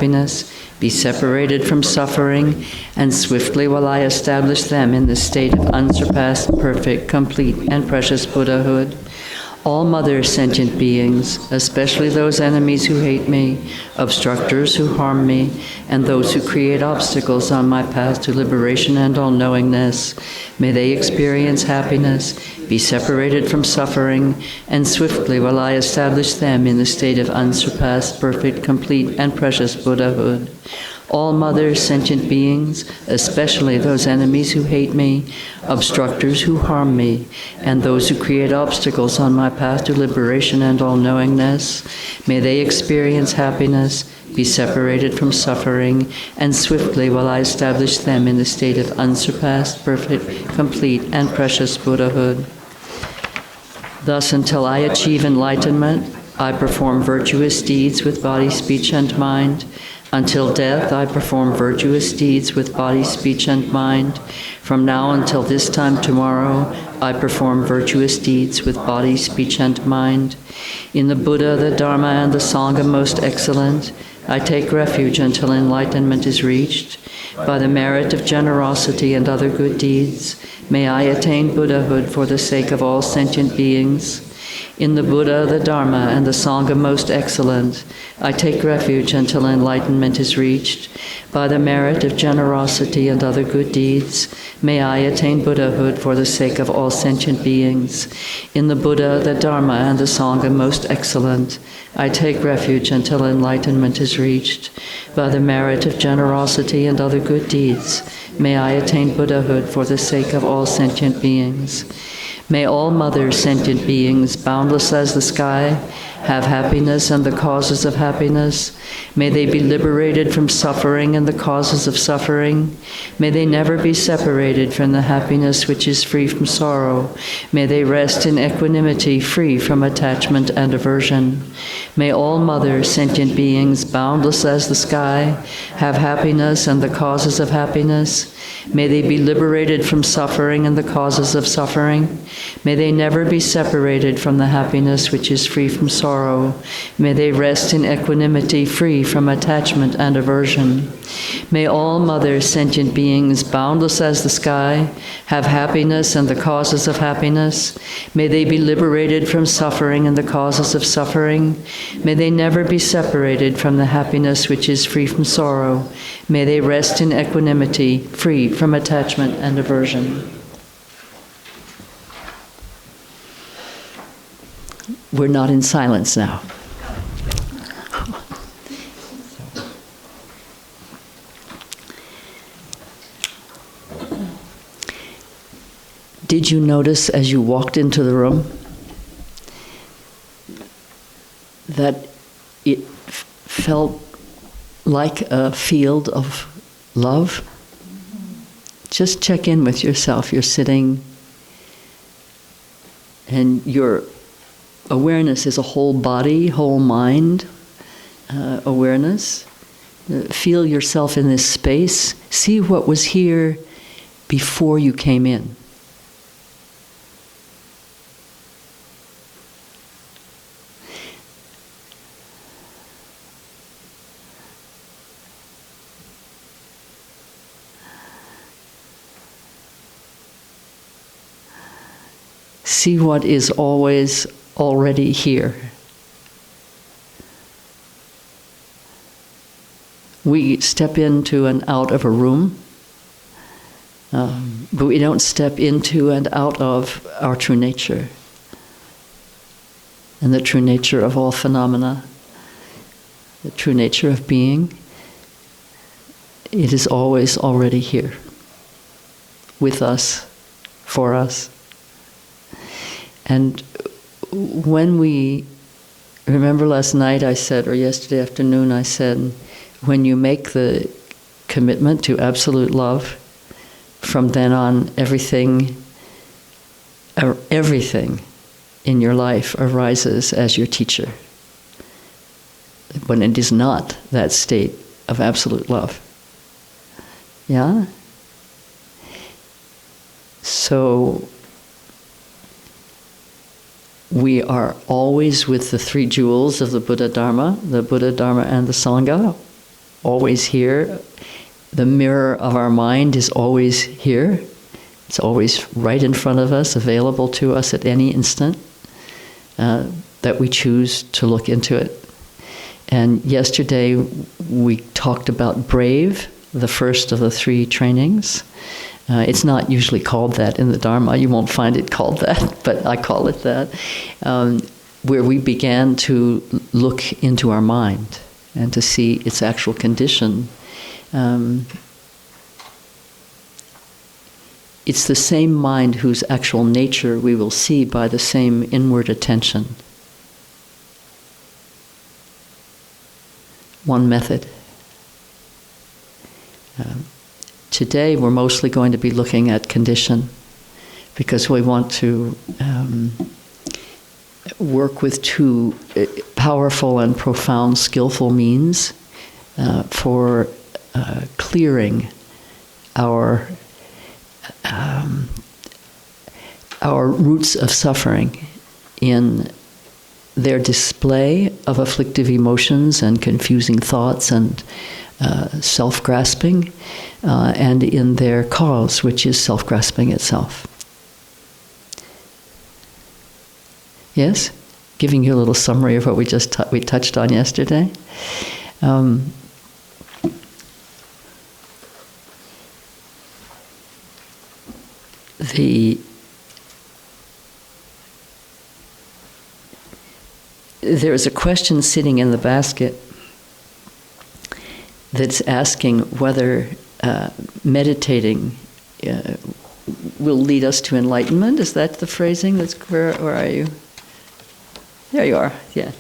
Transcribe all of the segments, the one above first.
happiness, be separated from suffering, and swiftly will I establish them in the state of unsurpassed, perfect, complete, and precious Buddhahood. All mother sentient beings, especially those enemies who hate me, obstructors who harm me, and those who create obstacles on my path to liberation and all-knowingness, may they experience happiness, be separated from suffering, and swiftly will I establish them in the state of unsurpassed, perfect, complete, and precious Buddhahood. All mother sentient beings, especially those enemies who hate me, obstructors who harm me, and those who create obstacles on my path to liberation and all-knowingness, may they experience happiness, be separated from suffering, and swiftly will I establish them in the state of unsurpassed, perfect, complete, and precious Buddhahood. Thus, until I achieve enlightenment, I perform virtuous deeds with body, speech, and mind. Until death, I perform virtuous deeds with body, speech, and mind. From now until this time tomorrow, I perform virtuous deeds with body, speech, and mind. In the Buddha, the Dharma, and the Sangha most excellent, I take refuge until enlightenment is reached. By the merit of generosity and other good deeds, may I attain Buddhahood for the sake of all sentient beings. In the Buddha, the Dharma, and the Sangha most excellent, I take refuge until enlightenment is reached. By the merit of generosity and other good deeds, may I attain Buddhahood for the sake of all sentient beings. In the Buddha, the Dharma, and the Sangha most excellent, I take refuge until enlightenment is reached. By the merit of generosity and other good deeds, may I attain Buddhahood for the sake of all sentient beings. May all mother sentient beings, boundless as the sky, have happiness and the causes of happiness. May they be liberated from suffering and the causes of suffering. May they never be separated from the happiness which is free from sorrow. May they rest in equanimity, free from attachment and aversion. May all mother sentient beings, boundless as the sky, have happiness and the causes of happiness. May they be liberated from suffering and the causes of suffering. May they never be separated from the happiness which is free from sorrow. May they rest in equanimity, free from attachment and aversion. May all mother sentient beings, boundless as the sky, have happiness and the causes of happiness. May they be liberated from suffering and the causes of suffering. May they never be separated from the happiness which is free from sorrow. May they rest in equanimity, free from attachment and aversion. We're not in silence now. Did you notice as you walked into the room that it felt like a field of love? Just check in with yourself. You're sitting and your awareness is a whole body, whole mind awareness. Feel yourself in this space. See what was here before you came in. See what is always already here. We step into and out of a room, but we don't step into and out of our true nature and the true nature of all phenomena, the true nature of being. It is always already here, with us, for us. And when we, remember last night I said, or yesterday afternoon I said, when you make the commitment to absolute love, from then on everything in your life arises as your teacher. When it is not that state of absolute love. Yeah? So we are always with the three jewels of the Buddha Dharma and the Sangha. always here. The mirror of our mind is always here. It's always right in front of us, available to us at any instant that we choose to look into it. And yesterday we talked about brave, the first of the 3 trainings. It's not usually called that in the Dharma. You won't find it called that, but I call it that. Where we began to look into our mind and to see its actual condition. It's the same mind whose actual nature we will see by the same inward attention. One method. Today we're mostly going to be looking at condition because we want to work with 2 powerful and profound skillful means for clearing our roots of suffering in their display of afflictive emotions and confusing thoughts and self-grasping, and in their cause, which is self-grasping itself. Yes? Giving you a little summary of what we just we touched on yesterday. There is a question sitting in the basket that's asking whether meditating will lead us to enlightenment. Is that the phrasing? Where are you? There you are, yeah.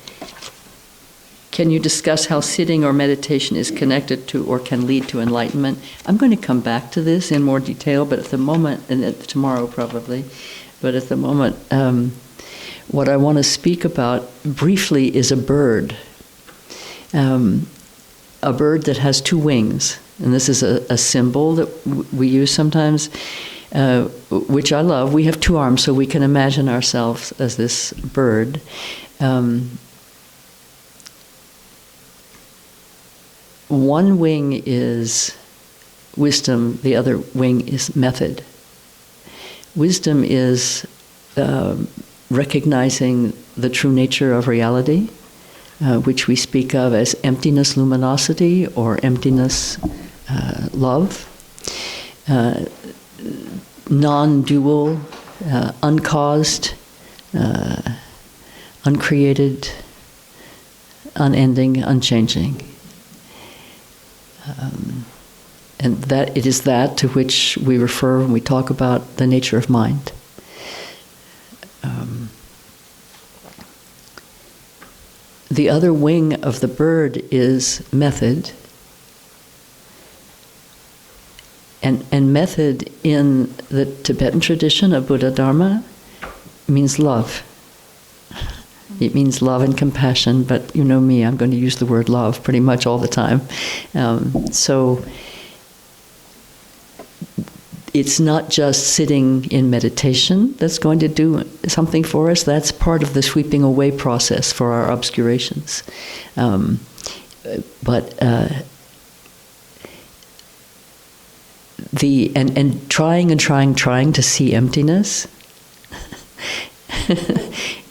Can you discuss how sitting or meditation is connected to or can lead to enlightenment? I'm going to come back to this in more detail, but at the moment, and tomorrow probably, but at the moment, what I want to speak about briefly is a bird. A bird that has 2 wings. And this is a symbol that we use sometimes, which I love. We have 2 arms, so we can imagine ourselves as this bird. One wing is wisdom, the other wing is method. Wisdom is recognizing the true nature of reality, which we speak of as emptiness luminosity or emptiness love, non-dual, uncaused, uncreated, unending, unchanging. And that it is that to which we refer when we talk about the nature of mind. The other wing of the bird is method. And method in the Tibetan tradition of Buddha Dharma means love. It means love and compassion, but you know me, I'm going to use the word love pretty much all the time. So it's not just sitting in meditation that's going to do something for us. That's part of the sweeping away process for our obscurations. But trying to see emptiness,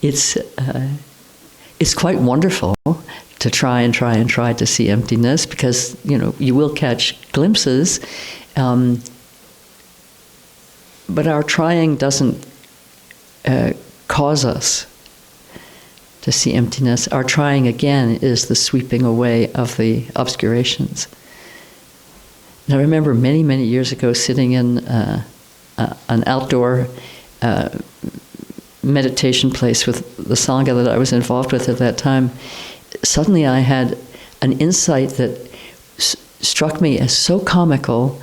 it's quite wonderful to try to see emptiness, because you will catch glimpses. But our trying doesn't cause us to see emptiness. Our trying, again, is the sweeping away of the obscurations. And I remember many, many years ago sitting in an outdoor meditation place with the Sangha that I was involved with at that time. Suddenly I had an insight that struck me as so comical,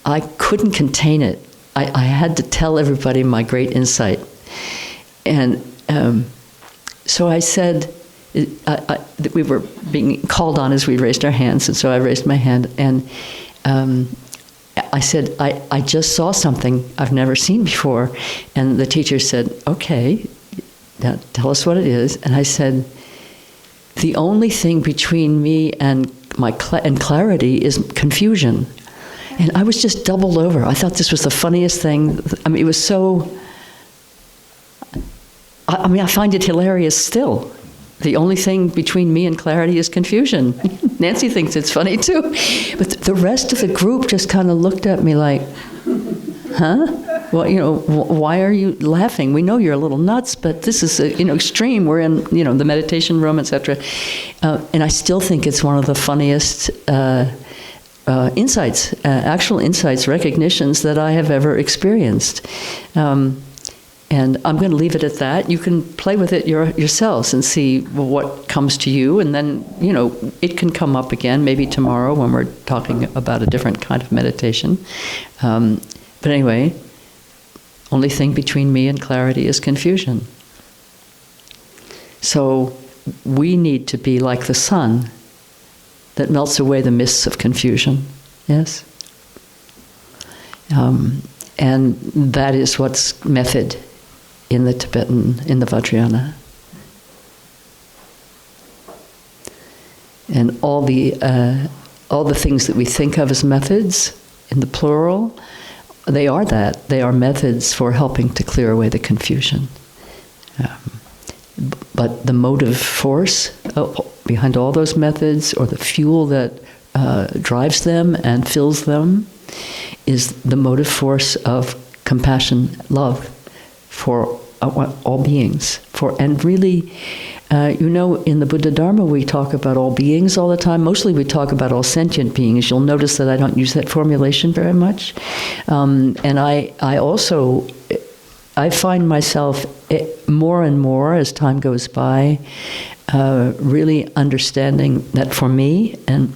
I couldn't contain it. I had to tell everybody my great insight. And so I said, we were being called on as we raised our hands, and so I raised my hand, and I said, I just saw something I've never seen before. And the teacher said, okay, now tell us what it is. And I said, the only thing between me and and clarity is confusion. And I was just doubled over. I thought this was the funniest thing. I mean, it was so... I find it hilarious still. The only thing between me and clarity is confusion. Nancy thinks it's funny too. But the rest of the group just kind of looked at me like, huh? Well, why are you laughing? We know you're a little nuts, but this is, extreme. We're in, the meditation room, etc. And I still think it's one of the funniest insights, actual insights, recognitions that I have ever experienced. And I'm going to leave it at that. You can play with it yourselves and see what comes to you. And then, it can come up again, maybe tomorrow when we're talking about a different kind of meditation. But anyway, only thing between me and clarity is confusion. So we need to be like the sun that melts away the mists of confusion. Yes? And that is what's method in the Tibetan, in the Vajrayana. And all the things that we think of as methods, in the plural, they are that. They are methods for helping to clear away the confusion. But the motive force behind all those methods, or the fuel that drives them and fills them, is the motive force of compassion, love, for all beings. And really, in the Buddha Dharma we talk about all beings all the time. Mostly we talk about all sentient beings. You'll notice that I don't use that formulation very much. And I also find myself more and more as time goes by really understanding that for me, and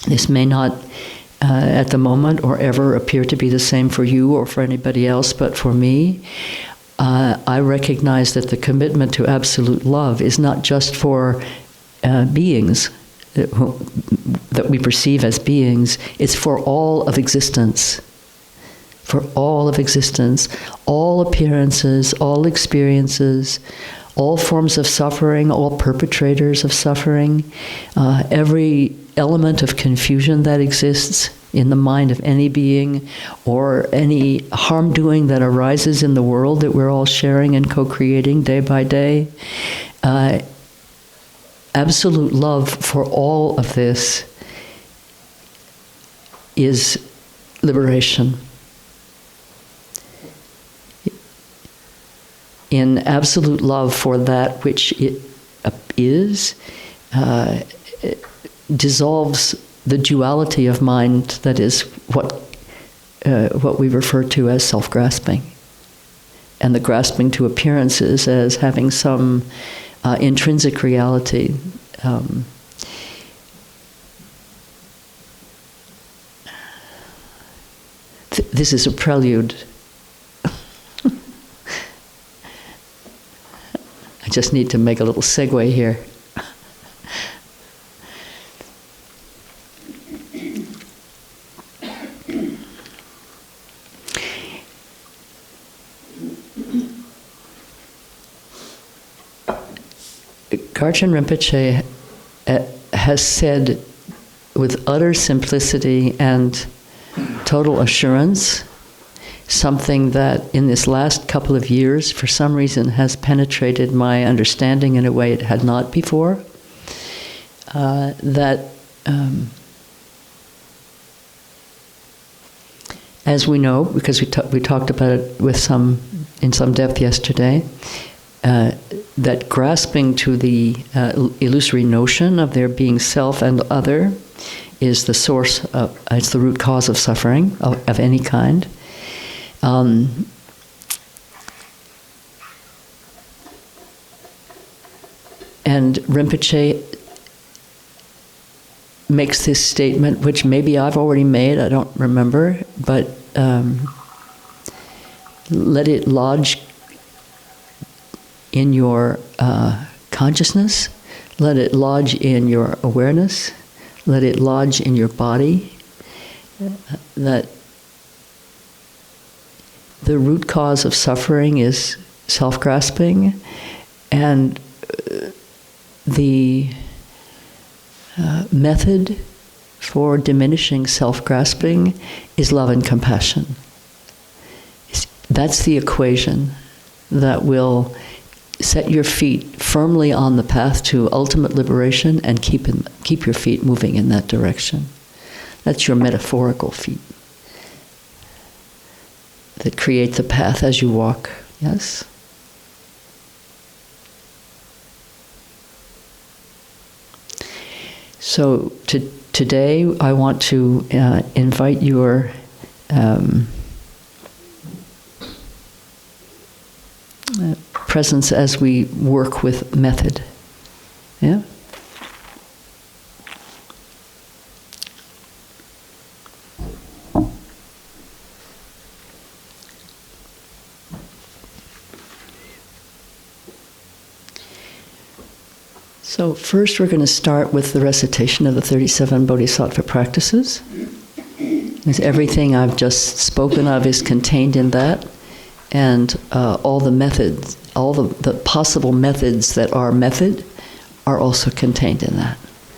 this may not at the moment or ever appear to be the same for you or for anybody else, but for me, I recognize that the commitment to absolute love is not just for beings that we perceive as beings, it's for all of existence. For all of existence, all appearances, all experiences, all forms of suffering, all perpetrators of suffering, every element of confusion that exists in the mind of any being, or any harm doing that arises in the world that we're all sharing and co-creating day by day. Absolute love for all of this is liberation. In absolute love for that which it is, it dissolves the duality of mind that is what we refer to as self-grasping, and the grasping to appearances as having some intrinsic reality. This is a prelude. I just need to make a little segue here. Garchen Rinpoche has said with utter simplicity and total assurance something that in this last couple of years, for some reason, has penetrated my understanding in a way it had not before. As we know, because we talked about it in some depth yesterday, that grasping to the illusory notion of there being self and other is the source of, it's the root cause of suffering of any kind. And Rinpoche makes this statement, which maybe I've already made, I don't remember, but let it lodge in your consciousness, let it lodge in your awareness, let it lodge in your body, that the root cause of suffering is self-grasping, and the method for diminishing self-grasping is love and compassion. That's the equation that will set your feet firmly on the path to ultimate liberation and keep your feet moving in that direction. That's your metaphorical feet that create the path as you walk. Yes? So today I want to invite your presence as we work with method. Yeah? So first we're going to start with the recitation of the 37 Bodhisattva practices. Everything I've just spoken of is contained in that, and all the methods, all the possible methods that are method are also contained in that.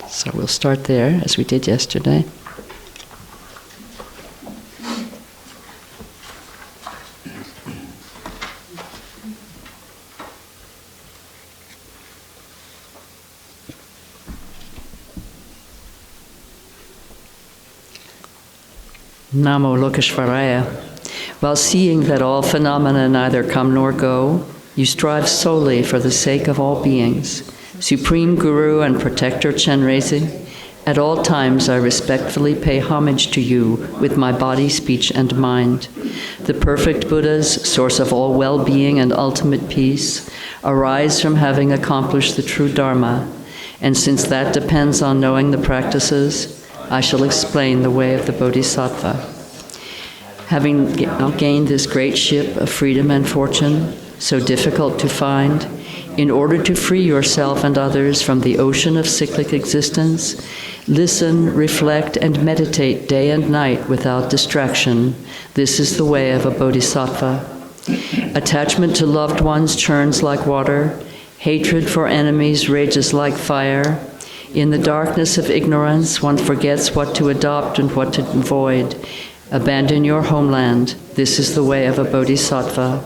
So we'll start there, as we did yesterday. Namo Lokeshvaraya. While seeing that all phenomena neither come nor go, you strive solely for the sake of all beings. Supreme Guru and Protector Chenrezig, at all times I respectfully pay homage to you with my body, speech, and mind. The perfect Buddhas, source of all well-being and ultimate peace, arise from having accomplished the true Dharma, and since that depends on knowing the practices, I shall explain the way of the Bodhisattva. Having gained this great ship of freedom and fortune, so difficult to find, in order to free yourself and others from the ocean of cyclic existence, listen, reflect, and meditate day and night without distraction. This is the way of a bodhisattva. Attachment to loved ones churns like water. Hatred for enemies rages like fire. In the darkness of ignorance, one forgets what to adopt and what to avoid. Abandon your homeland. This is the way of a bodhisattva.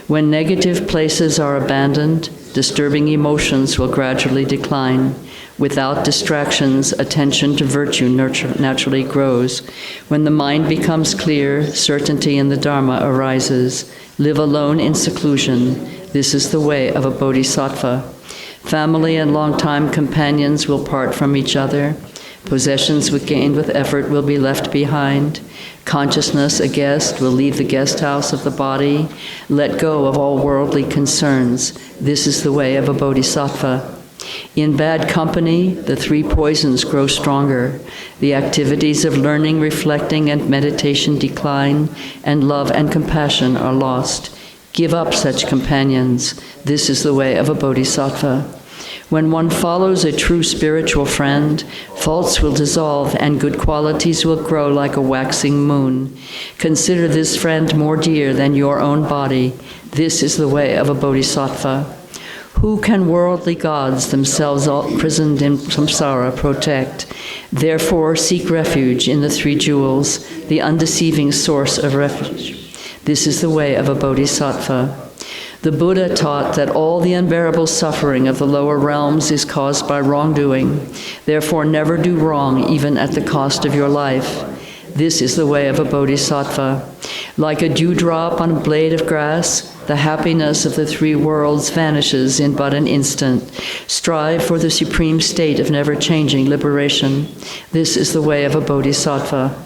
When negative places are abandoned, disturbing emotions will gradually decline. Without distractions, attention to virtue naturally grows. When the mind becomes clear, certainty in the Dharma arises. Live alone in seclusion. This is the way of a bodhisattva. Family and long-time companions will part from each other. Possessions gained with effort will be left behind. Consciousness, a guest, will leave the guest house of the body. Let go of all worldly concerns. This is the way of a bodhisattva. In bad company, the three poisons grow stronger. The activities of learning, reflecting, and meditation decline, and love and compassion are lost. Give up such companions. This is the way of a bodhisattva. When one follows a true spiritual friend, faults will dissolve and good qualities will grow like a waxing moon. Consider this friend more dear than your own body. This is the way of a bodhisattva. Who can worldly gods, themselves all imprisoned in samsara, protect? Therefore seek refuge in the three jewels, the undeceiving source of refuge. This is the way of a bodhisattva. The Buddha taught that all the unbearable suffering of the lower realms is caused by wrongdoing. Therefore, never do wrong, even at the cost of your life. This is the way of a bodhisattva. Like a dewdrop on a blade of grass, the happiness of the three worlds vanishes in but an instant. Strive for the supreme state of never-changing liberation. This is the way of a bodhisattva.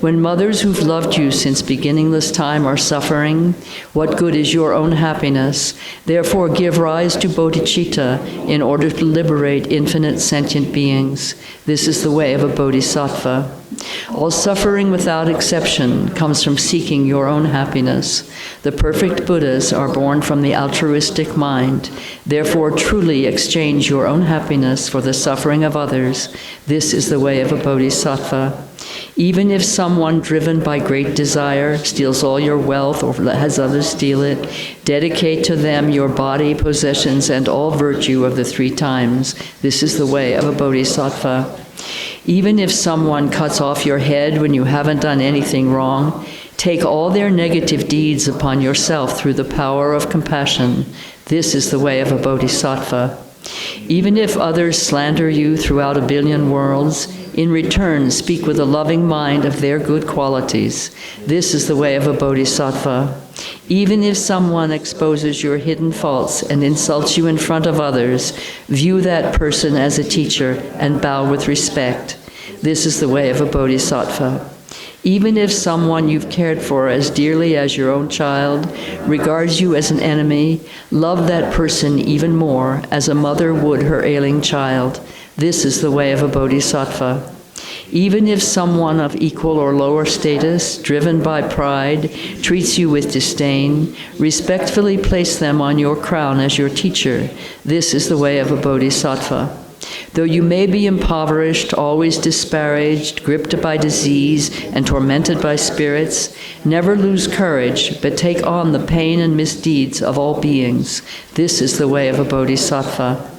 When mothers who've loved you since beginningless time are suffering, what good is your own happiness? Therefore give rise to bodhicitta in order to liberate infinite sentient beings. This is the way of a bodhisattva. All suffering without exception comes from seeking your own happiness. The perfect Buddhas are born from the altruistic mind. Therefore truly exchange your own happiness for the suffering of others. This is the way of a bodhisattva. Even if someone driven by great desire steals all your wealth or has others steal it, dedicate to them your body, possessions, and all virtue of the 3 times. This is the way of a bodhisattva. Even if someone cuts off your head when you haven't done anything wrong, take all their negative deeds upon yourself through the power of compassion. This is the way of a bodhisattva. Even if others slander you throughout a billion worlds, in return speak with a loving mind of their good qualities. This is the way of a bodhisattva. Even if someone exposes your hidden faults and insults you in front of others, view that person as a teacher and bow with respect. This is the way of a bodhisattva. Even if someone you've cared for as dearly as your own child regards you as an enemy, love that person even more as a mother would her ailing child. This is the way of a bodhisattva. Even if someone of equal or lower status, driven by pride, treats you with disdain, respectfully place them on your crown as your teacher. This is the way of a bodhisattva. Though you may be impoverished, always disparaged, gripped by disease, and tormented by spirits, never lose courage, but take on the pain and misdeeds of all beings. This is the way of a bodhisattva.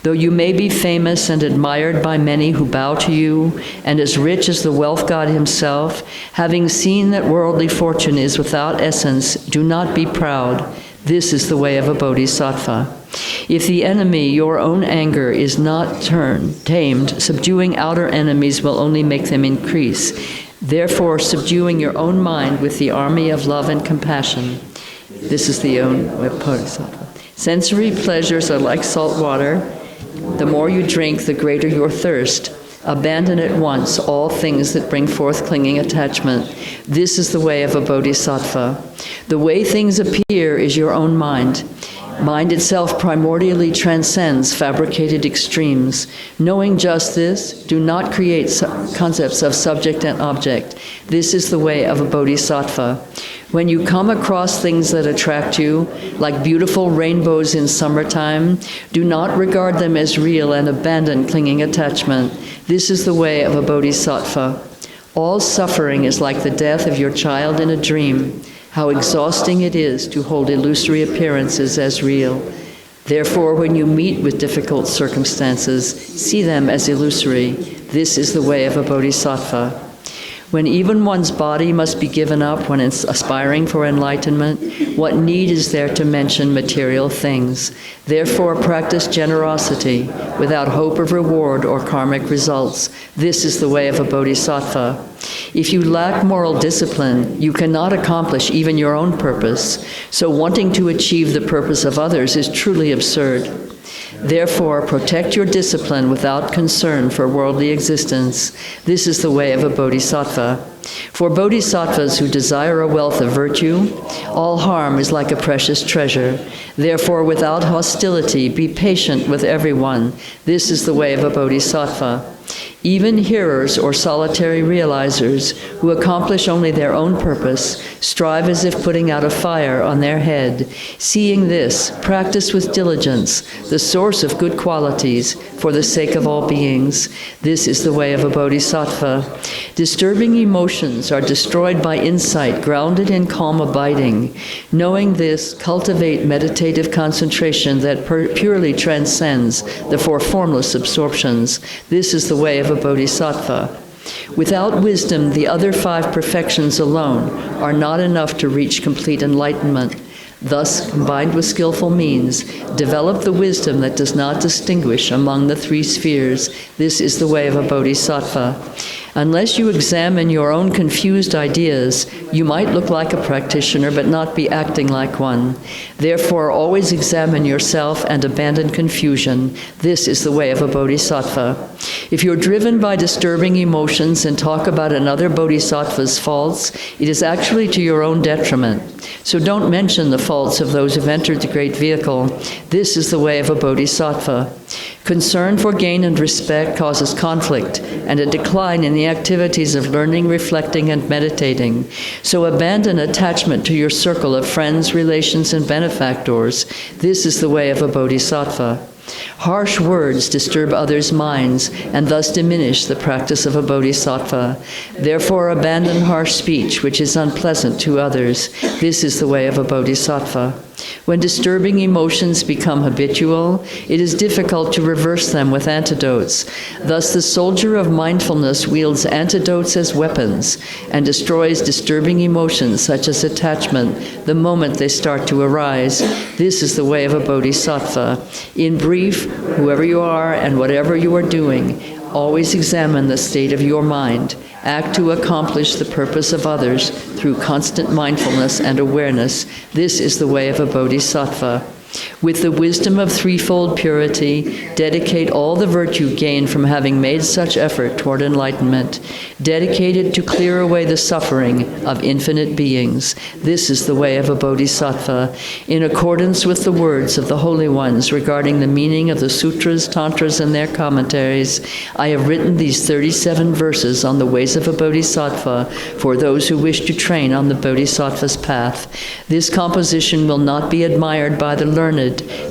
Though you may be famous and admired by many who bow to you, and as rich as the wealth god himself, having seen that worldly fortune is without essence, do not be proud. This is the way of a bodhisattva. If the enemy, your own anger, is not tamed, subduing outer enemies will only make them increase. Therefore, subduing your own mind with the army of love and compassion. This is the own way of bodhisattva. Sensory pleasures are like salt water. The more you drink, the greater your thirst. Abandon at once all things that bring forth clinging attachment. This is the way of a bodhisattva. The way things appear is your own mind. Mind itself primordially transcends fabricated extremes. Knowing just this, do not create concepts of subject and object. This is the way of a bodhisattva. When you come across things that attract you, like beautiful rainbows in summertime, do not regard them as real and abandon clinging attachment. This is the way of a bodhisattva. All suffering is like the death of your child in a dream. How exhausting it is to hold illusory appearances as real. Therefore, when you meet with difficult circumstances, see them as illusory. This is the way of a bodhisattva. When even one's body must be given up when it's aspiring for enlightenment, what need is there to mention material things? Therefore, practice generosity without hope of reward or karmic results. This is the way of a bodhisattva. If you lack moral discipline, you cannot accomplish even your own purpose. So wanting to achieve the purpose of others is truly absurd. Therefore, protect your discipline without concern for worldly existence. This is the way of a bodhisattva. For bodhisattvas who desire a wealth of virtue, all harm is like a precious treasure. Therefore, without hostility, be patient with everyone. This is the way of a bodhisattva. Even hearers or solitary realizers who accomplish only their own purpose strive as if putting out a fire on their head. Seeing this, practice with diligence the source of good qualities for the sake of all beings. This is the way of a bodhisattva. Disturbing emotions are destroyed by insight grounded in calm abiding. Knowing this, cultivate meditative concentration that purely transcends the 4 formless absorptions. This is the way of a bodhisattva. Without wisdom, the other 5 perfections alone are not enough to reach complete enlightenment. Thus, combined with skillful means, develop the wisdom that does not distinguish among the 3 spheres. This is the way of a bodhisattva. Unless you examine your own confused ideas, you might look like a practitioner but not be acting like one. Therefore, always examine yourself and abandon confusion. This is the way of a bodhisattva. If you're driven by disturbing emotions and talk about another bodhisattva's faults, it is actually to your own detriment. So don't mention the faults of those who've entered the great vehicle. This is the way of a bodhisattva. Concern for gain and respect causes conflict and a decline in the activities of learning, reflecting, and meditating. So abandon attachment to your circle of friends, relations, and benefactors. This is the way of a bodhisattva. Harsh words disturb others' minds and thus diminish the practice of a bodhisattva. Therefore, abandon harsh speech, which is unpleasant to others. This is the way of a bodhisattva. When disturbing emotions become habitual, it is difficult to reverse them with antidotes. Thus, the soldier of mindfulness wields antidotes as weapons and destroys disturbing emotions such as attachment the moment they start to arise. This is the way of a bodhisattva. In brief, whoever you are and whatever you are doing, always examine the state of your mind. Act to accomplish the purpose of others through constant mindfulness and awareness. This is the way of a bodhisattva. With the wisdom of threefold purity, dedicate all the virtue gained from having made such effort toward enlightenment. Dedicate it to clear away the suffering of infinite beings. This is the way of a bodhisattva. In accordance with the words of the holy ones regarding the meaning of the sutras, tantras, and their commentaries, I have written these 37 verses on the ways of a bodhisattva for those who wish to train on the bodhisattva's path. This composition will not be admired by the learned,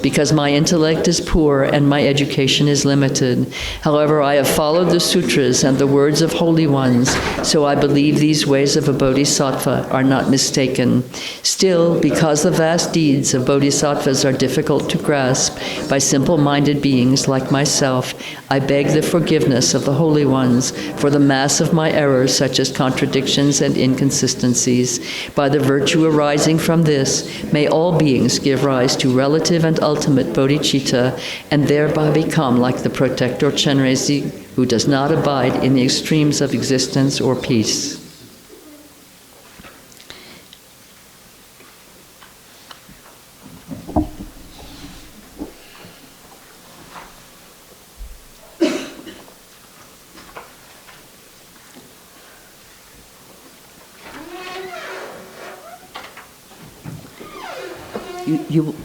because my intellect is poor and my education is limited. However, I have followed the sutras and the words of holy ones, so I believe these ways of a bodhisattva are not mistaken. Still, because the vast deeds of bodhisattvas are difficult to grasp by simple-minded beings like myself, I beg the forgiveness of the holy ones for the mass of my errors, such as contradictions and inconsistencies. By the virtue arising from this, may all beings give rise to relative and ultimate bodhicitta, and thereby become like the protector Chenrezig, who does not abide in the extremes of existence or peace.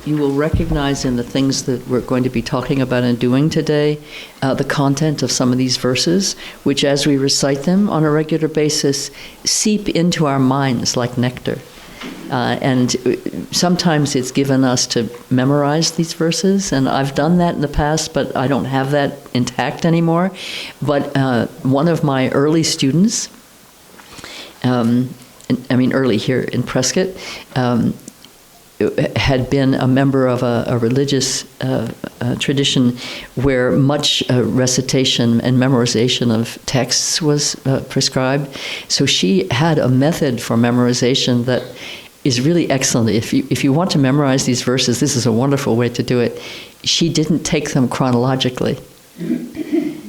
You will recognize in the things that we're going to be talking about and doing today the content of some of these verses, which as we recite them on a regular basis, seep into our minds like nectar. And sometimes it's given us to memorize these verses, and I've done that in the past, but I don't have that intact anymore. But one of my early students, early here in Prescott, had been a member of a religious tradition where much recitation and memorization of texts was prescribed. So she had a method for memorization that is really excellent. If you want to memorize these verses, this is a wonderful way to do it. She didn't take them chronologically.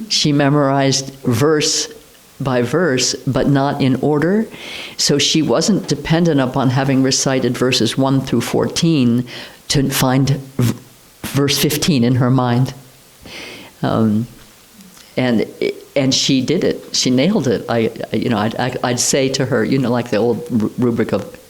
She memorized verse by verse, but not in order. So she wasn't dependent upon having recited verses 1 through 14 to find verse 15 in her mind. And she did it. She nailed it. I'd say to her, like the old rubric of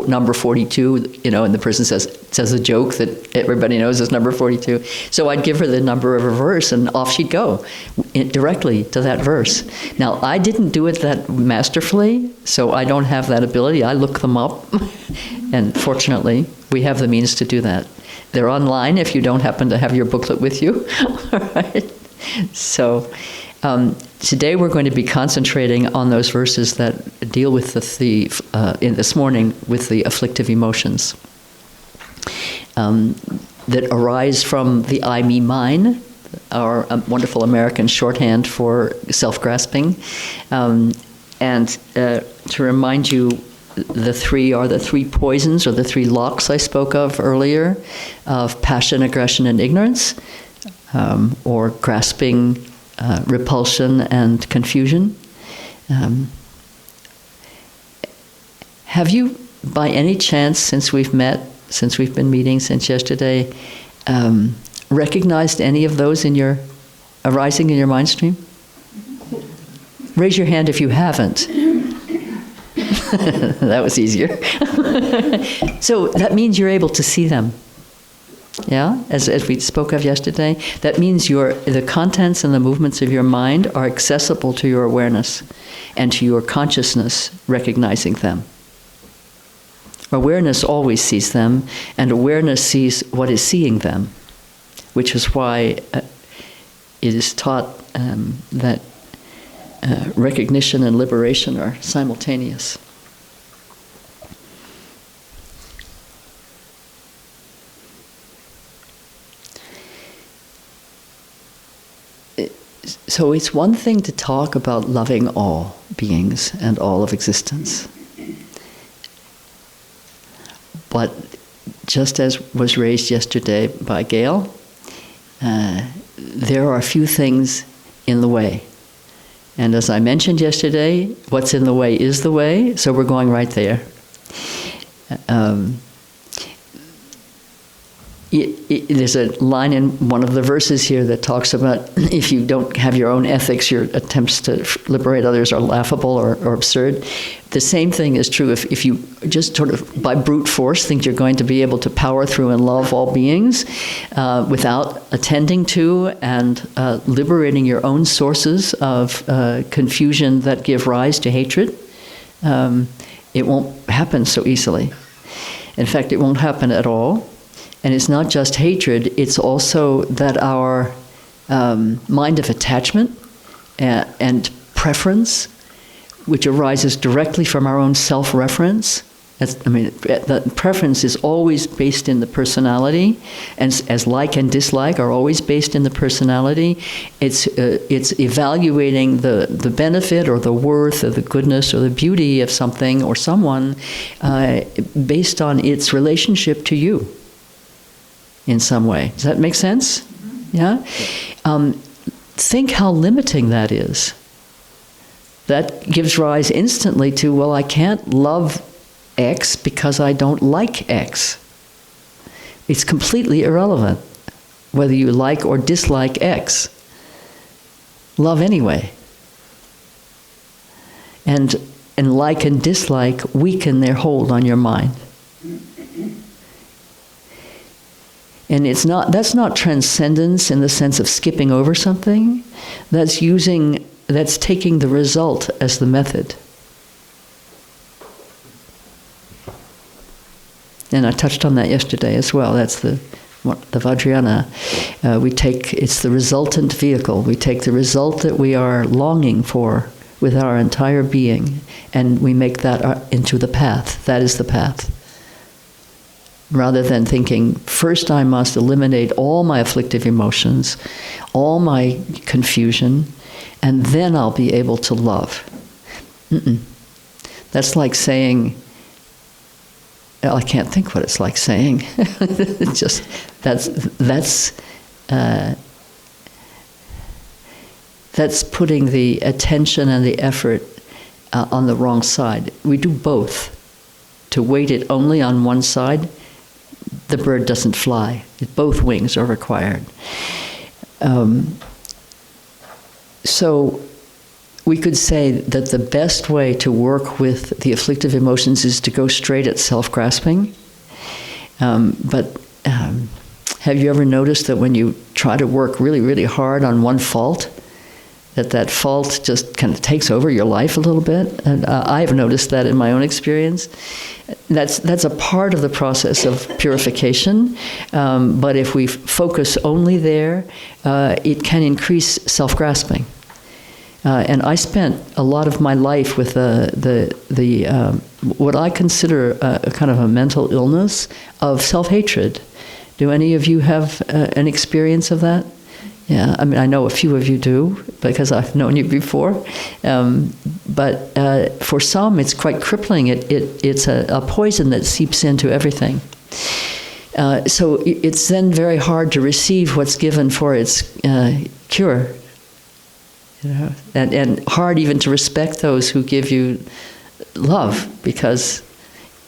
number 42, and the person says a joke that everybody knows is number 42. So I'd give her the number of a verse, and off she'd go directly to that verse. Now, I didn't do it that masterfully, so I don't have that ability. I look them up, and fortunately, we have the means to do that. They're online if you don't happen to have your booklet with you. All right. So today we're going to be concentrating on those verses that deal with in this morning with the afflictive emotions that arise from the I, me, mine, our wonderful American shorthand for self-grasping. And to remind you, the three poisons or the three locks I spoke of earlier of passion, aggression, and ignorance, or grasping, repulsion, and confusion. Have you, by any chance, since we've been meeting since yesterday, recognized any of those arising in your mind stream? Raise your hand if you haven't. That was easier. So that means you're able to see them. Yeah, as we spoke of yesterday, that means the contents and the movements of your mind are accessible to your awareness and to your consciousness recognizing them. Awareness always sees them, and awareness sees what is seeing them. which is why it is taught that recognition and liberation are simultaneous. So it's one thing to talk about loving all beings and all of existence. But just as was raised yesterday by Gail, there are a few things in the way. And as I mentioned yesterday, what's in the way is the way, so we're going right there. There's a line in one of the verses here that talks about if you don't have your own ethics, your attempts to liberate others are laughable or absurd. The same thing is true if you just sort of by brute force think you're going to be able to power through and love all beings without attending to and liberating your own sources of confusion that give rise to hatred. It won't happen so easily. In fact, it won't happen at all. And it's not just hatred, it's also that our mind of attachment and preference, which arises directly from our own self-reference. The preference is always based in the personality, and as like and dislike are always based in the personality. It's evaluating the benefit or the worth or the goodness or the beauty of something or someone based on its relationship to you. In some way. Does that make sense? Mm-hmm. Yeah? Think how limiting that is. That gives rise instantly to, well, I can't love X because I don't like X. It's completely irrelevant whether you like or dislike X. Love anyway. And like and dislike weaken their hold on your mind. And that's not transcendence in the sense of skipping over something. That's taking the result as the method. And I touched on that yesterday as well. That's the Vajrayana. It's the resultant vehicle. We take the result that we are longing for with our entire being, and we make that into the path. That is the path. Rather than thinking, first I must eliminate all my afflictive emotions, all my confusion, and then I'll be able to love. That's like saying, well, I can't think what it's like saying. It's just, that's putting the attention and the effort on the wrong side. We do both. To weight it only on one side, the bird doesn't fly. Both wings are required. So we could say that the best way to work with the afflictive emotions is to go straight at self-grasping. But have you ever noticed that when you try to work really, really hard on one fault, that fault just kind of takes over your life a little bit? And I've noticed that in my own experience. That's a part of the process of purification, but if we focus only there, it can increase self-grasping. And I spent a lot of my life with what I consider a kind of a mental illness of self-hatred. Do any of you have an experience of that? Yeah, I mean, I know a few of you do, because I've known you before. But for some, it's quite crippling. It's a poison that seeps into everything. So it's then very hard to receive what's given for its cure. And hard even to respect those who give you love, because,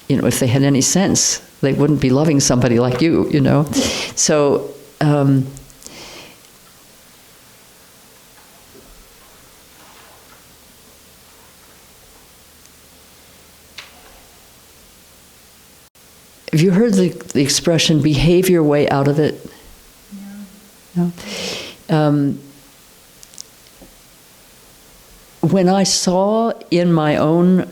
if they had any sense, they wouldn't be loving somebody like you, So... have you heard the expression, behave your way out of it? No. When I saw in my own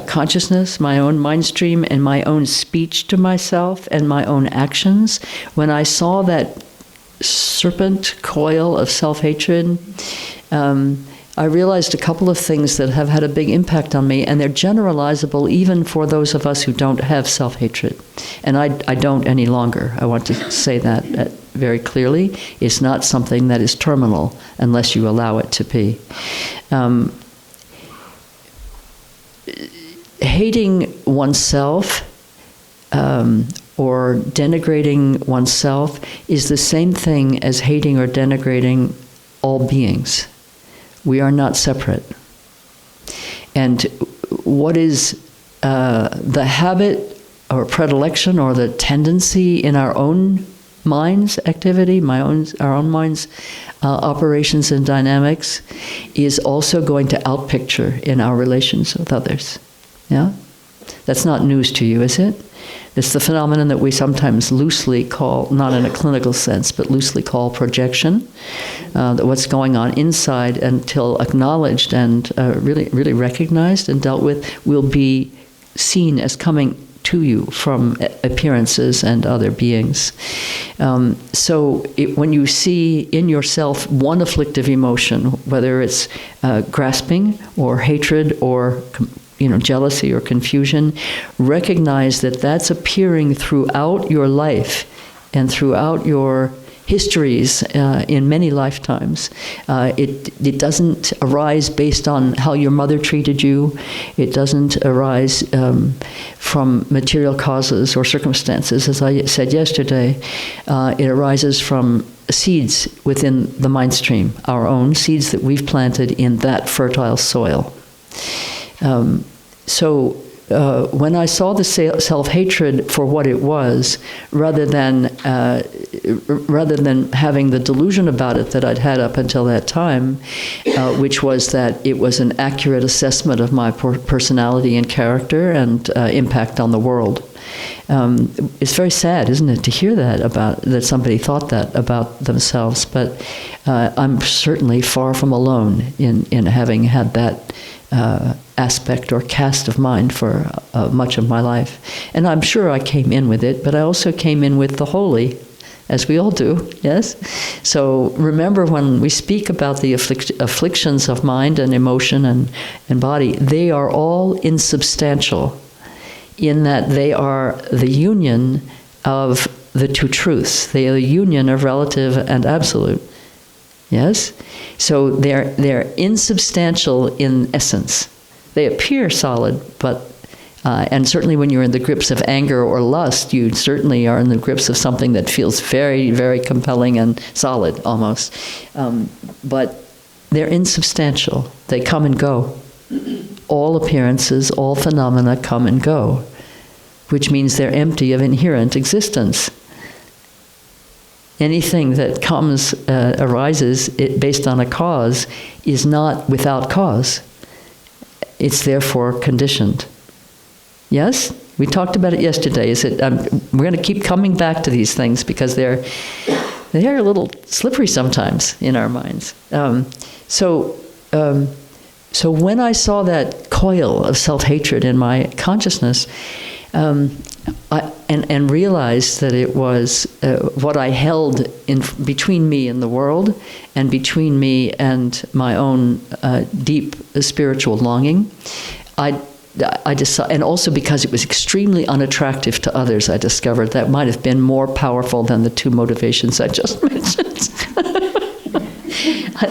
consciousness, my own mind stream, and my own speech to myself, and my own actions, when I saw that serpent coil of self-hatred, I realized a couple of things that have had a big impact on me, and they're generalizable even for those of us who don't have self-hatred. And I don't any longer. I want to say that very clearly. It's not something that is terminal unless you allow it to be. Hating oneself or denigrating oneself is the same thing as hating or denigrating all beings. We are not separate. And what is the habit or predilection or the tendency in our own mind's activity, our own mind's operations and dynamics, is also going to outpicture in our relations with others. Yeah? That's not news to you, is it? It's the phenomenon that we sometimes loosely call, not in a clinical sense, but loosely call projection. That what's going on inside, until acknowledged and really recognized and dealt with, will be seen as coming to you from appearances and other beings. So when you see in yourself one afflictive emotion, whether it's grasping or hatred or jealousy or confusion, recognize that that's appearing throughout your life and throughout your histories in many lifetimes. It doesn't arise based on how your mother treated you. It doesn't arise from material causes or circumstances, as I said yesterday. It arises from seeds within the mind stream, our own seeds that we've planted in that fertile soil. So when I saw the self-hatred for what it was, rather than having the delusion about it that I'd had up until that time, which was that it was an accurate assessment of my personality and character and impact on the world. It's very sad, isn't it, to hear that somebody thought that about themselves. But I'm certainly far from alone in having had that aspect or cast of mind for much of my life. And I'm sure I came in with it, but I also came in with the holy, as we all do, yes? So remember, when we speak about the afflictions of mind and emotion and body, they are all insubstantial in that they are the union of the two truths. They are the union of relative and absolute. Yes? So they're insubstantial in essence. They appear solid, but and certainly when you're in the grips of anger or lust, you certainly are in the grips of something that feels very, very compelling and solid almost. But they're insubstantial. They come and go. All appearances, all phenomena come and go, which means they're empty of inherent existence. Anything that comes, arises based on a cause is not without cause. It's therefore conditioned. Yes? We talked about it yesterday. We're going to keep coming back to these things because they're a little slippery sometimes in our minds. So when I saw that coil of self-hatred in my consciousness, and realized that it was what I held in between me and the world, and between me and my own deep spiritual longing, I decided, and also because it was extremely unattractive to others, I discovered that might have been more powerful than the two motivations I just mentioned.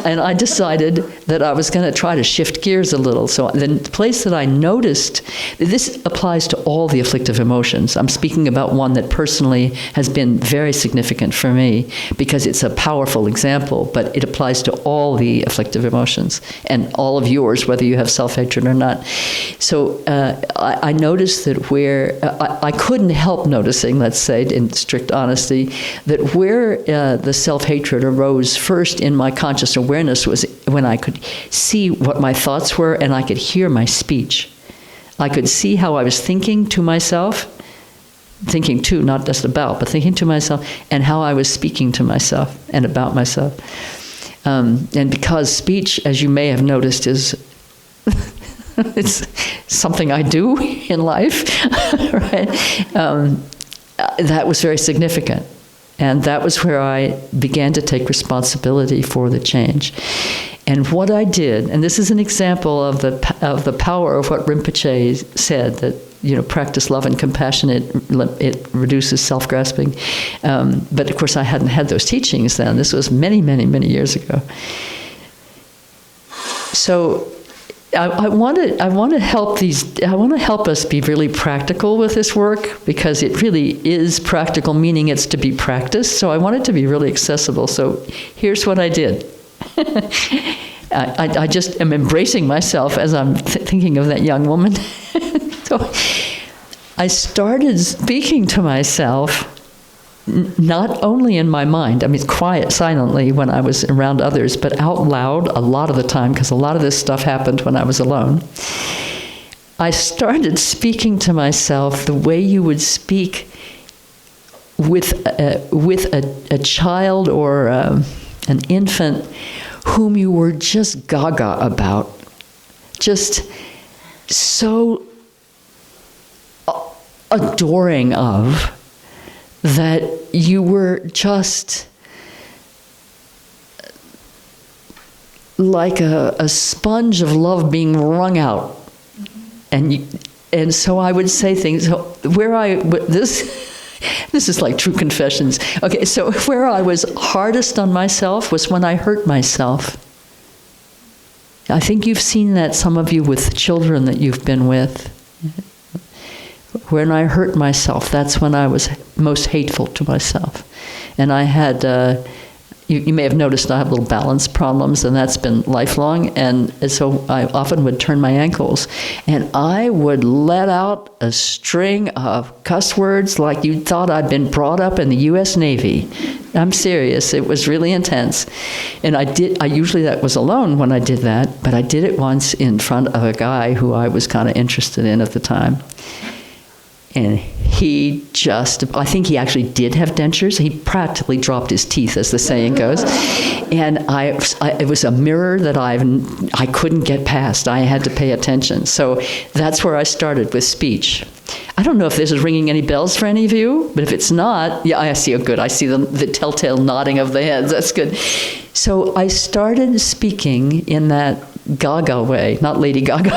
And I decided that I was going to try to shift gears a little. So the place that I noticed, this applies to all the afflictive emotions. I'm speaking about one that personally has been very significant for me because it's a powerful example, but it applies to all the afflictive emotions and all of yours, whether you have self-hatred or not. So I noticed that I couldn't help noticing, let's say, in strict honesty, that where the self-hatred arose first in my conscious awareness was when I could see what my thoughts were and I could hear my speech. I could see how I was thinking to myself, thinking to, not just about, but thinking to myself, and how I was speaking to myself and about myself. And because speech, as you may have noticed, is it's something I do in life, right? That was very significant. And that was where I began to take responsibility for the change. And what I did, and this is an example of the power of what Rinpoche said, that practice love and compassion, it reduces self-grasping. But of course, I hadn't had those teachings then. This was many, many, many years ago. So I want to help us be really practical with this work, because it really is practical, meaning it's to be practiced. So I want it to be really accessible. So here's what I did. I just am embracing myself as I'm thinking of that young woman. So I started speaking to myself, not only in my mind, I mean, quiet, silently when I was around others, but out loud a lot of the time, because a lot of this stuff happened when I was alone. I started speaking to myself the way you would speak with a child or an infant whom you were just gaga about, just so adoring of, that you were just like a sponge of love being wrung out. And so I would say things, this is like true confessions. Okay, so where I was hardest on myself was when I hurt myself. I think you've seen that, some of you, with the children that you've been with. When I hurt myself, that's when I was most hateful to myself. And I had, you may have noticed I have little balance problems, and that's been lifelong. And so I often would turn my ankles, and I would let out a string of cuss words like you thought I'd been brought up in the U.S. Navy. I'm serious. It was really intense. And I usually that was alone when I did that, but I did it once in front of a guy who I was kind of interested in at the time. And he just, I think he actually did have dentures. He practically dropped his teeth, as the saying goes. And it was a mirror that I couldn't get past. I had to pay attention. So that's where I started with speech. I don't know if this is ringing any bells for any of you, but if it's not, yeah, I see. Oh, good. I see the telltale nodding of the heads. That's good. So I started speaking in that Gaga way, not Lady Gaga.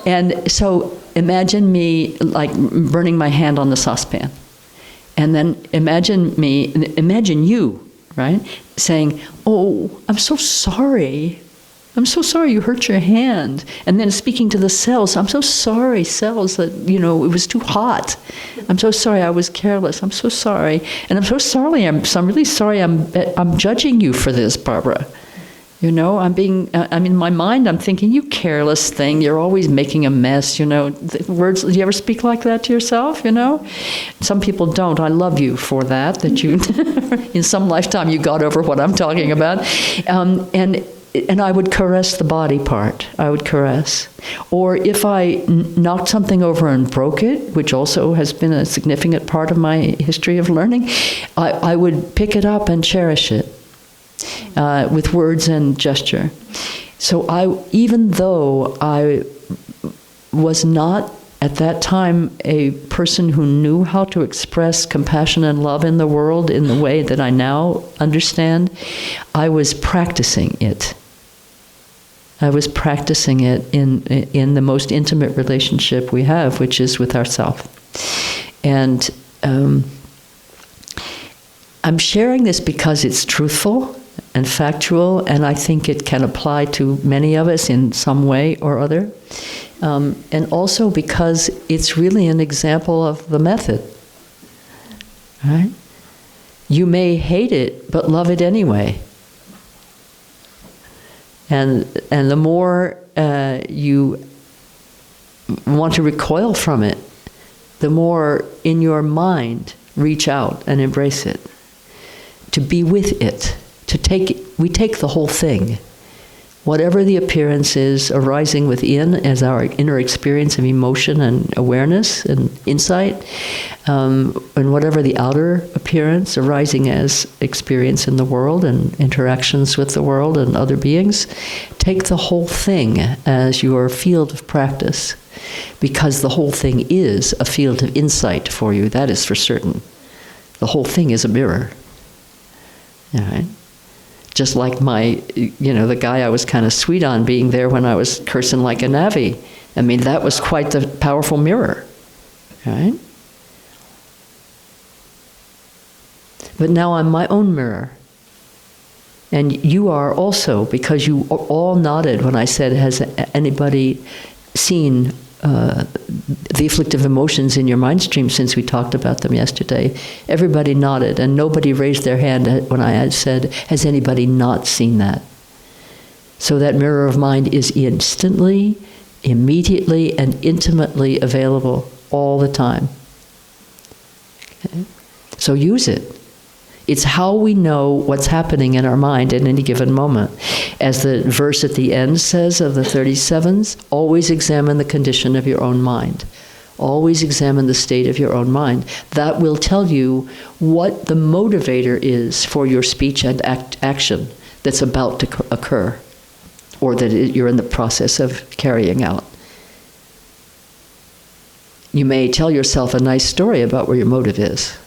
And so imagine me like burning my hand on the saucepan. And then imagine you, right, saying, "Oh, I'm so sorry. I'm so sorry you hurt your hand." And then speaking to the cells, "I'm so sorry, cells, that, it was too hot. I'm so sorry I was careless. I'm so sorry. And I'm so sorry, I'm really sorry I'm judging you for this, Barbara. I'm in my mind, I'm thinking, you careless thing, you're always making a mess, The words, do you ever speak like that to yourself, Some people don't. I love you for that you, in some lifetime you got over what I'm talking about. And I would caress the body part. I would caress. Or if I knocked something over and broke it, which also has been a significant part of my history of learning, I would pick it up and cherish it. With words and gesture. So even though I was not at that time a person who knew how to express compassion and love in the world in the way that I now understand, I was practicing it. I was practicing it in the most intimate relationship we have, which is with ourselves. And I'm sharing this because it's truthful and factual, and I think it can apply to many of us in some way or other. And also because it's really an example of the method. Right? You may hate it, but love it anyway. And the more you want to recoil from it, the more in your mind reach out and embrace it. To be with it. We take the whole thing. Whatever the appearance is arising within as our inner experience of emotion and awareness and insight, and whatever the outer appearance arising as experience in the world and interactions with the world and other beings, take the whole thing as your field of practice, because the whole thing is a field of insight for you, that is for certain. The whole thing is a mirror. All right? Just like the guy I was kind of sweet on being there when I was cursing like a navvy. I mean, that was quite the powerful mirror. Right? But now I'm my own mirror. And you are also, because you all nodded when I said, has anybody seen the afflictive emotions in your mind stream since we talked about them yesterday? Everybody nodded, and nobody raised their hand when I had said, has anybody not seen that? So that mirror of mind is instantly, immediately, and intimately available all the time. Okay? So use it. It's how we know what's happening in our mind at any given moment. As the verse at the end says of the 37s, always examine the condition of your own mind. Always examine the state of your own mind. That will tell you what the motivator is for your speech and action that's about to occur, or that you're in the process of carrying out. You may tell yourself a nice story about where your motive is.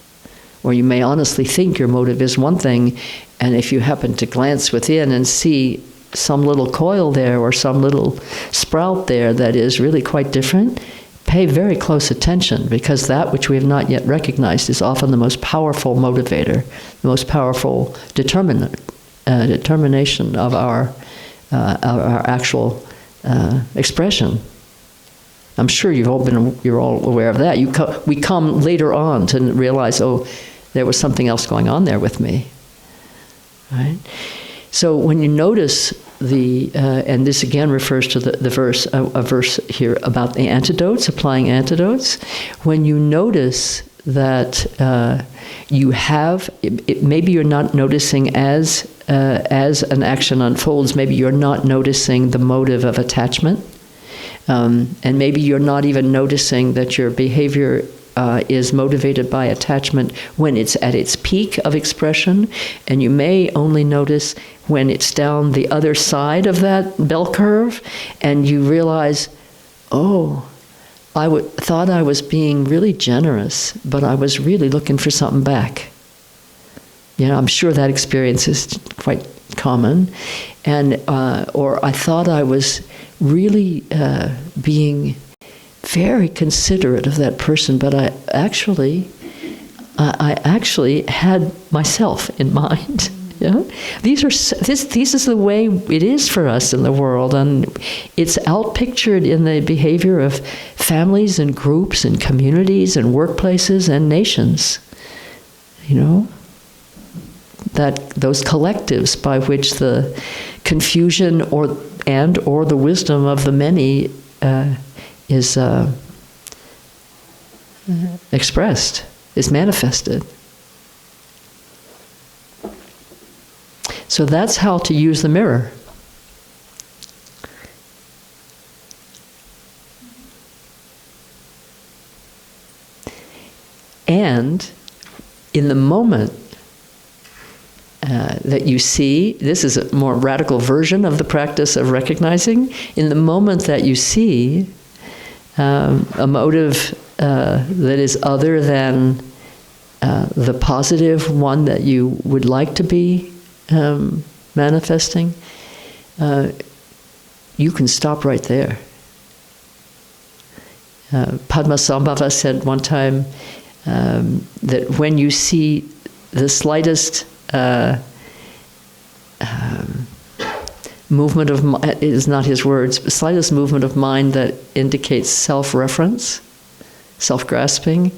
Or you may honestly think your motive is one thing, and if you happen to glance within and see some little coil there or some little sprout there that is really quite different, pay very close attention, because that which we have not yet recognized is often the most powerful motivator, the most powerful determination of our actual expression. I'm sure you're all aware of that. We come later on to realize, oh, there was something else going on there with me. Right? So when you notice and this again refers to the verse, a verse here about the antidotes, applying antidotes. When you notice that you have, maybe you're not noticing as an action unfolds, maybe you're not noticing the motive of attachment. And maybe you're not even noticing that your behavior is motivated by attachment when it's at its peak of expression, and you may only notice when it's down the other side of that bell curve, and you realize, oh, I thought I was being really generous, but I was really looking for something back. I'm sure that experience is quite common. And or I thought I was really being very considerate of that person, but I actually had myself in mind. Yeah? This is the way it is for us in the world, and it's outpictured in the behavior of families and groups and communities and workplaces and nations. That those collectives by which the confusion or the wisdom of the many is expressed, is manifested. So that's how to use the mirror. And in the moment that you see, this is a more radical version of the practice of recognizing, in the moment that you see a motive that is other than the positive one that you would like to be manifesting, you can stop right there. Padmasambhava said one time that when you see the slightest movement of mind, it is not his words, but slightest movement of mind that indicates self-reference, self-grasping,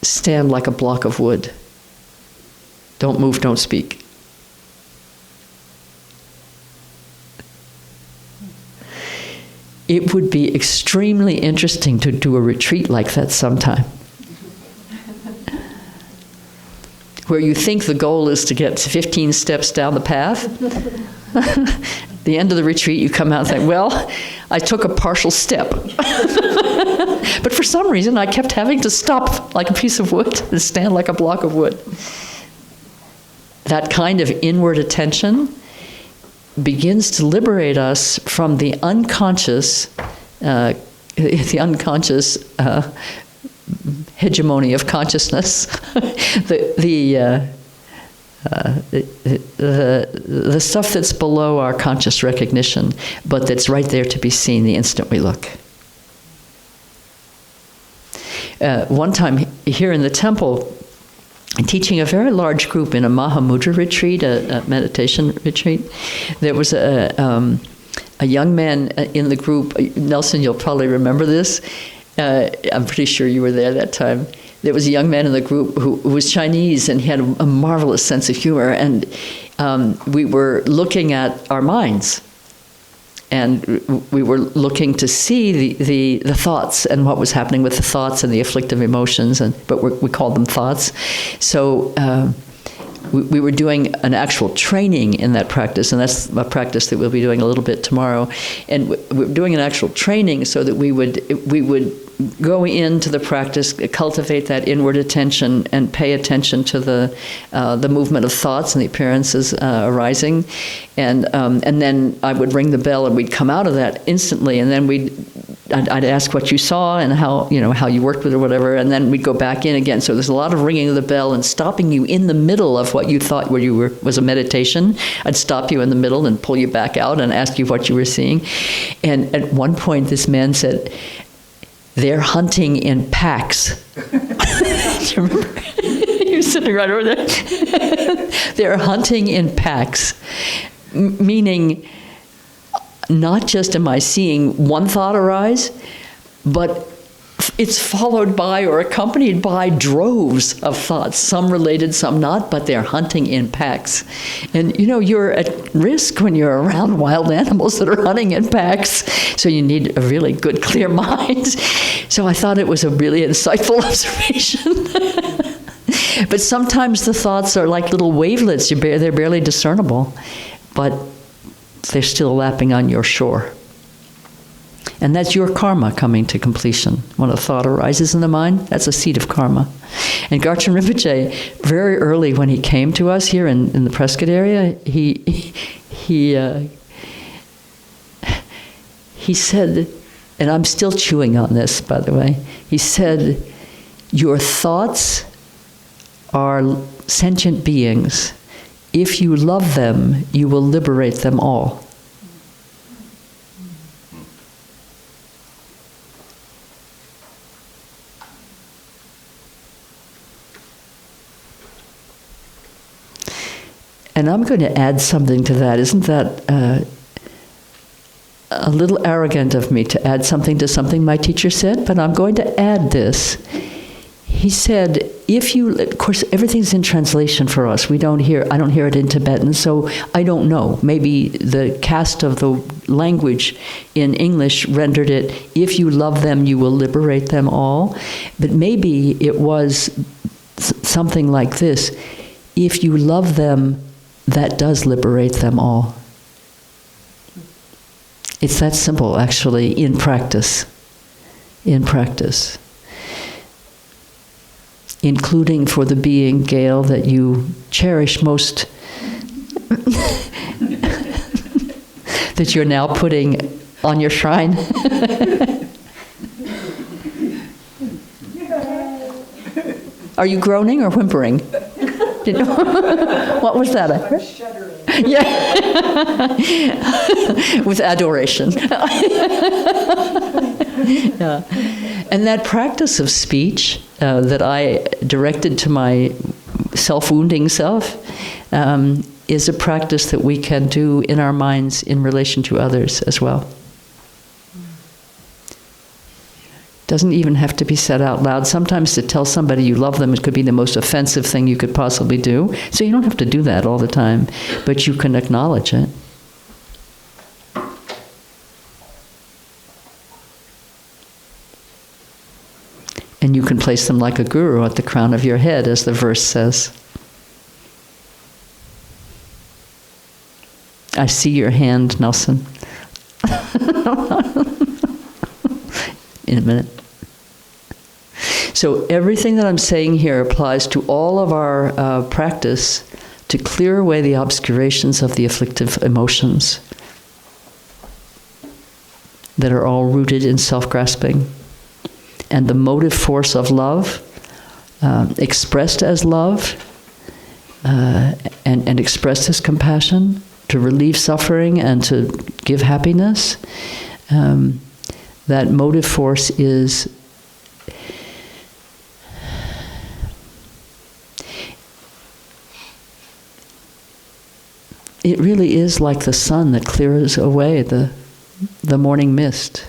stand like a block of wood. Don't move, don't speak. It would be extremely interesting to do a retreat like that sometime, where you think the goal is to get 15 steps down the path. At the end of the retreat, you come out and say, well, I took a partial step. But for some reason, I kept having to stop like a piece of wood and stand like a block of wood. That kind of inward attention begins to liberate us from the unconscious hegemony of consciousness, the stuff that's below our conscious recognition, but that's right there to be seen the instant we look. One time here in the temple, teaching a very large group in a Mahamudra retreat, a meditation retreat, there was a young man in the group. Nelson, you'll probably remember this. I'm pretty sure you were there that time. There was a young man in the group who was Chinese, and he had a marvelous sense of humor. And we were looking at our minds, and we were looking to see the thoughts and what was happening with the thoughts and the afflictive emotions, but we called them thoughts. So we were doing an actual training in that practice, and that's a practice that we'll be doing a little bit tomorrow. And we're doing an actual training so that we would go into the practice, cultivate that inward attention, and pay attention to the movement of thoughts and the appearances arising. And then I would ring the bell, and we'd come out of that instantly, and then I'd ask what you saw and how you worked with it or whatever, and then we'd go back in again. So there's a lot of ringing of the bell and stopping you in the middle of what you thought was a meditation. I'd stop you in the middle and pull you back out and ask you what you were seeing. And at one point, this man said, "They're hunting in packs." Do you remember? You're sitting right over there. They're hunting in packs, meaning not just am I seeing one thought arise, but it's followed by or accompanied by droves of thoughts, some related, some not, but they're hunting in packs. And you're at risk when you're around wild animals that are hunting in packs, so you need a really good, clear mind. So I thought it was a really insightful observation. But sometimes the thoughts are like little wavelets, they're barely discernible, but they're still lapping on your shore. And that's your karma coming to completion. When a thought arises in the mind, that's a seed of karma. And Garchen Rinpoche, very early when he came to us here in the Prescott area, he said, and I'm still chewing on this, by the way, he said, "Your thoughts are sentient beings. If you love them, you will liberate them all." And I'm going to add something to that. Isn't that a little arrogant of me to add something to something my teacher said? But I'm going to add this. He said, of course, everything's in translation for us. I don't hear it in Tibetan, so I don't know. Maybe the cast of the language in English rendered it, "If you love them, you will liberate them all." But maybe it was something like this: "If you love them, that does liberate them all." It's that simple, actually, in practice. In practice. Including for the being, Gail, that you cherish most, that you're now putting on your shrine. Are you groaning or whimpering? What was that? Shuddering. Yeah. With adoration. Yeah. And that practice of speech that I directed to my self-wounding self is a practice that we can do in our minds in relation to others as well. Doesn't even have to be said out loud. Sometimes to tell somebody you love them, it could be the most offensive thing you could possibly do. So you don't have to do that all the time, but you can acknowledge it. And you can place them like a guru at the crown of your head, as the verse says. I see your hand, Nelson. In a minute. So everything that I'm saying here applies to all of our practice to clear away the obscurations of the afflictive emotions that are all rooted in self-grasping. And the motive force of love expressed as love and expressed as compassion, to relieve suffering and to give happiness, that motive force is it really is like the sun that clears away the morning mist.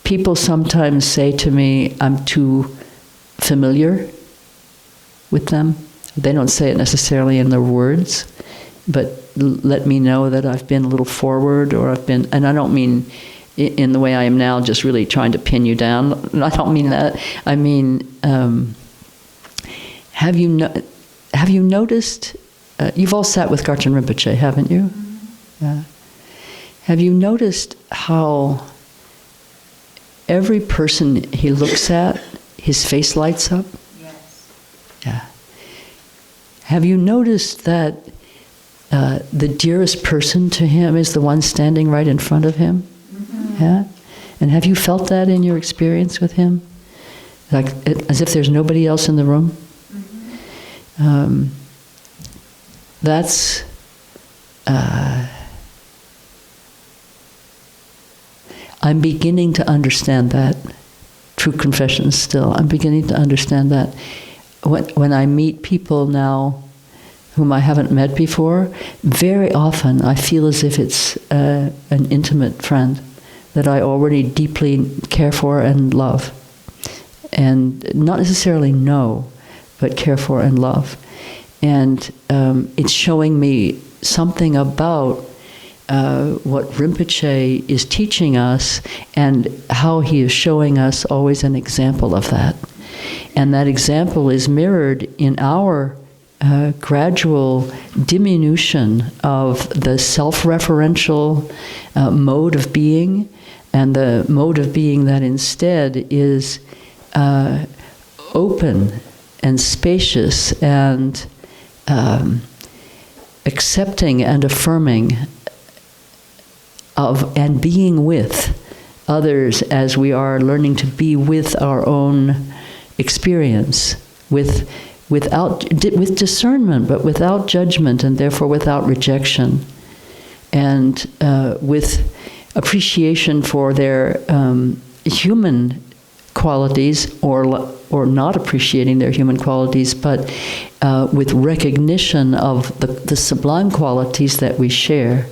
People sometimes say to me, I'm too familiar with them. They don't say it necessarily in their words, but let me know that I've been a little forward, or I've been, and I don't mean in the way I am now, just really trying to pin you down. I don't mean that. I mean, have you noticed, you've all sat with Garchen Rinpoche, haven't you? Yeah. Have you noticed how every person he looks at, his face lights up? Yes. Yeah. Have you noticed that the dearest person to him is the one standing right in front of him? Mm-hmm. Yeah? And have you felt that in your experience with him? Like, as if there's nobody else in the room? Mm-hmm. That's... I'm beginning to understand that. True confession still. I'm beginning to understand that. When I meet people now whom I haven't met before, very often I feel as if it's an intimate friend that I already deeply care for and love. And not necessarily know, but care for and love. And it's showing me something about what Rinpoche is teaching us, and how he is showing us always an example of that. And that example is mirrored in our gradual diminution of the self-referential mode of being, and the mode of being that instead is open and spacious and accepting and affirming of and being with others as we are learning to be with our own experience, with discernment, but without judgment, and therefore without rejection, and with appreciation for their human qualities, or not appreciating their human qualities, but with recognition of the sublime qualities that we share.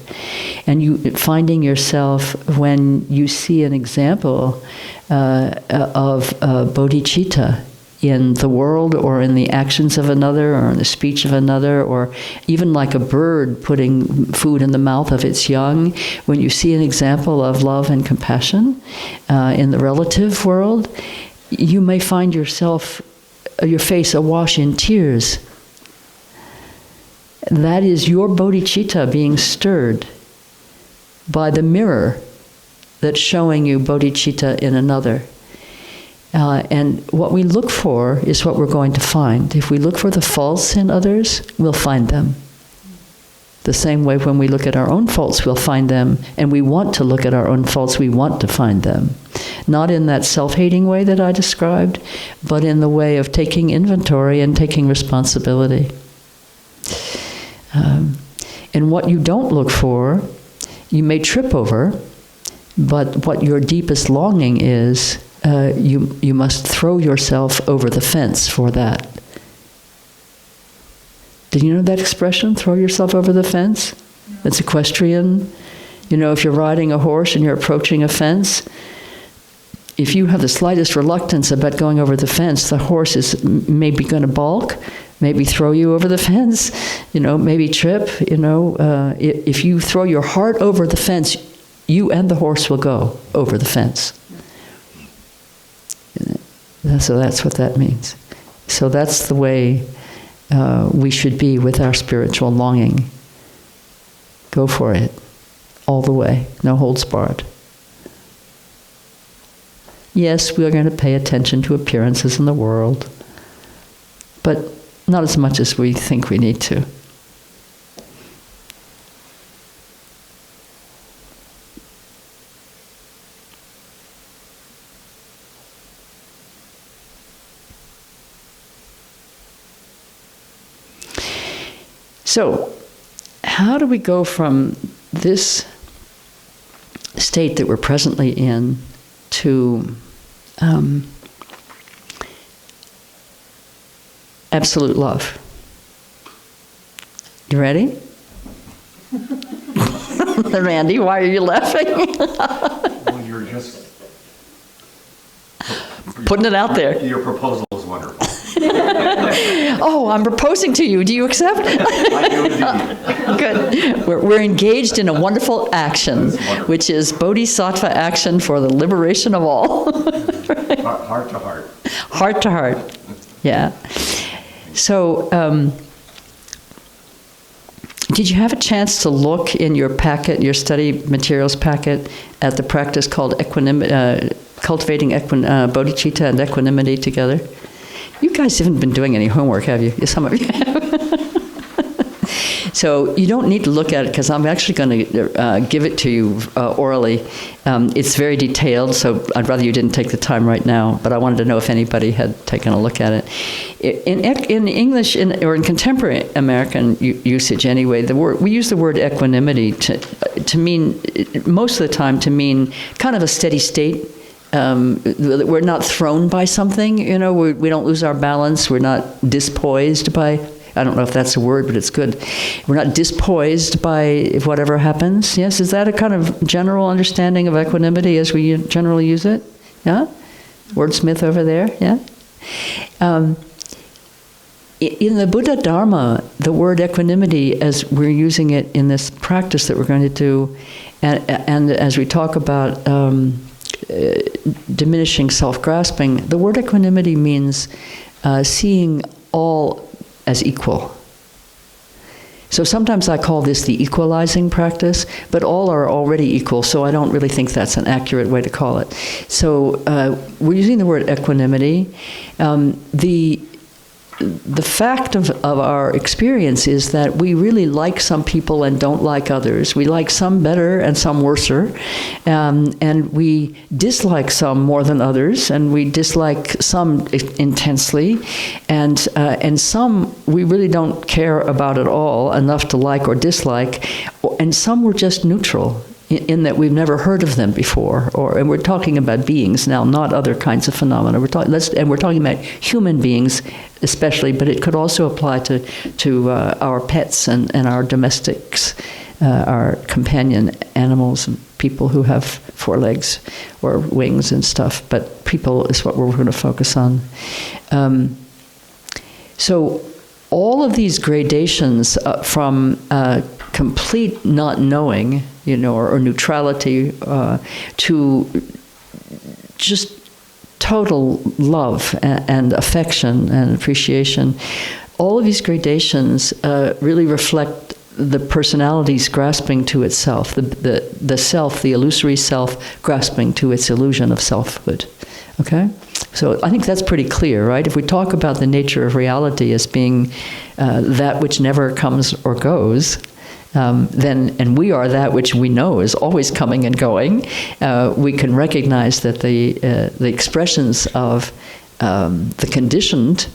And you finding yourself, when you see an example of bodhicitta in the world, or in the actions of another, or in the speech of another, or even like a bird putting food in the mouth of its young, when you see an example of love and compassion in the relative world, you may find yourself, your face awash in tears. That is your bodhicitta being stirred by the mirror that's showing you bodhicitta in another. And what we look for is what we're going to find. If we look for the faults in others, we'll find them. The same way when we look at our own faults, we'll find them, and we want to look at our own faults, we want to find them. Not in that self-hating way that I described, but in the way of taking inventory and taking responsibility. And what you don't look for, you may trip over, but what your deepest longing is, you must throw yourself over the fence for that. Did you know that expression, throw yourself over the fence? No. It's equestrian. You know, if you're riding a horse and you're approaching a fence, if you have the slightest reluctance about going over the fence, the horse is maybe going to balk, maybe throw you over the fence, you know, maybe trip, you know. If you throw your heart over the fence, you and the horse will go over the fence. So that's what that means. So that's the way we should be with our spiritual longing. Go for it, all the way, no holds barred. Yes, we are going to pay attention to appearances in the world, but not as much as we think we need to. So, how do we go from this state that we're presently in to absolute love? You ready? Randy, why are you laughing? Well, you're just putting it out there. Your proposal is wonderful. Oh, I'm proposing to you. Do you accept? I do indeed. Good. We're engaged in a wonderful action, which is Bodhisattva action for the liberation of all. Heart to heart. Heart to heart. Yeah. So, did you have a chance to look in your packet, your study materials packet, at the practice called equanimity, cultivating bodhicitta and equanimity together? You guys haven't been doing any homework, have you? Some of you have. So you don't need to look at it, because I'm actually going to give it to you orally. It's very detailed, so I'd rather you didn't take the time right now, but I wanted to know if anybody had taken a look at it. In English, or in contemporary American usage anyway, we use the word equanimity to mean, most of the time, to mean kind of a steady state. We're not thrown by something, we don't lose our balance, we're not dispoised by, I don't know if that's a word, but it's good. We're not dispoised by whatever happens. Yes, is that a kind of general understanding of equanimity as we generally use it? Yeah? Wordsmith over there, yeah? In the Buddha Dharma, the word equanimity, as we're using it in this practice that we're going to do, and as we talk about diminishing self-grasping, the word equanimity means seeing all as equal. So sometimes I call this the equalizing practice, but all are already equal, so I don't really think that's an accurate way to call it. So we're using the word equanimity. The fact of our experience is that we really like some people and don't like others. We like some better and some worser, and we dislike some more than others, and we dislike some intensely, and some we really don't care about at all, enough to like or dislike, and some we're just neutral, in that we've never heard of them before, and we're talking about beings now, not other kinds of phenomena. We're talking about human beings, especially, but it could also apply to our pets and our domestics, our companion animals, and people who have 4 legs or wings and stuff. But people is what we're going to focus on. So all of these gradations from complete not knowing, or neutrality, to just total love and affection and appreciation, all of these gradations really reflect the personality's grasping to itself, the self, the illusory self, grasping to its illusion of selfhood. Okay? So I think that's pretty clear, right? If we talk about the nature of reality as being that which never comes or goes, and we are that which we know is always coming and going, we can recognize that the expressions of the conditioned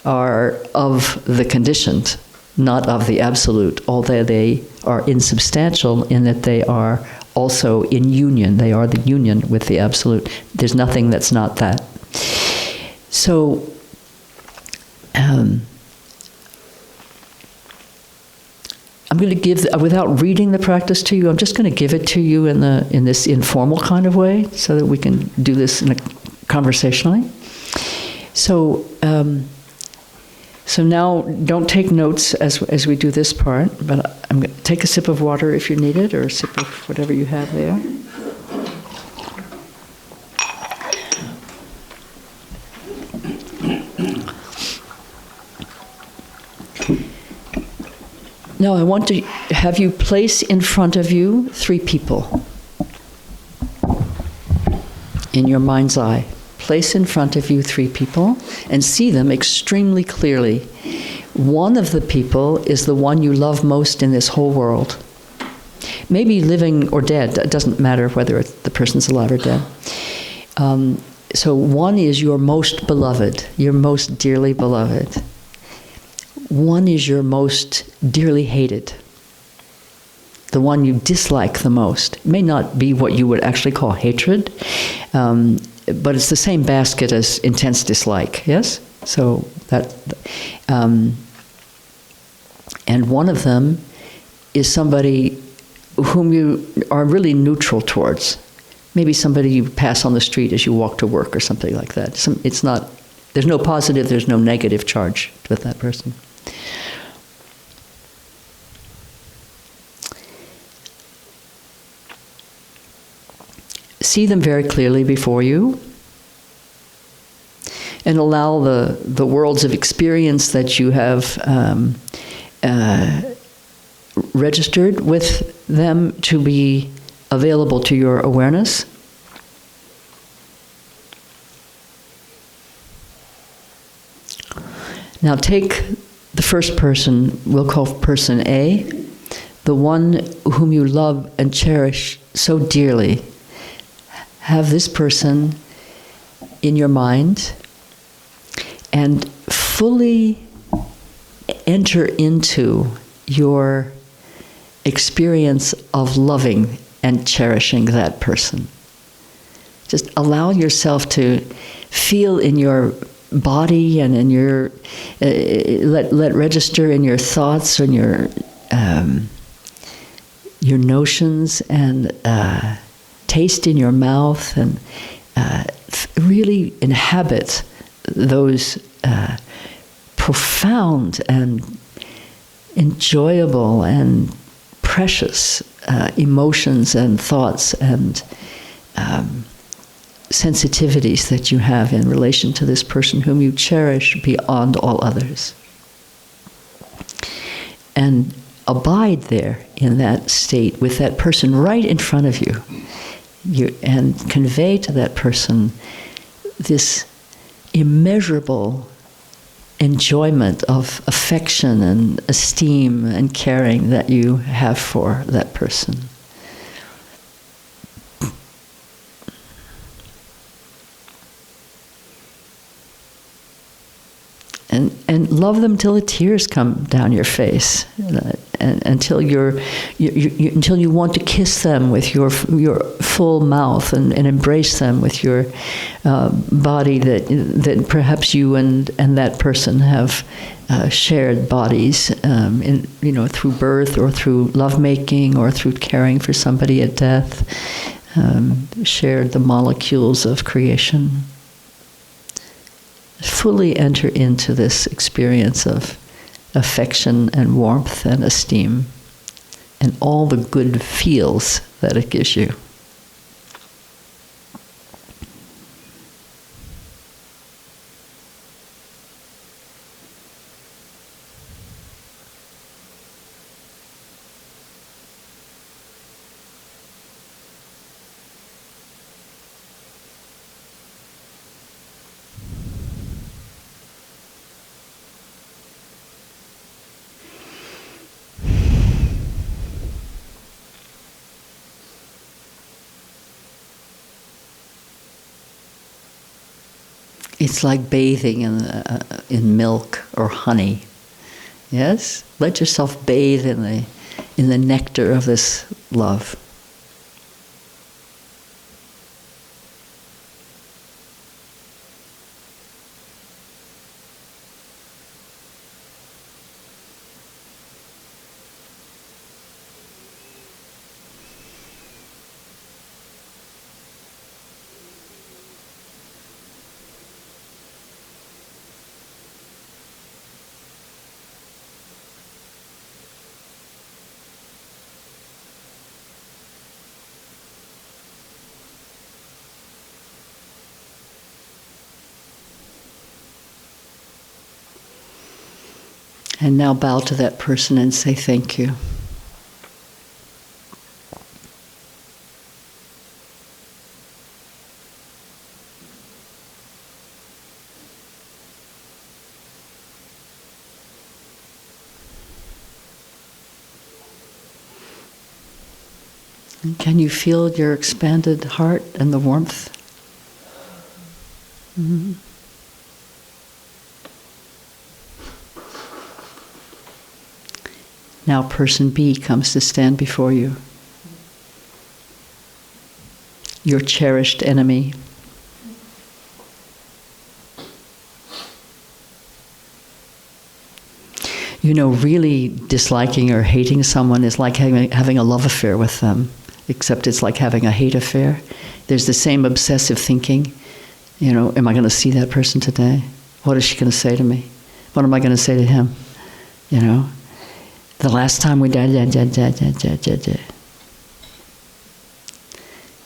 are of the conditioned, not of the absolute, although they are insubstantial in that they are also in union. They are the union with the absolute. There's nothing that's not that. So, I'm going to give, without reading the practice to you, I'm just going to give it to you in this informal kind of way, so that we can do this conversationally. So, so now don't take notes as we do this part, but I'm going to take a sip of water if you need it, or a sip of whatever you have there. Now I want to have you place in front of you 3 people in your mind's eye. Place in front of you 3 people and see them extremely clearly. One of the people is the one you love most in this whole world. Maybe living or dead, it doesn't matter whether the person's alive or dead. So one is your most beloved, your most dearly beloved. one is your most dearly hated, the one you dislike the most. It may not be what you would actually call hatred, but it's the same basket as intense dislike, yes? So that, and one of them is somebody whom you are really neutral towards. Maybe somebody you pass on the street as you walk to work or something like that. It's not, there's no positive, there's no negative charge with that person. See them very clearly before you, and allow the worlds of experience that you have registered with them to be available to your awareness. Now take the first person, we'll call person A, the one whom you love and cherish so dearly. Have this person in your mind and fully enter into your experience of loving and cherishing that person. Just allow yourself to feel in your body and in your, let register in your thoughts and your notions, and taste in your mouth, and really inhabit those profound and enjoyable and precious emotions and thoughts and sensitivities that you have in relation to this person whom you cherish beyond all others. And abide there in that state with that person right in front of you. And convey to that person this immeasurable enjoyment of affection and esteem and caring that you have for that person. And love them till the tears come down your face, and until until you want to kiss them with your full mouth and embrace them with your body that perhaps you and that person have shared bodies through birth or through lovemaking or through caring for somebody at death, shared the molecules of creation. Fully enter into this experience of affection and warmth and esteem and all the good feels that it gives you. It's like bathing in milk or honey. Yes? Let yourself bathe in the nectar of this love. And now bow to that person and say thank you. And can you feel your expanded heart and the warmth? Mm-hmm. Now person B comes to stand before you. Your cherished enemy. You know, really disliking or hating someone is like having a love affair with them, except it's like having a hate affair. There's the same obsessive thinking. You know, am I going to see that person today? What is she going to say to me? What am I going to say to him? You know, the last time we did.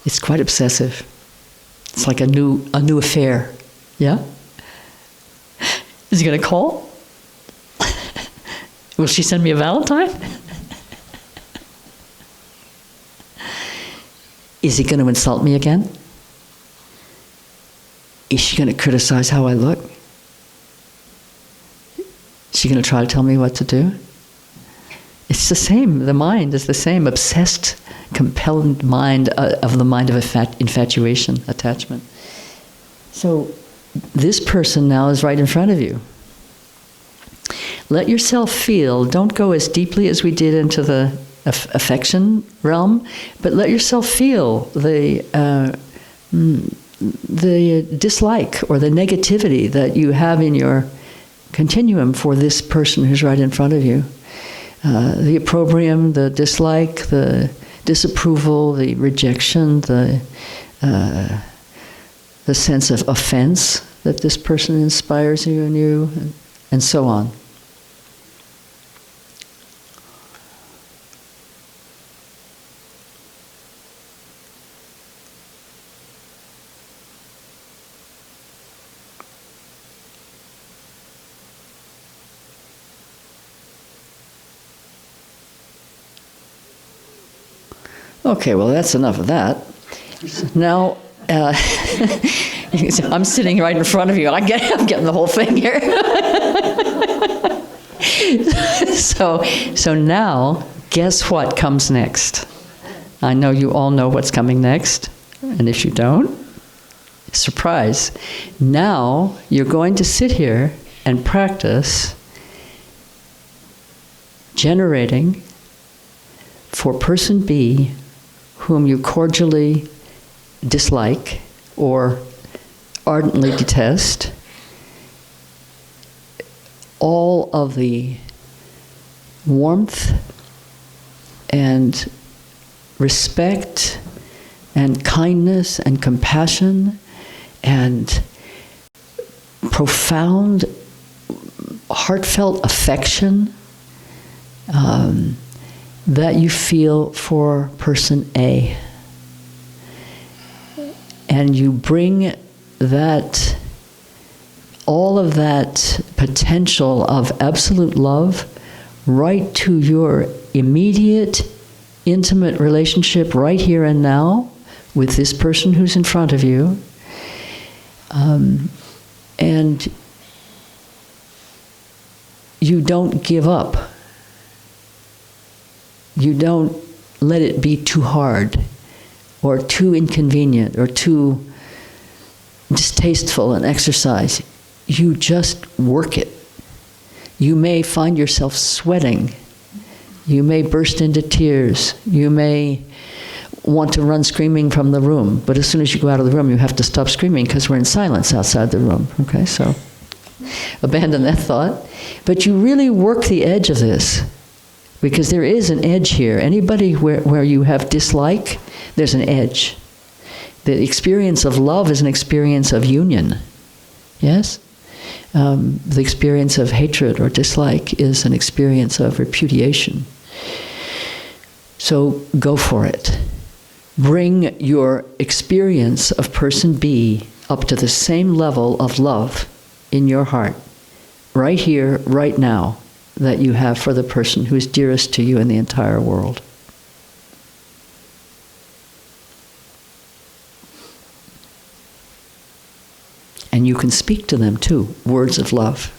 It's quite obsessive. It's like a new affair. Yeah? Is he going to call? Will she send me a Valentine? Is he going to insult me again? Is she going to criticize how I look? Is she going to try to tell me what to do? It's the same. The mind is the same. Obsessed, compelled mind of the mind of infatuation, attachment. So this person now is right in front of you. Let yourself feel. Don't go as deeply as we did into the affection realm, but let yourself feel the dislike or the negativity that you have in your continuum for this person who's right in front of you. The opprobrium, the dislike, the disapproval, the rejection, the sense of offense that this person inspires you and you, and so on. Okay, well, that's enough of that. Now, I'm sitting right in front of you. I'm getting the whole thing here. So now, guess what comes next? I know you all know what's coming next, and if you don't, surprise. Now, you're going to sit here and practice generating for person B, whom you cordially dislike or ardently detest, all of the warmth and respect and kindness and compassion and profound, heartfelt affection that you feel for person A. And you bring that, all of that potential of absolute love right to your immediate, intimate relationship right here and now with this person who's in front of you. And you don't give up. You don't let it be too hard or too inconvenient or too distasteful an exercise. You just work it. You may find yourself sweating. You may burst into tears. You may want to run screaming from the room, but as soon as you go out of the room, you have to stop screaming because we're in silence outside the room. Okay, so abandon that thought. But you really work the edge of this. Because there is an edge here. Anybody where you have dislike, there's an edge. The experience of love is an experience of union. Yes? The experience of hatred or dislike is an experience of repudiation. So go for it. Bring your experience of person B up to the same level of love in your heart, right here, right now, that you have for the person who is dearest to you in the entire world. And you can speak to them too, words of love.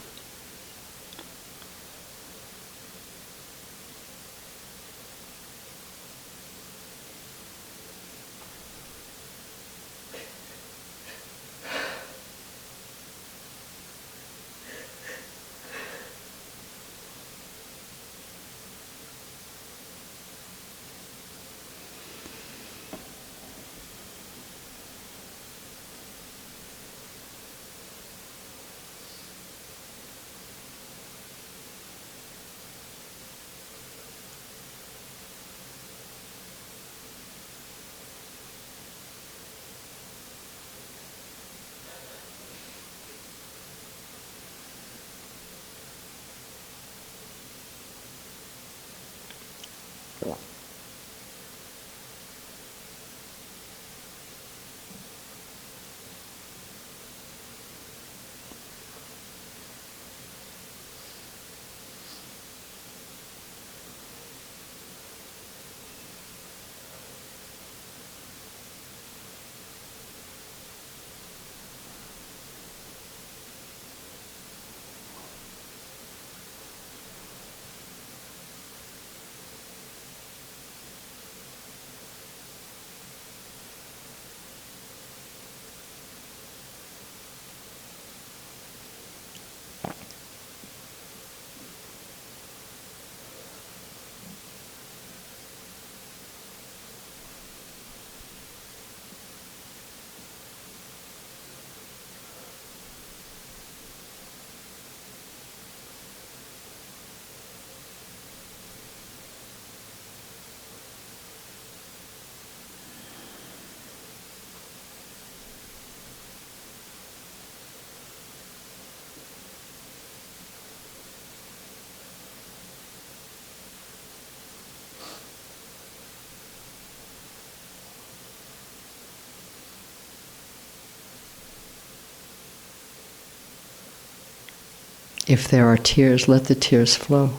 If there are tears, let the tears flow.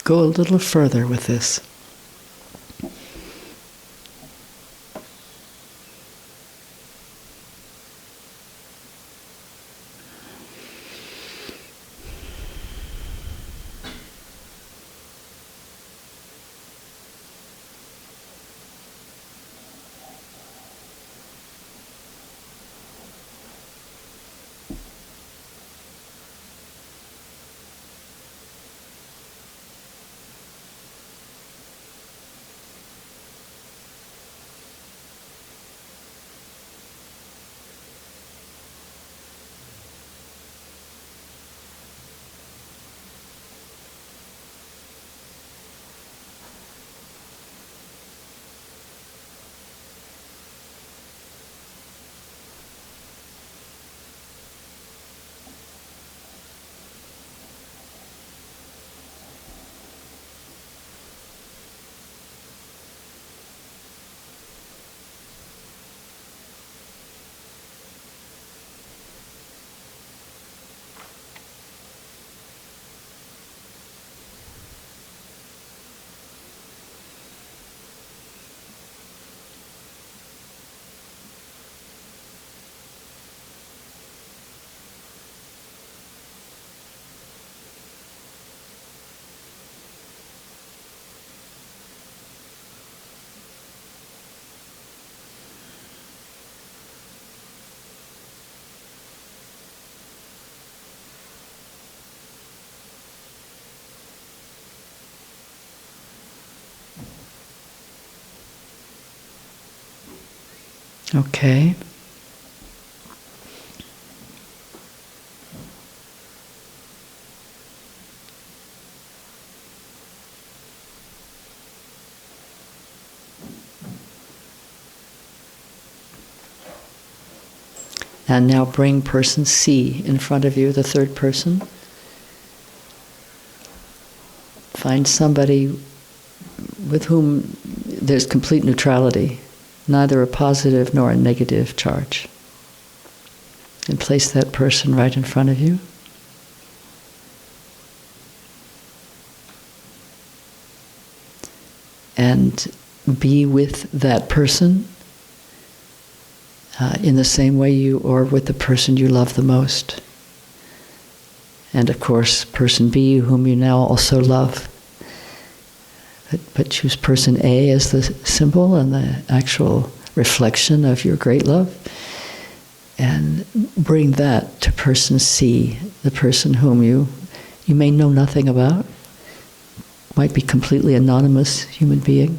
go a little further with this. Okay. And now bring person C in front of you, the third person. Find somebody with whom there's complete neutrality, neither a positive nor a negative charge. And place that person right in front of you. And be with that person in the same way you or with the person you love the most. And of course, person B, whom you now also love. But choose person A as the symbol and the actual reflection of your great love. And bring that to person C, the person whom you may know nothing about, might be completely anonymous human being.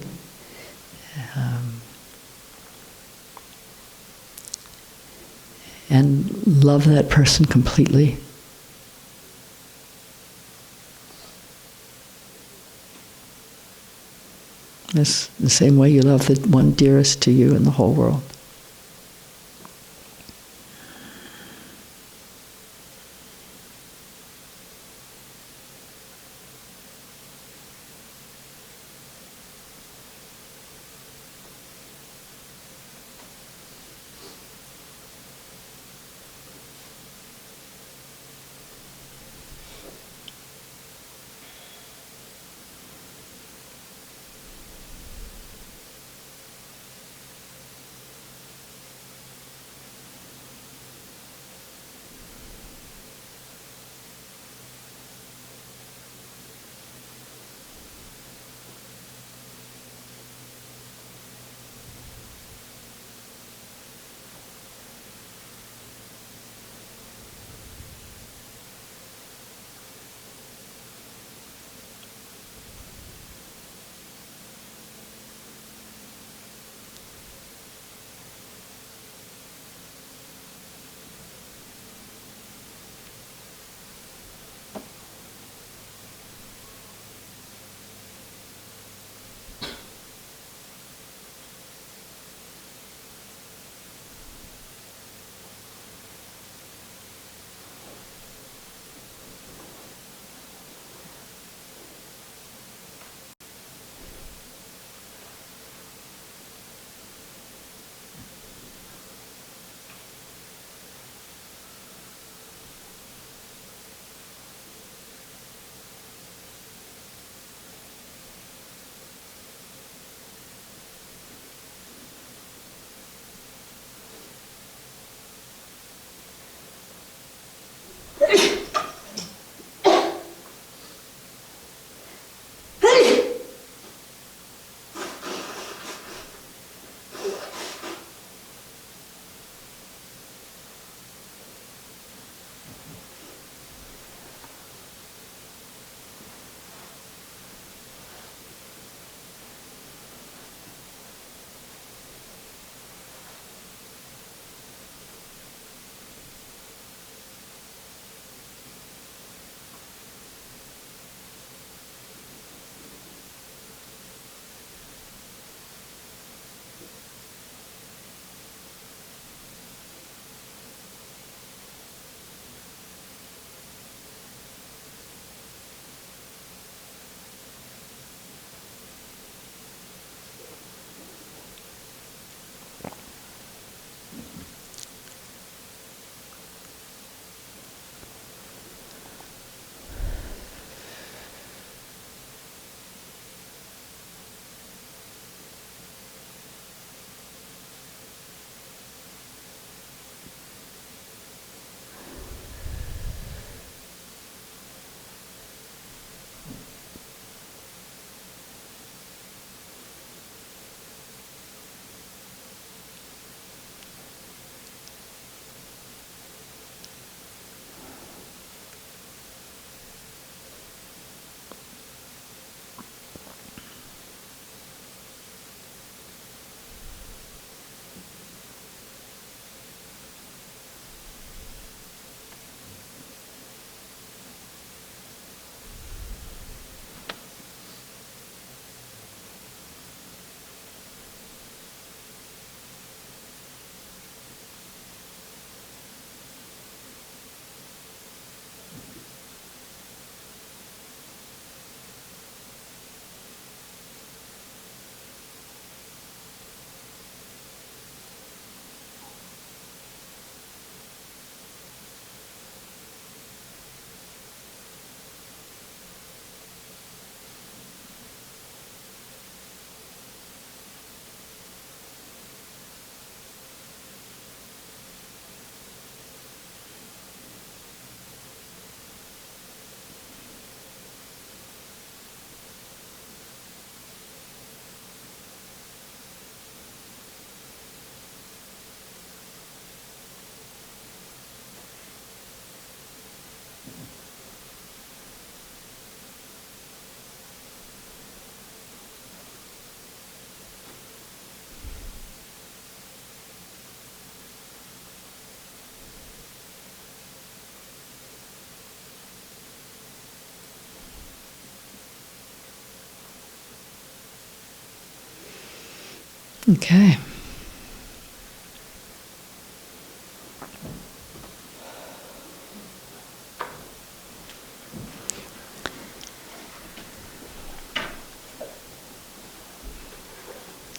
And love that person completely. It's the same way you love the one dearest to you in the whole world. Okay.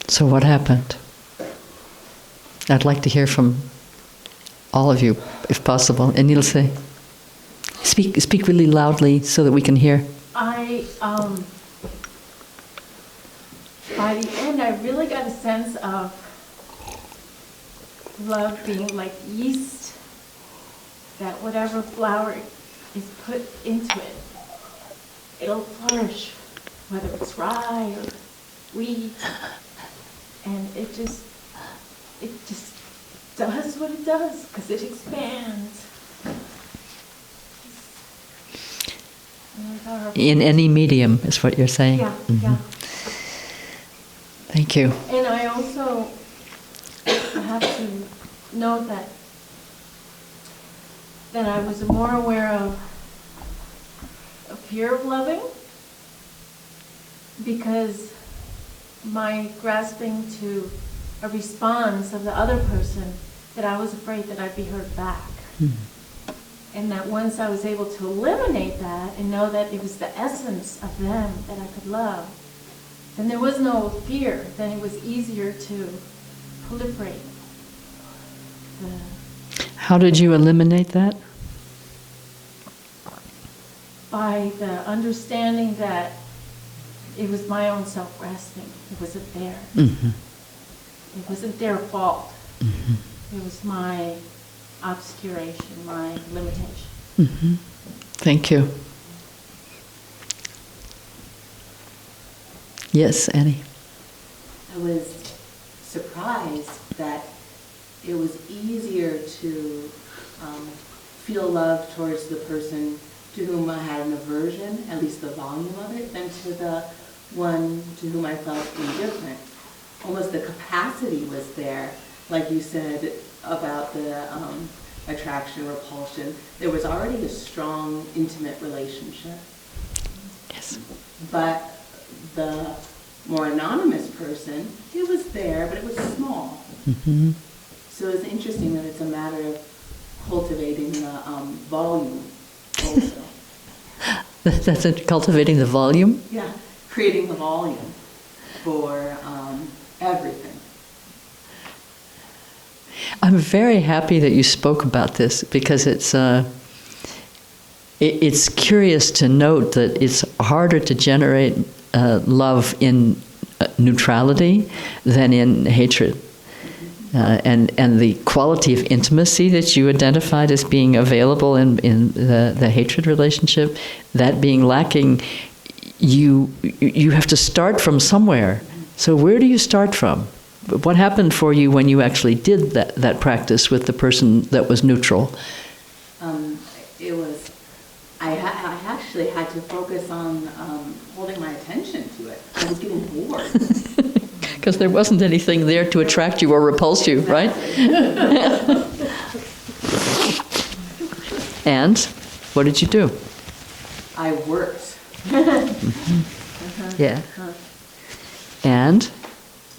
So what happened? I'd like to hear from all of you, if possible. And Neil, say, speak really loudly so that we can hear. By the end, I really got a sense of love being like yeast, that whatever flower is put into it, it'll flourish, whether it's rye or wheat, and it just does what it does, because it expands. In any medium, is what you're saying? Yeah, yeah. Thank you. And I also have to note that I was more aware of a fear of loving, because my grasping to a response of the other person, that I was afraid that I'd be hurt back. And that once I was able to eliminate that and know that it was the essence of them that I could love, then there was no fear. Then it was easier to proliferate. How did you eliminate that? By the understanding that it was my own self-grasping. It wasn't there. Mm-hmm. It wasn't their fault. Mm-hmm. It was my obscuration, my limitation. Mm-hmm. Thank you. Yes, Annie. I was surprised that it was easier to feel love towards the person to whom I had an aversion, at least the volume of it, than to the one to whom I felt indifferent. Almost the capacity was there, like you said about the attraction, repulsion. There was already a strong, intimate relationship. Yes. But the more anonymous person, it was there, but it was small. Mm-hmm. So it's interesting that it's a matter of cultivating the volume also. That's it, cultivating the volume? Yeah, creating the volume for everything. I'm very happy that you spoke about this, because it's curious to note that it's harder to generate love in neutrality than in hatred. And the quality of intimacy that you identified as being available in the hatred relationship, that being lacking, you have to start from somewhere. So where do you start from? What happened for you when you actually did that practice with the person that was neutral? I actually had to focus on holding my attention to it. I was getting bored. Because there wasn't anything there to attract you or repulse you, right? And what did you do? I worked. Yeah. And?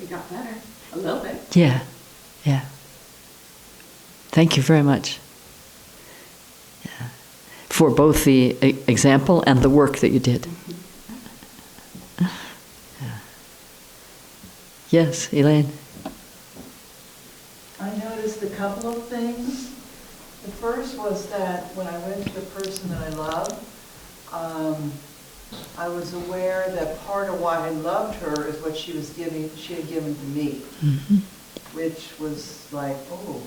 It got better, a little bit. Yeah, yeah. Thank you very much. Yeah. For both the example and the work that you did. Yeah. Yes, Elaine. I noticed a couple of things. The first was that when I went to the person that I love, I was aware that part of why I loved her is what she had given to me, Mm-hmm. which was like, oh,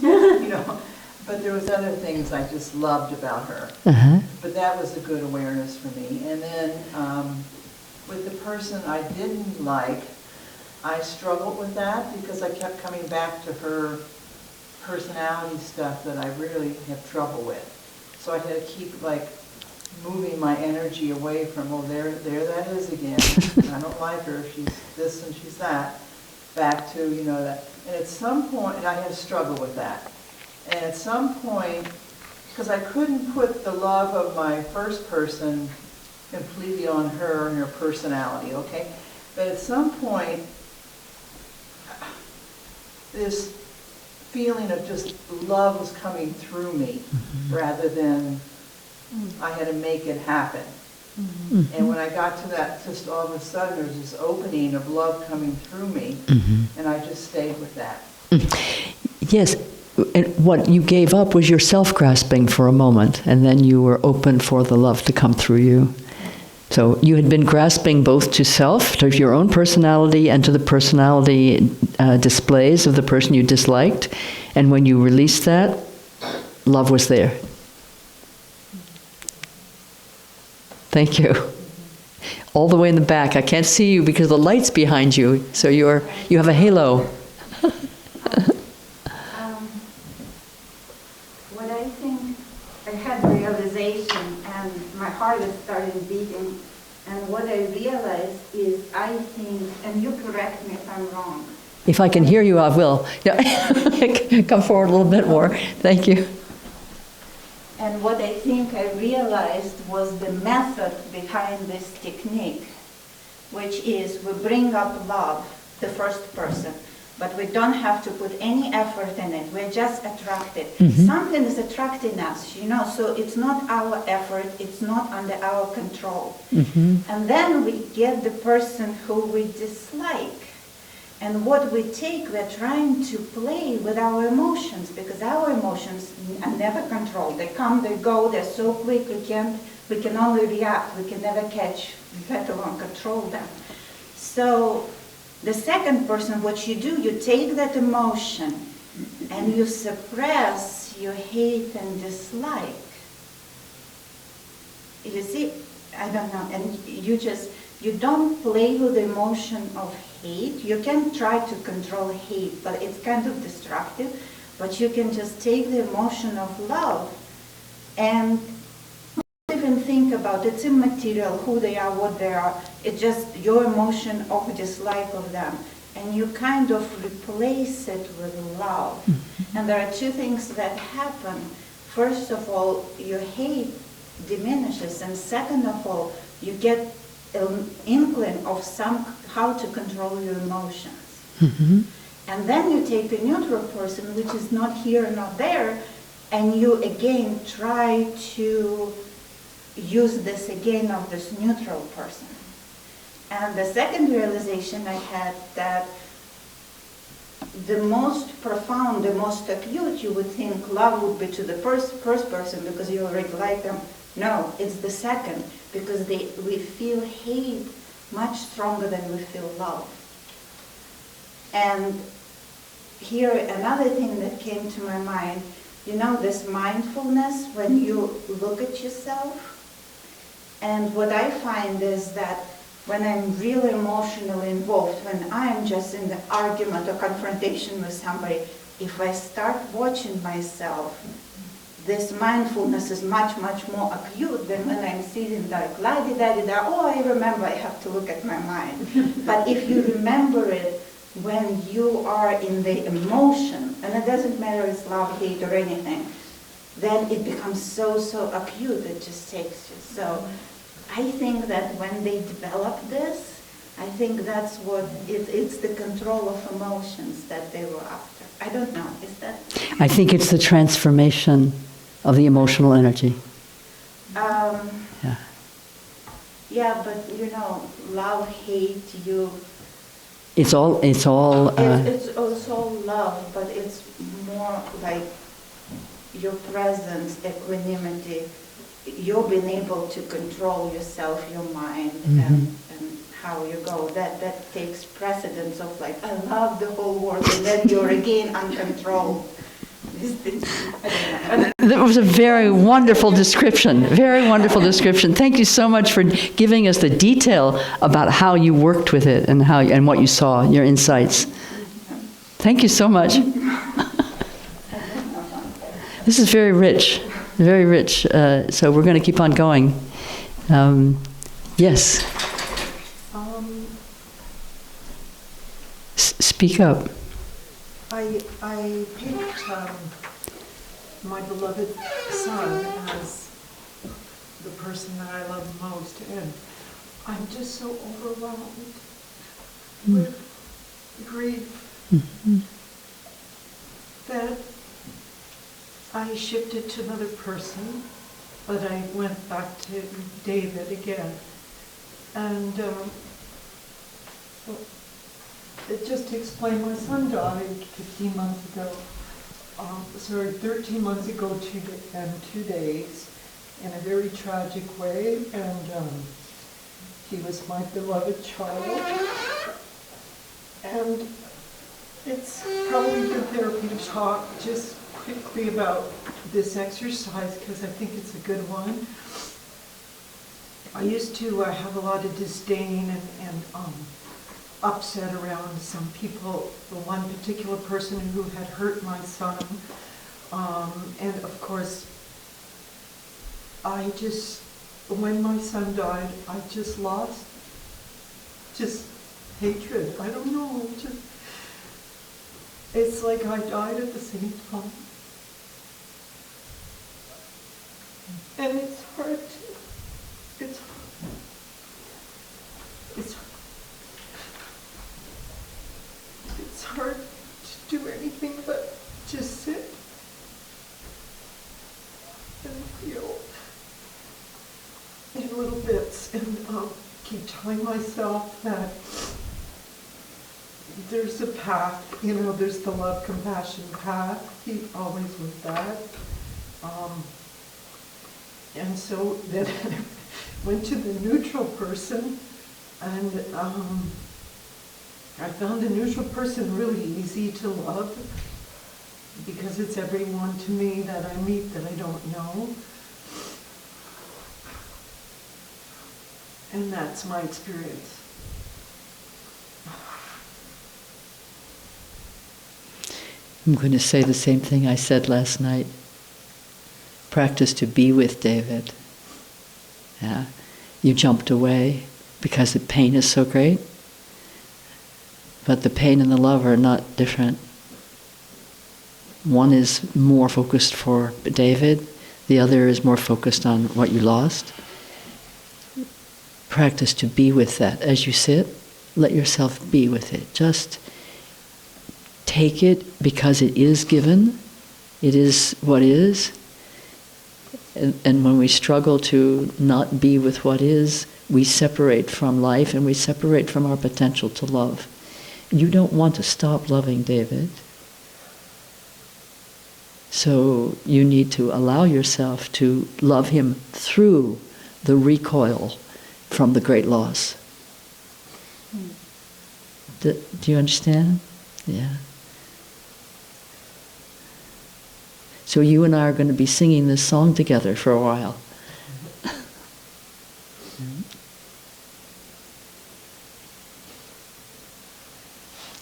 you know. But there was other things I just loved about her. Uh-huh. But that was a good awareness for me. And then with the person I didn't like, I struggled with that because I kept coming back to her personality stuff that I really have trouble with. So I had to keep like moving my energy away from, oh, there that is again. I don't like her. She's this and she's that. Back to, you know, that. And at some point, and I had to struggle with that. And at some point, because I couldn't put the love of my first person completely on her and her personality, okay? But at some point, this feeling of just love was coming through me rather than I had to make it happen. And when I got to that, just all of a sudden there's this opening of love coming through me, and I just stayed with that. Yes, and what you gave up was your self-grasping for a moment, and then you were open for the love to come through you. So you had been grasping both to self, to your own personality, and to the personality displays of the person you disliked, and when you released that, love was there. Thank you. All the way in the back. I can't see you because the light's behind you, so you have a halo. What I think, I had realization and my heart is starting beating, and what I realized is I think, and you correct me if I'm wrong. If I can hear you, I will. Yeah. Come forward a little bit more. Thank you. And what I think I realized was the method behind this technique, which is we bring up love, the first person, but we don't have to put any effort in it. We're just attracted. Something is attracting us, so it's not our effort, it's not under our control. And then we get the person who we dislike. And what we take, we're trying to play with our emotions, because our emotions are never controlled. They come, they go, they're so quick, we can only react, we can never catch, let alone control them. So the second person, what you do, you take that emotion and you suppress your hate and dislike. You see, I don't know, and you don't play with the emotion of hate. You can try to control hate, but it's kind of destructive. But you can just take the emotion of love and not even think about it. It's immaterial who they are, what they are. It's just your emotion of dislike of them. And you kind of replace it with love. And there are two things that happen. First of all, your hate diminishes. And second of all, you get an inkling of how to control your emotions. And then you take a neutral person, which is not here, not there, and you again try to use this again of this neutral person. And the second realization I had that the most profound, the most acute, you would think love would be to the first person because you already like them. No, it's the second, because we feel hate much stronger than we feel love. And here, another thing that came to my mind, this mindfulness when you look at yourself. And what I find is that when I'm really emotionally involved, when I'm just in the argument or confrontation with somebody, if I start watching myself, this mindfulness is much, much more acute than when I'm sitting like la-di-da-di-da, oh, I remember I have to look at my mind. But if you remember it when you are in the emotion, and it doesn't matter if it's love, hate, or anything, then it becomes so acute, it just takes you. So I think that when they develop this, I think that's what, it's the control of emotions that they were after. I don't know, is that? I think it's the transformation of the emotional energy. Yeah, but love, hate, It's all. it's also love, but it's more like your presence, equanimity, you're being able to control yourself, your mind, and how you go. That takes precedence of like, I love the whole world, and then you're again uncontrolled. That was a very wonderful description. Very wonderful description. Thank you so much for giving us the detail about how you worked with it and what you saw, your insights. Thank you so much. This is very rich, very rich. So we're going to keep on going. Yes. Speak up. I picked my beloved son as the person that I love most, and I'm just so overwhelmed with grief I shifted to another person, but I went back to David again. And just to explain, my son died 15 months ago. 13 months ago, 2 days, in a very tragic way, and he was my beloved child. And it's probably good therapy to talk just quickly about this exercise, because I think it's a good one. I used to have a lot of disdain and upset around some people, the one particular person who had hurt my son. And of course, when my son died, I just lost hatred. I don't know, it's like I died at the same time. And it's hard it's hard to do anything but just sit and feel in little bits, and keep telling myself that there's a path, there's the love, compassion path. He always was that. And so then I went to the neutral person, and I found a neutral person really easy to love, because it's everyone to me that I meet that I don't know. And that's my experience. I'm going to say the same thing I said last night. Practice to be with David. Yeah. You jumped away because the pain is so great, but the pain and the love are not different. One is more focused for David, the other is more focused on what you lost. Practice to be with that. As you sit, let yourself be with it. Just take it because it is given. It is what is. And when we struggle to not be with what is, we separate from life and we separate from our potential to love. You don't want to stop loving David. So you need to allow yourself to love him through the recoil from the great loss. Do you understand? Yeah. So you and I are going to be singing this song together for a while.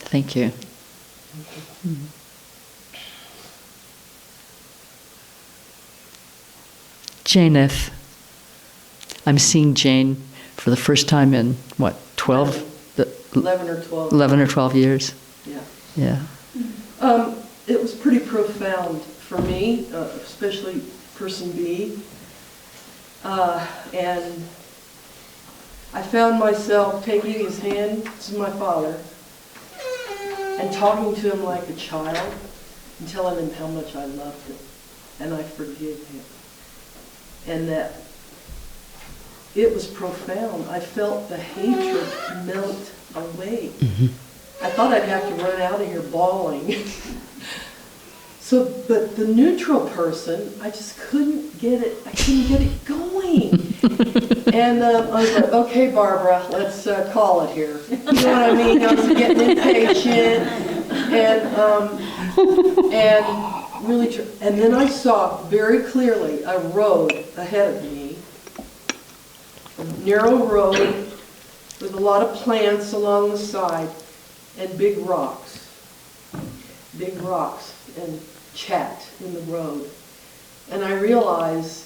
Thank you. Jane F. I'm seeing Jane for the first time in, 12? 11 or 12. 11 or 12 years. Yeah. Yeah. It was pretty profound for me, especially person B. And I found myself taking his hand, this is my father, and talking to him like a child and telling him how much I loved him and I forgive him. And that it was profound. I felt the hatred melt away. Mm-hmm. I thought I'd have to run out of here bawling. But the neutral person, I just couldn't get it. I couldn't get it going. And I was like, okay, Barbara, let's call it here. You know what I mean? I was getting impatient and really. And then I saw very clearly a road ahead of me, a narrow road with a lot of plants along the side and big rocks and chat in the road. And I realized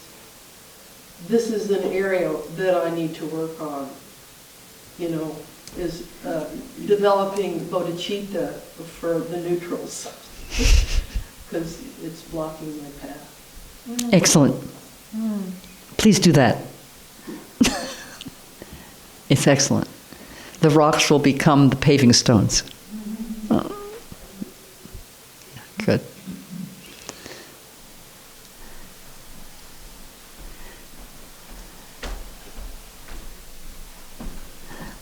this is an area that I need to work on, is developing bodhicitta for the neutrals, because it's blocking my path. Excellent. Please do that. It's excellent. The rocks will become the paving stones. Oh. Good.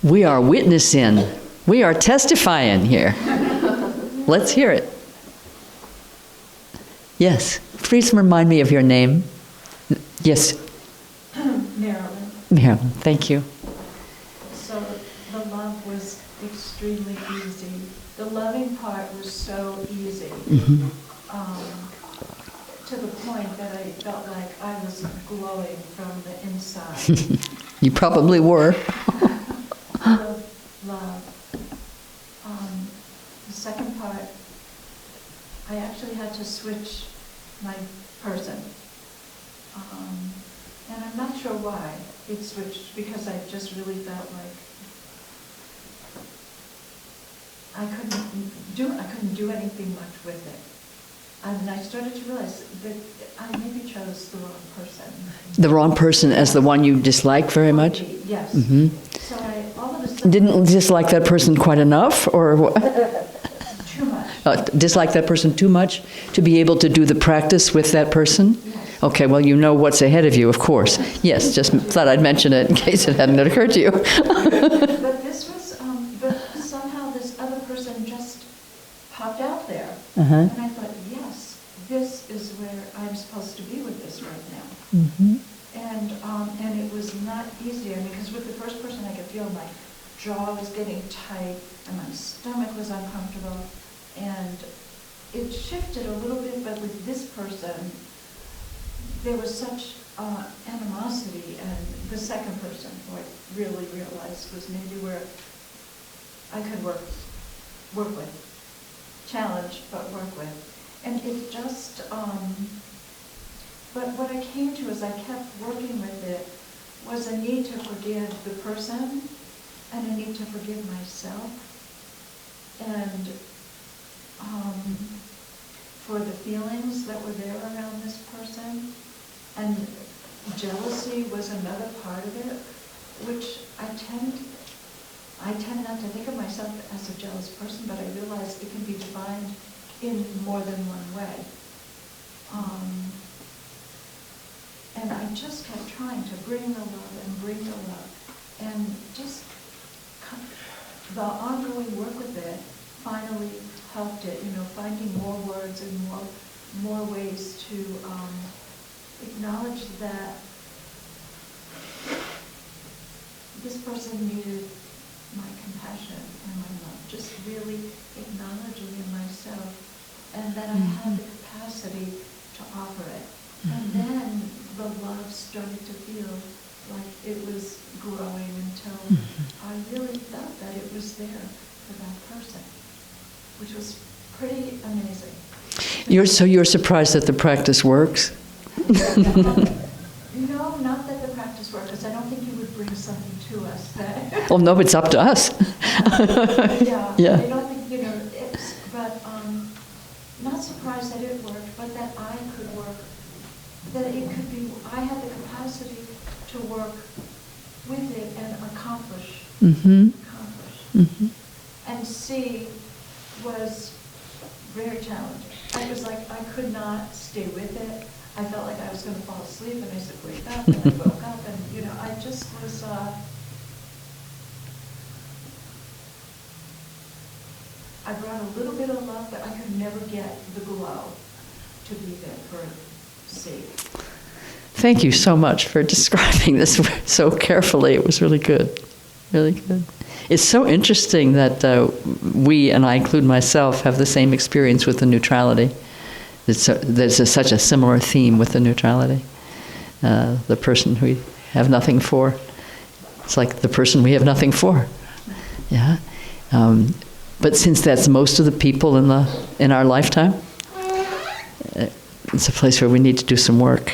We are witnessing. We are testifying here. Let's hear it. Yes. Please remind me of your name. Yes. Marilyn. Marilyn, thank you. So the love was extremely easy. The loving part was so easy. To the point that I felt like I was glowing from the inside. You probably were. Love. The second part, I actually had to switch my person. And I'm not sure why it switched, because I just really felt like I couldn't do anything much with it. And I started to realize that I maybe chose the wrong person. The wrong person as the one you dislike very much? Yes. Mm-hmm. So I all of a sudden... Didn't dislike that person quite enough, or what? Too much. Dislike that person too much to be able to do the practice with that person? Yes. Okay, well, you know what's ahead of you, of course. Yes, just thought I'd mention it in case it hadn't occurred to you. But this was, but somehow this other person just popped out there. Uh-huh. And I thought, yes, this is where I'm supposed to be with this right now. Mm-hmm. And it was not easy, because with the first person I could feel my jaw was getting tight and my stomach was uncomfortable. And it shifted a little bit, but with this person, there was such animosity, and the second person, who I really realized was maybe where I could work with, challenge, but work with. And it just, but what I came to as I kept working with it was a need to forgive the person and a need to forgive myself. And for the feelings that were there around this person. And jealousy was another part of it, which I tend not to think of myself as a jealous person, but I realize it can be defined in more than one way. And I just kept trying to bring the love and bring the love. And just the ongoing work with it finally helped it, finding more words and more ways to acknowledge that this person needed my compassion and my love, just really acknowledging in myself, and that I had the capacity to offer it. And then the love started to feel like it was growing until I really felt that it was there for that person, which was pretty amazing. You're surprised that the practice works? No, not that the practice works, because I don't think you would bring something to us that... Well, no, it's up to us. Yeah. I don't think, it's, but not surprised that it worked, but that I could work, that it could be, I had the capacity to work with it and accomplish. And see was very challenging. I was like, I could not stay with it. I felt like I was going to fall asleep, and I said, wake up, and I woke up, and, I just was, I brought a little bit of love, but I could never get the glow to be there for sake. Thank you so much for describing this so carefully. It was really good, really good. It's so interesting that we, and I include myself, have the same experience with the neutrality. There's such a similar theme with the neutrality. The person we have nothing for. It's like the person we have nothing for. Yeah. But since that's most of the people in our lifetime, it's a place where we need to do some work.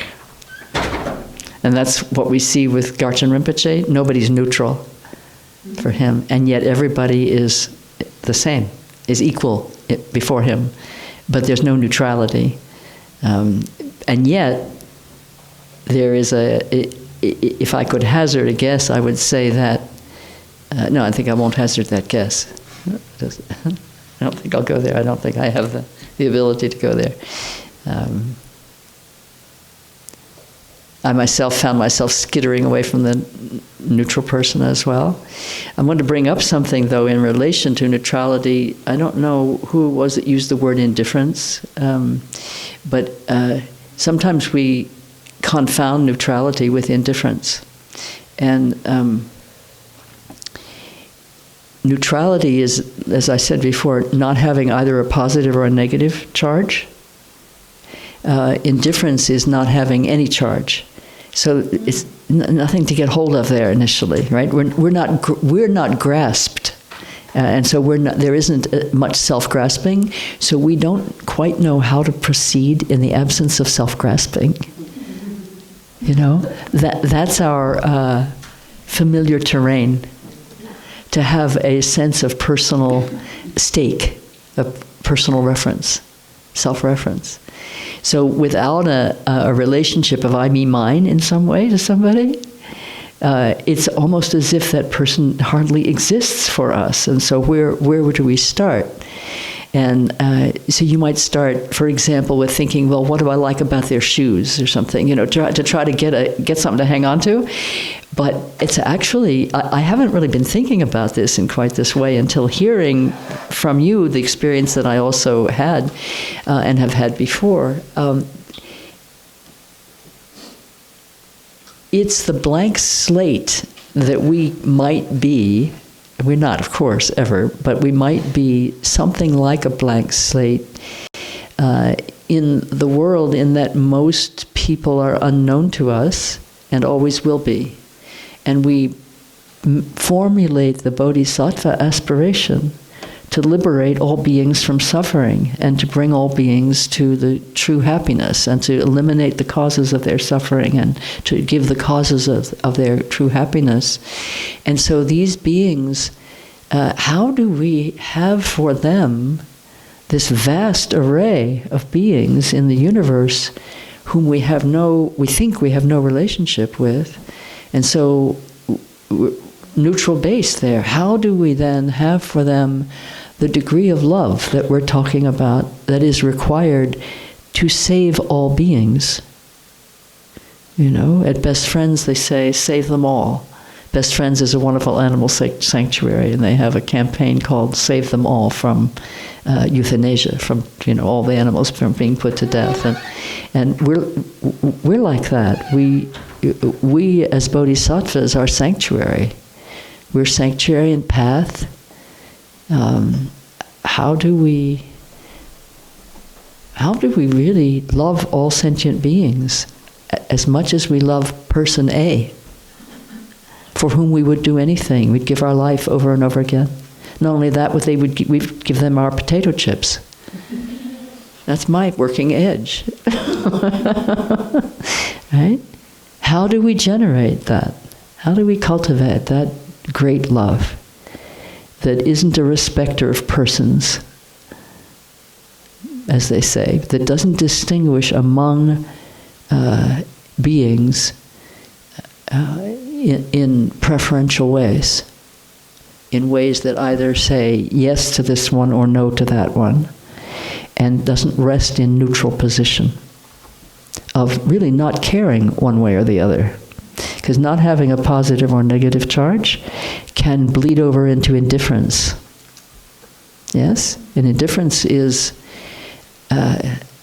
And that's what we see with Garchen Rinpoche. Nobody's neutral for him, and yet everybody is the same, is equal before him. But there's no neutrality. And yet, there is if I could hazard a guess, I would say that, no, I think I won't hazard that guess. I don't think I'll go there. I don't think I have the ability to go there. I myself found myself skittering away from the neutral person as well. I want to bring up something, though, in relation to neutrality. I don't know who it was that used the word indifference, but sometimes we confound neutrality with indifference. And neutrality is, as I said before, not having either a positive or a negative charge. Indifference is not having any charge. So it's nothing to get hold of there initially, right? We're not grasped, and so there isn't much self-grasping. So we don't quite know how to proceed in the absence of self-grasping. You know, that's our familiar terrain. To have a sense of personal stake, of personal reference, self-reference. So without a relationship of I, me, mine in some way to somebody, it's almost as if that person hardly exists for us. And so where do we start? And so you might start, for example, with thinking, well, what do I like about their shoes or something, you know, to try to get something to hang on to. But it's actually, I haven't really been thinking about this in quite this way until hearing from you the experience that I also had and have had before. It's the blank slate that we might be. We're not, of course, ever, but we might be something like a blank slate in the world, in that most people are unknown to us and always will be. And we formulate the Bodhisattva aspiration to liberate all beings from suffering and to bring all beings to the true happiness and to eliminate the causes of their suffering and to give the causes of their true happiness. And so these beings, how do we have for them this vast array of beings in the universe whom we think we have no relationship with? And so neutral base there. How do we then have for them the degree of love that we're talking about that is required to save all beings? You know, at Best Friends they say, save them all. Best Friends is a wonderful animal sanctuary, and they have a campaign called Save Them All from euthanasia, from, you know, all the animals from being put to death. And we're like that. We as bodhisattvas are sanctuary. We're sanctuary and path. How do we really love all sentient beings as much as we love person A, for whom we would do anything? We'd give our life over and over again. Not only that, we'd give them our potato chips. That's my working edge. Right? How do we generate that? How do we cultivate that great love that isn't a respecter of persons, as they say, that doesn't distinguish among beings in preferential ways, in ways that either say yes to this one or no to that one, and doesn't rest in neutral position of really not caring one way or the other. Because not having a positive or negative charge can bleed over into indifference. Yes? And indifference is,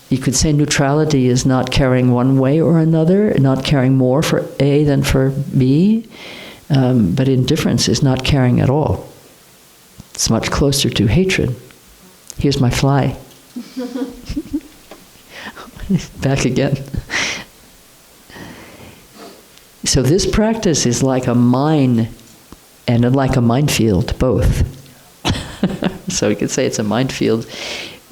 you could say neutrality is not caring one way or another, not caring more for A than for B, but indifference is not caring at all. It's much closer to hatred. Here's my fly. Back again. So this practice is like a mine and like a minefield, both. So you could say it's a minefield,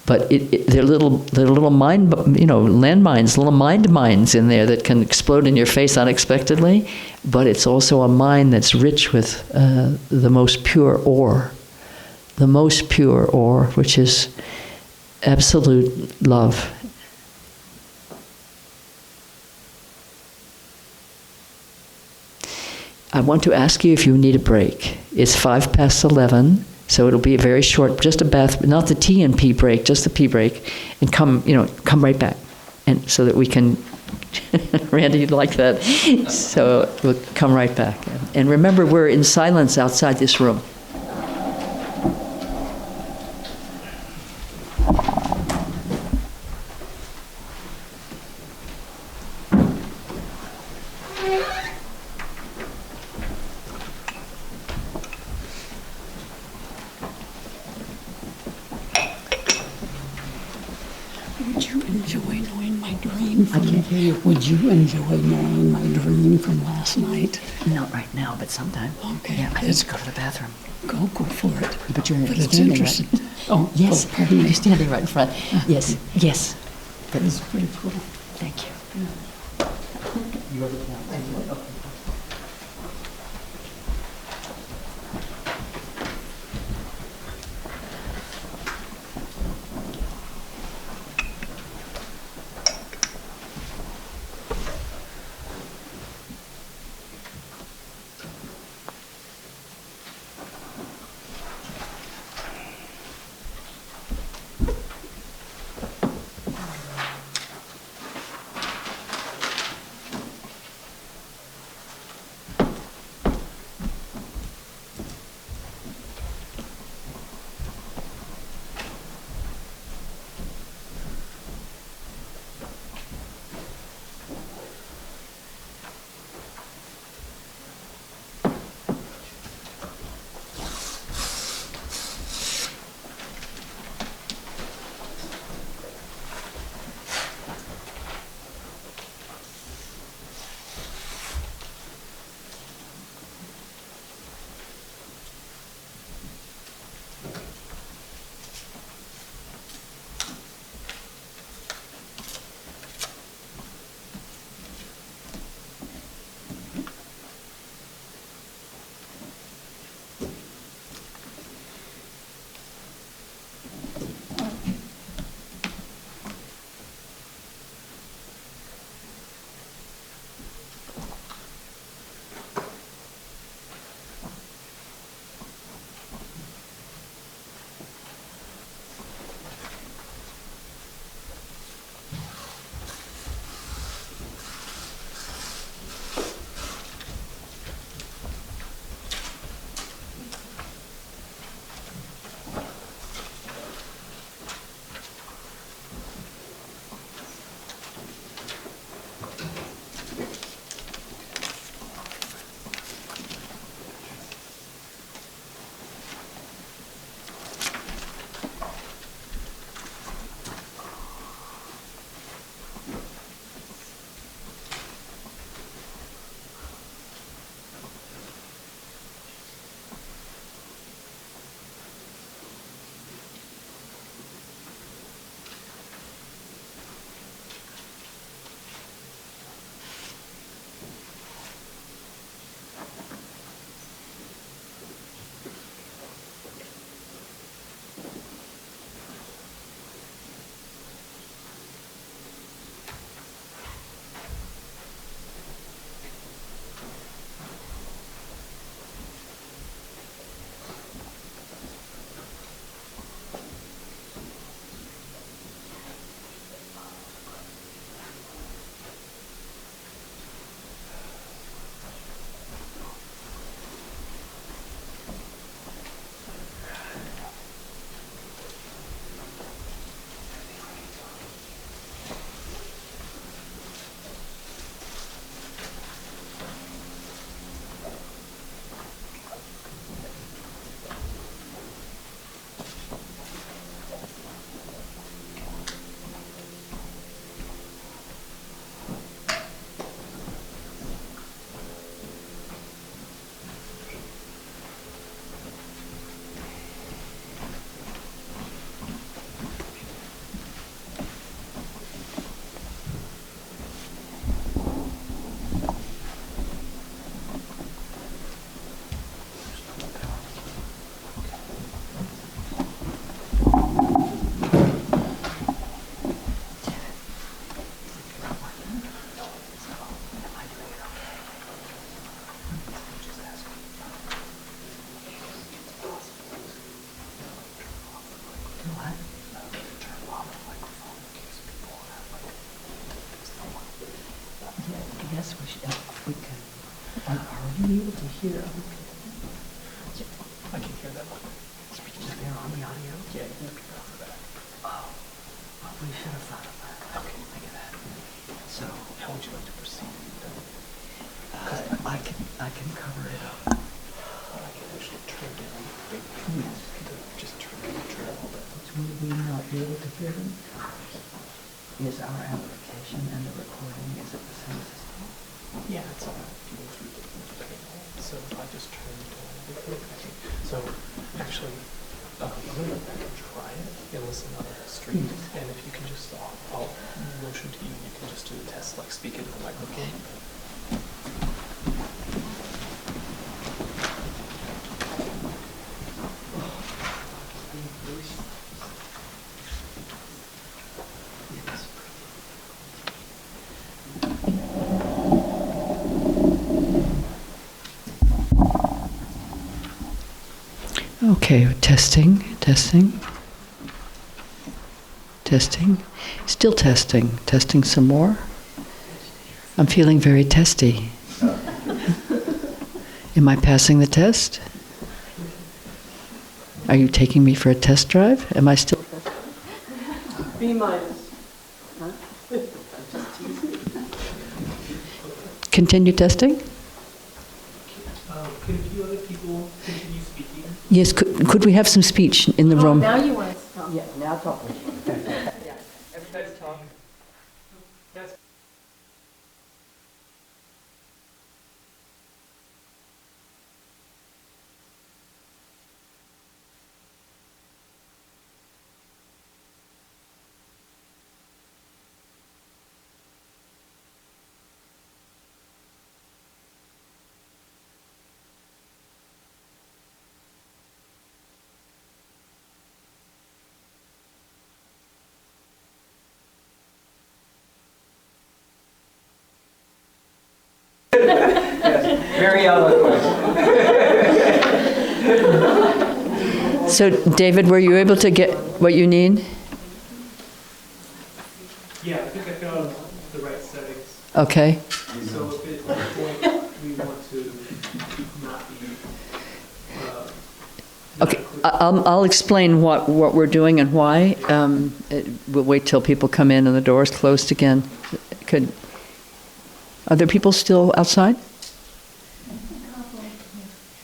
but they're little landmines, little mind mines in there that can explode in your face unexpectedly. But it's also a mine that's rich with the most pure ore, which is absolute love. I want to ask you if you need a break. It's 11:05, so it'll be a very short, just a bath, not the tea and pee break, just the pee break, and come right back, and so that we can Randy, you'd like that. So we'll come right back. And remember, we're in silence outside this room. Would you enjoy knowing my dream? I can't hear you. Would you enjoy knowing my dream from last night? Not right now, but sometime. Okay. Yeah, I need to go to the bathroom. Go for it. But you're But it's standing interesting. right. Oh, Yes, oh, pardon me. you're standing right in front. Yes, yes. But It's pretty cool. thank you. hear. I can hear them. Speakers there on the audio? Yeah, you can pick it off the back. Oh, well, we should have thought of that. Okay, think of that. So, how would you like to proceed? I can cover it up. I can actually turn down just turn all that. Would we not be able to hear them? Is our application and the recording, is it the same system? Yeah, it's all if you go through the panel. So I just turned everything. So actually, I'm going to go back and try it and listen on the stream. And if you can just, I'll motion to you, you can just do a test, like speak into the microphone. Okay, testing. Still testing some more. I'm feeling very testy. Am I passing the test? Are you taking me for a test drive? Am I still? B minus. Continue testing? Could a few other people continue speaking? Yes, could we have some speech in the room? Now you want to stop. Yeah, now talk. Everybody's talking. That's Very eloquent. So, David, were you able to get what you need? Yeah, I think I found the right settings. Okay. So if at one point we want to not be. Okay, I'll explain what we're doing and why. We'll wait till people come in and the door's closed again. Are there people still outside?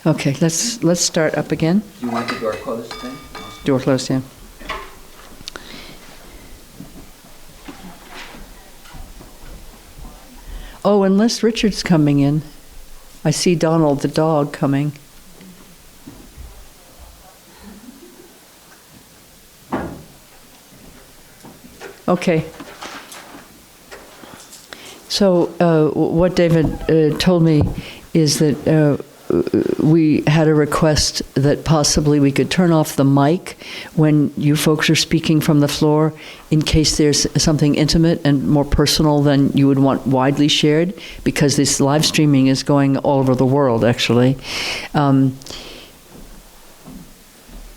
Okay, let's start up again. Do you want the door closed then? Door closed, yeah. Oh, unless Richard's coming in. I see Donald the dog coming. Okay. So what David told me is that we had a request that possibly we could turn off the mic when you folks are speaking from the floor in case there's something intimate and more personal than you would want widely shared, because this live streaming is going all over the world, actually.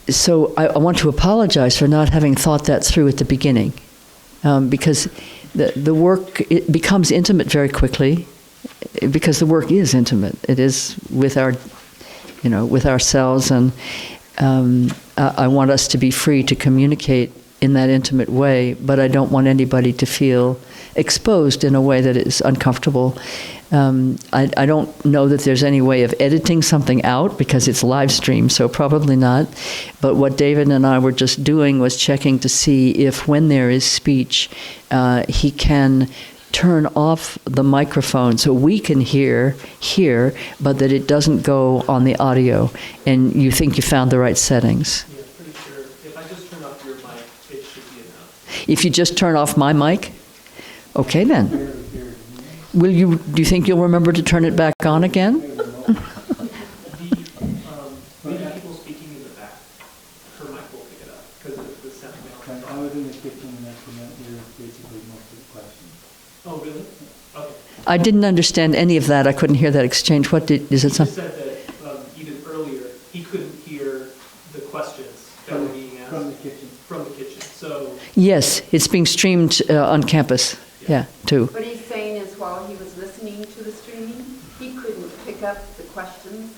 So I want to apologize for not having thought that through at the beginning, because the work, it becomes intimate very quickly, because the work is intimate. It is with our, with ourselves, and I want us to be free to communicate in that intimate way, but I don't want anybody to feel exposed in a way that is uncomfortable. I don't know that there's any way of editing something out because it's live stream, so probably not. But what David and I were just doing was checking to see if when there is speech, he can turn off the microphone so we can hear, but that it doesn't go on the audio. And you think you found the right settings? Yeah, pretty sure. If I just turn off your mic, it should be enough. If you just turn off my mic? Okay then. Do you think you'll remember to turn it back on again? Maybe people speaking in the back, her mic will pick it up because of the sound. I was in the kitchen and I could not hear basically most of the questions. Oh, really? Okay. I didn't understand any of that. I couldn't hear that exchange. Is it He something? said that even earlier, he couldn't hear the questions that were being asked. From the kitchen. From the kitchen. So. Yes, it's being streamed on campus. Yeah, too. What he's saying is while he was listening to the streaming, he couldn't pick up the questions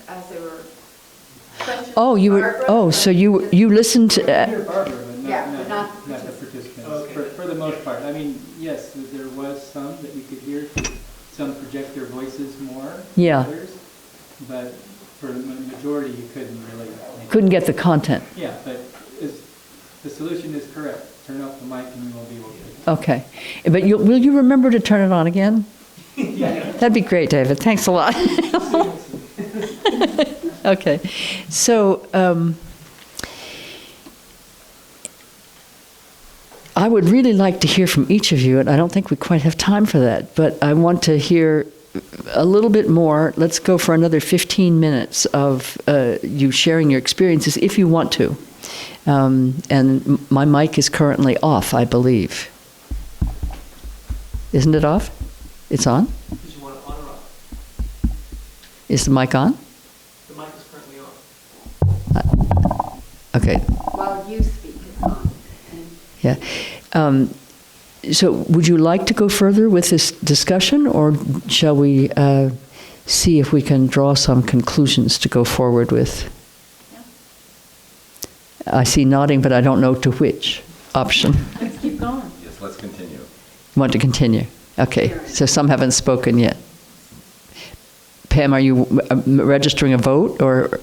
Oh, you were, oh, so you listened to, Hear Barbara, but Yeah, but not the participants, for the most part. I mean, yes, there was some that you could hear, some project their voices more Yeah. than others, but for the majority, you couldn't really. couldn't get the content. Yeah, but the solution is correct. Turn off the mic and you will be able to. Okay. But will you remember to turn it on again? That'd be great, David. Thanks a lot. Okay. So I would really like to hear from each of you, and I don't think we quite have time for that, but I want to hear a little bit more. Let's go for another 15 minutes of you sharing your experiences if you want to. And my mic is currently off, I believe. Isn't it off? It's on? Did you want it on or off? Is the mic on? The mic is currently on. Okay. While you speak, it's on. Yeah. So would you like to go further with this discussion, or shall we see if we can draw some conclusions to go forward with? I see nodding, but I don't know to which option. Let's keep going. Yes, let's continue. Want to continue? Okay, so some haven't spoken yet. Pam, are you registering a vote, or?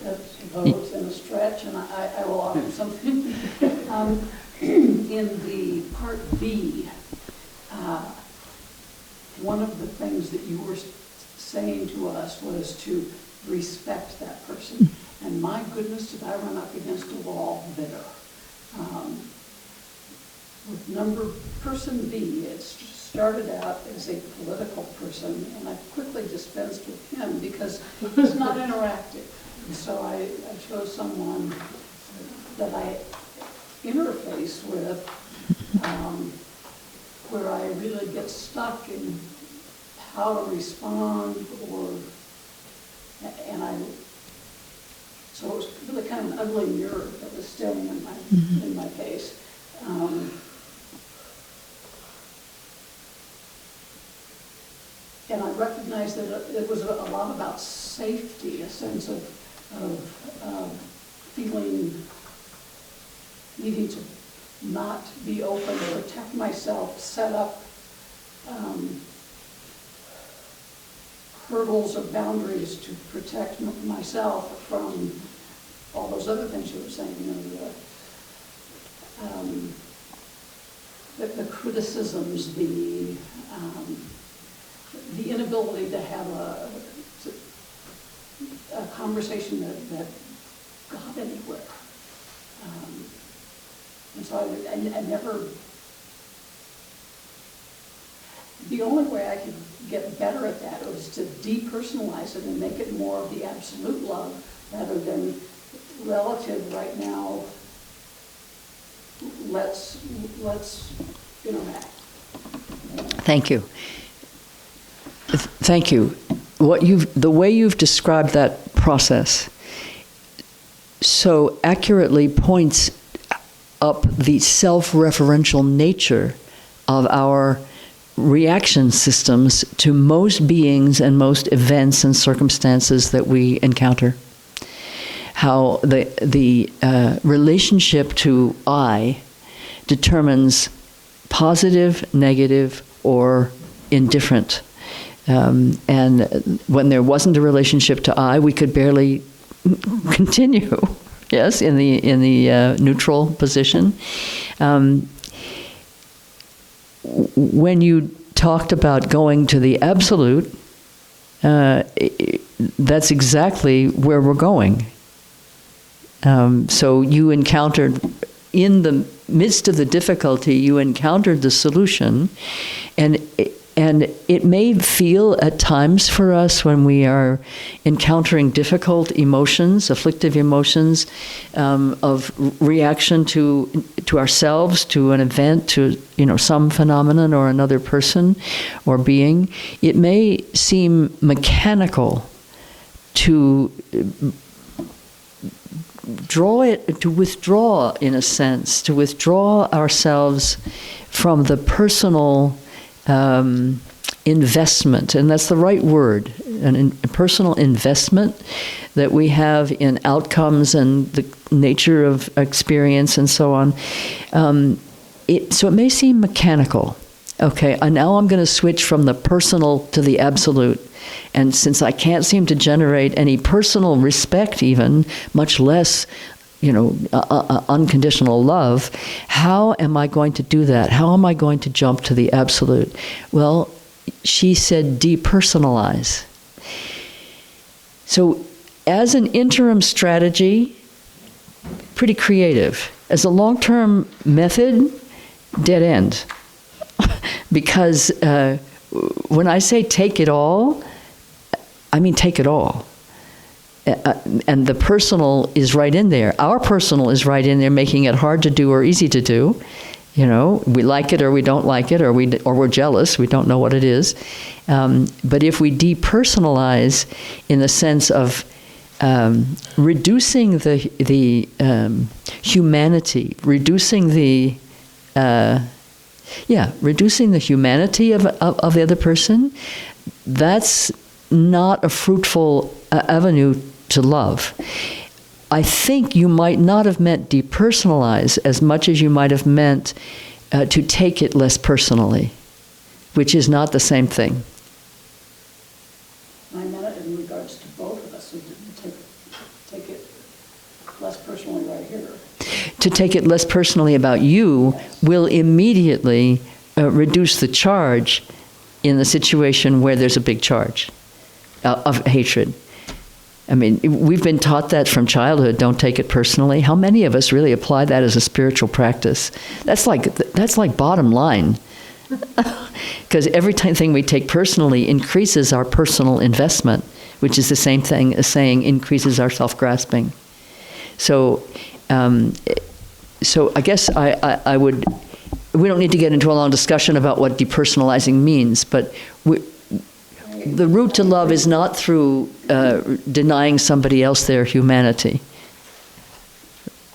Votes and a stretch, and I will offer something. In the part B, one of the things that you were saying to us was to respect that person. And my goodness, did I run up against a wall there. With person B, it started out as a political person, and I quickly dispensed with him because he's not interactive. And so I chose someone that I interface with, where I really get stuck in how to respond, so it was really kind of an ugly mirror that was staring in my face. And I recognized that it was a lot about safety, a sense of feeling, needing to not be open or protect myself, set up hurdles or boundaries to protect myself from all those other things you were saying, the criticisms, the inability to have a conversation that got anywhere. And so I never, the only way I could get better at that was to depersonalize it and make it more of the absolute love rather than relative right now. Let's interact. Thank you. Thank you. The way you've described that process so accurately points up the self-referential nature of our reaction systems to most beings and most events and circumstances that we encounter. How the relationship to I determines positive, negative, or indifferent. And when there wasn't a relationship to I, we could barely continue. Yes, in the neutral position. When you talked about going to the absolute, that's exactly where we're going. So you encountered, in the midst of the difficulty, you encountered the solution, and it may feel at times for us when we are encountering difficult emotions, afflictive emotions, of reaction to ourselves, to an event, to some phenomenon or another person or being. It may seem mechanical to withdraw in a sense, to withdraw ourselves from the personal investment, and that's the right word, personal investment that we have in outcomes and the nature of experience and so on. So it may seem mechanical. Okay, now I'm going to switch from the personal to the absolute. And since I can't seem to generate any personal respect even, much less, unconditional love, how am I going to do that? How am I going to jump to the absolute? Well, she said depersonalize. So as an interim strategy, pretty creative. As a long-term method, dead end. Because when I say take it all, I mean take it all. And the personal is right in there. Our personal is right in there, making it hard to do or easy to do. We like it or we don't like it, or we're jealous. We don't know what it is. But if we depersonalize in the sense of reducing the humanity, reducing the humanity of the other person, that's not a fruitful avenue to love. I think you might not have meant depersonalize as much as you might have meant to take it less personally, which is not the same thing. I meant it in regards to both of us, so take it less personally right here. To take it less personally about you will immediately reduce the charge in the situation where there's a big charge of hatred. I mean, we've been taught that from childhood, don't take it personally. How many of us really apply that as a spiritual practice? That's like bottom line. Because every thing we take personally increases our personal investment, which is the same thing as saying increases our self-grasping. So I guess I would, we don't need to get into a long discussion about what depersonalizing means, but the route to love is not through denying somebody else their humanity.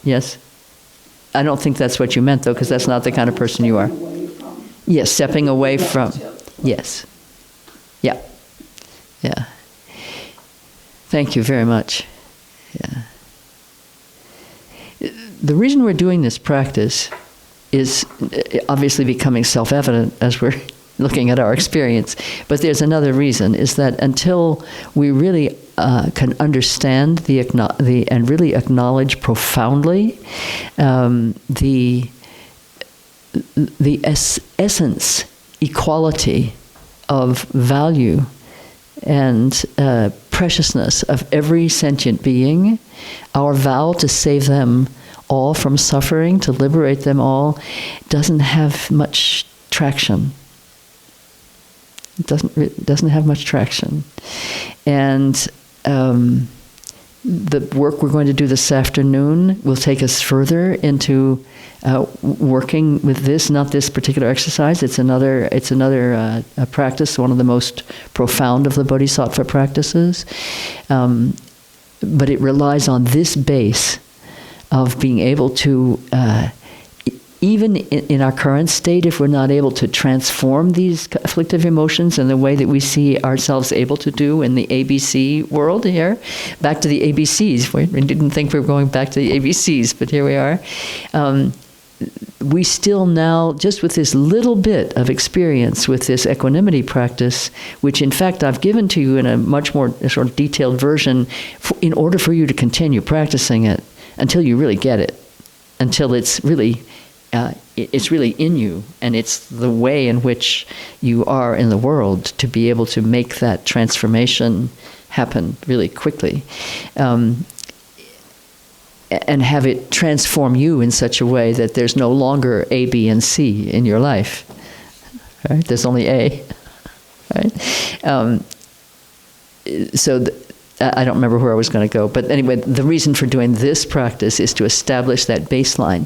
Yes? I don't think that's what you meant, though, because that's not the kind of person you are. Yes, stepping away from. Yes. Yeah. Yeah. Thank you very much. Yeah. The reason we're doing this practice is obviously becoming self-evident as we're looking at our experience. But there's another reason, is that until we really can understand and really acknowledge profoundly the essence, equality of value and preciousness of every sentient being, our vow to save them all from suffering, to liberate them all, doesn't have much traction. It doesn't have much traction. And the work we're going to do this afternoon will take us further into working with this, not this particular exercise. It's another practice, one of the most profound of the Bodhisattva practices. But it relies on this base of being able to, even in our current state, if we're not able to transform these afflictive emotions in the way that we see ourselves able to do in the ABC world here, back to the ABCs. We didn't think we were going back to the ABCs, but here we are. We still now, just with this little bit of experience with this equanimity practice, which in fact I've given to you in a much more sort of detailed version, in order for you to continue practicing it until you really get it, until it's really in you, and it's the way in which you are in the world to be able to make that transformation happen really quickly. And have it transform you in such a way that there's no longer A, B, and C in your life. Right? There's only A. Right? I don't remember where I was going to go, but anyway, the reason for doing this practice is to establish that baseline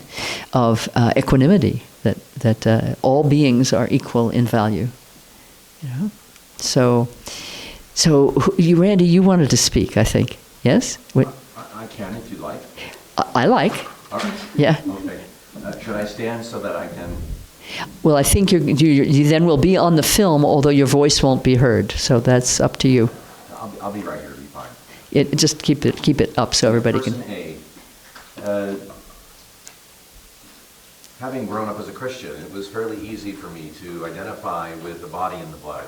of equanimity, that all beings are equal in value. You know? So you, Randy, you wanted to speak, I think. Yes? I can if you like. I like. All right. Yeah. Okay. Should I stand so that I can? Well, I think you then will be on the film, although your voice won't be heard. So that's up to you. I'll be right here, it'll be fine. Just keep it up so everybody Person can. A. Having grown up as a Christian, it was fairly easy for me to identify with the body and the blood,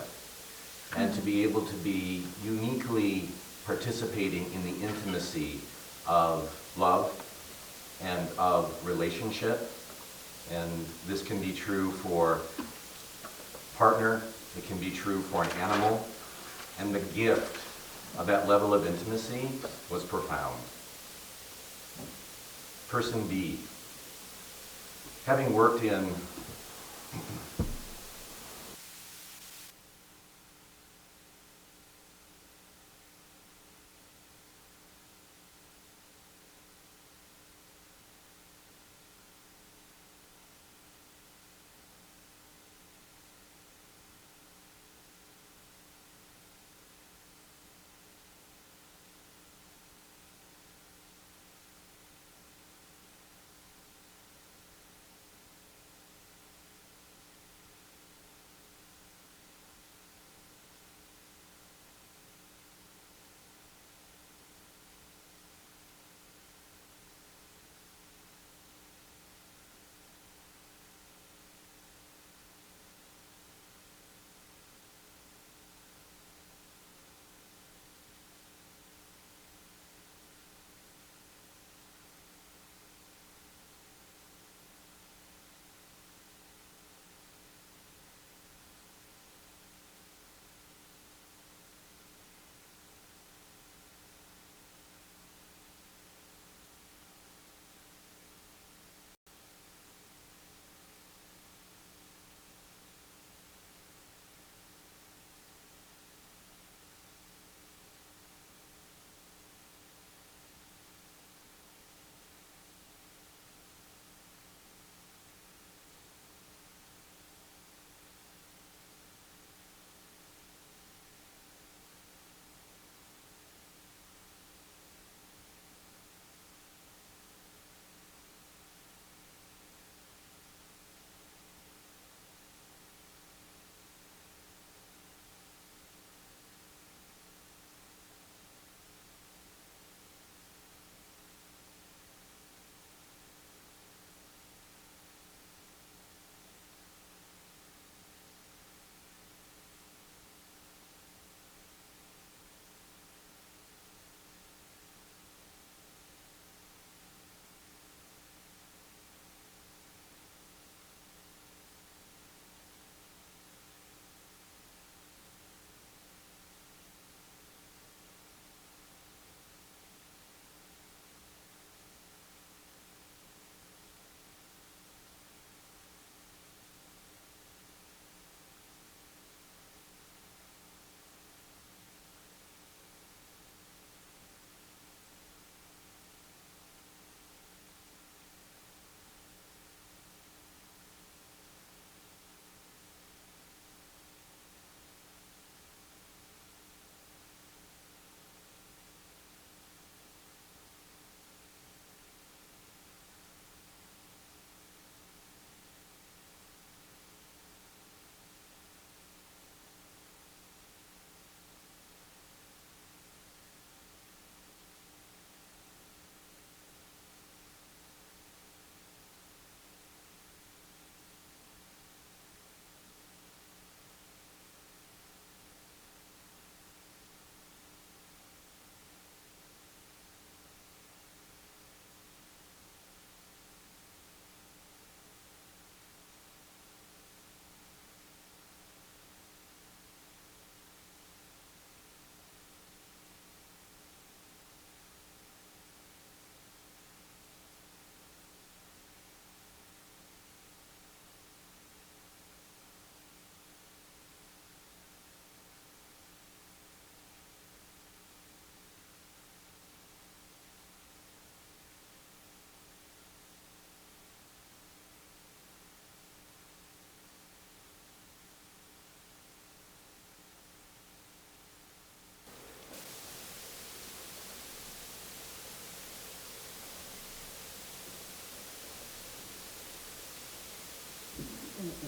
and to be able to be uniquely participating in the intimacy of love and of relationship. And this can be true for partner, it can be true for an animal, and the gift of that level of intimacy was profound. Person B. Having worked in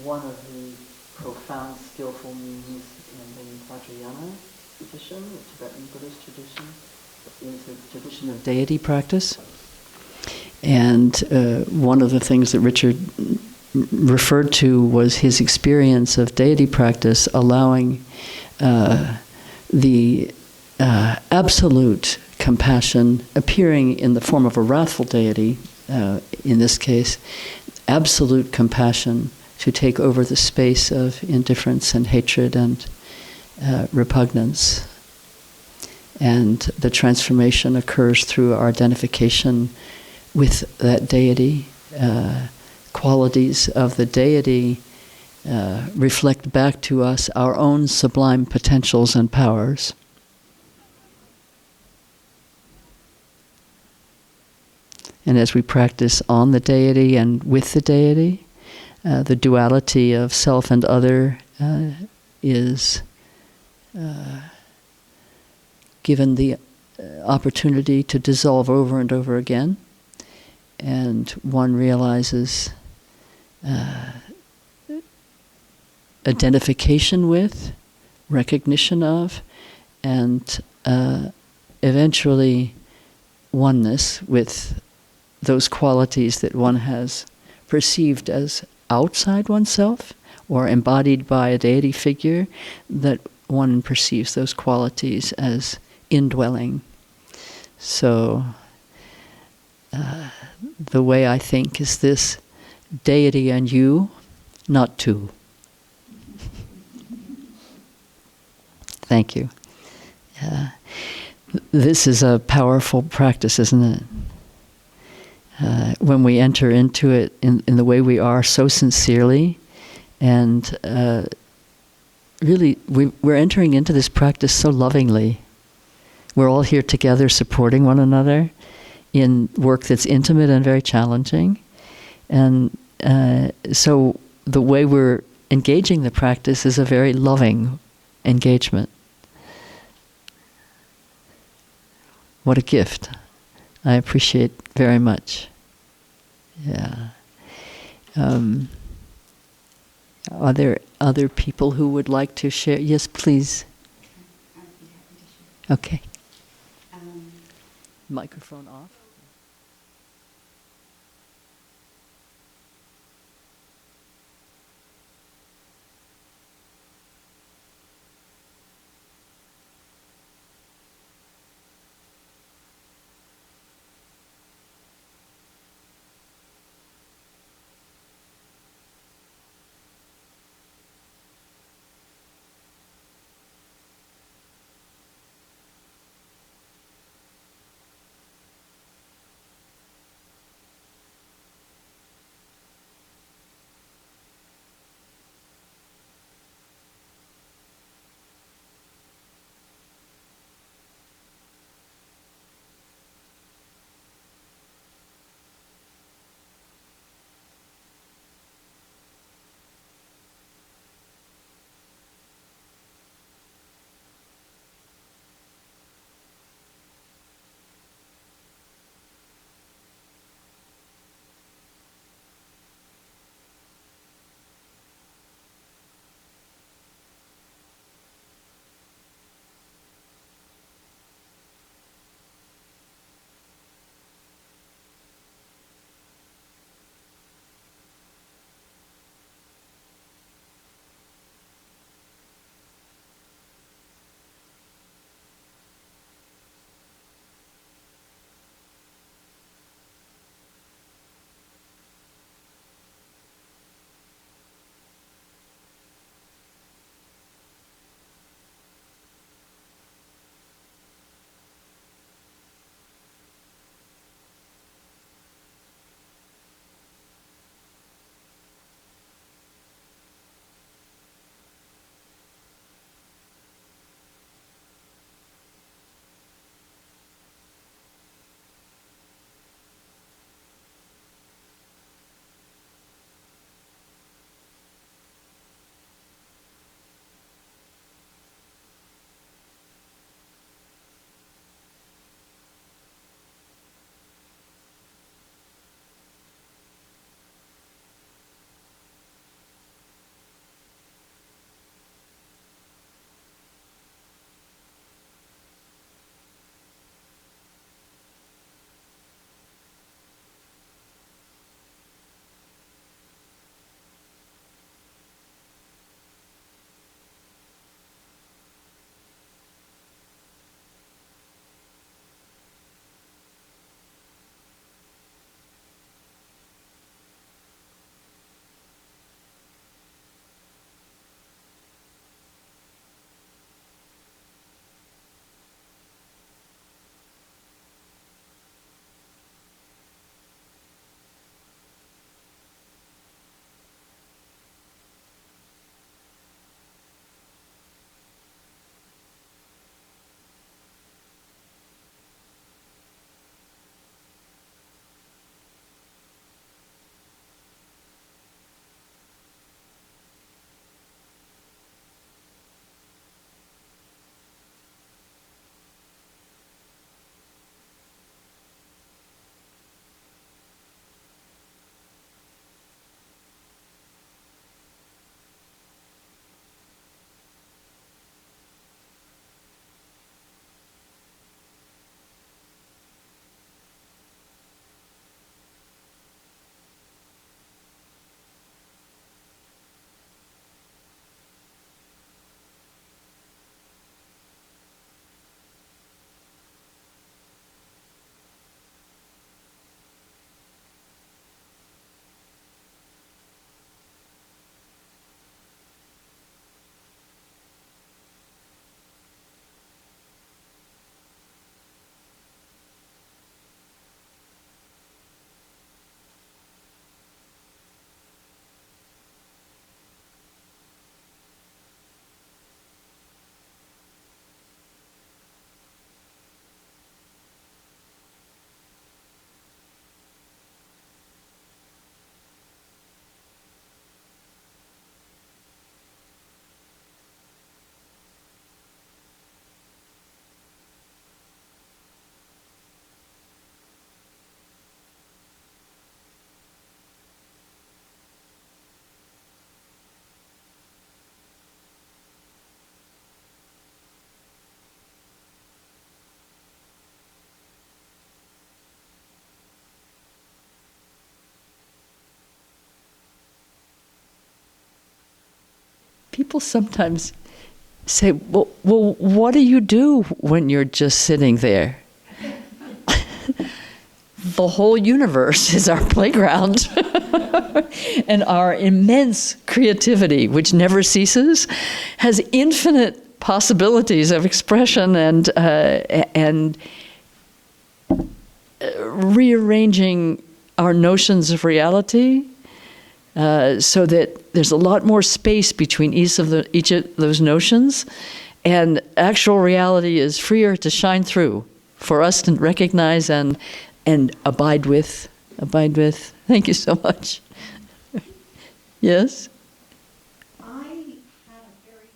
One of the profound skillful meanings in the Vajrayana tradition, the Tibetan Buddhist tradition, is a tradition of deity practice. And one of the things that Richard referred to was his experience of deity practice, allowing the absolute compassion appearing in the form of a wrathful deity, in this case, absolute compassion to take over the space of indifference and hatred and repugnance. And the transformation occurs through our identification with that deity. Qualities of the deity reflect back to us our own sublime potentials and powers. And as we practice on the deity and with the deity, the duality of self and other is given the opportunity to dissolve over and over again. And one realizes identification with, recognition of, and eventually oneness with those qualities that one has perceived as outside oneself or embodied by a deity figure, that one perceives those qualities as indwelling. So the way I think is this: deity and you, not two. Thank you. This is a powerful practice, isn't it? When we enter into it in the way we are, so sincerely, and really we're entering into this practice so lovingly. We're all here together supporting one another in work that's intimate and very challenging. And so the way we're engaging the practice is a very loving engagement. What a gift. I appreciate very much. Yeah. Are there other people who would like to share? Yes, please. Okay. Microphone off. people sometimes say, well, what do you do when you're just sitting there? The whole universe is our playground. And our immense creativity, which never ceases, has infinite possibilities of expression and rearranging our notions of reality so that there's a lot more space between each of those notions, and actual reality is freer to shine through for us to recognize and abide with. Abide with. Thank you so much. Yes? I had a very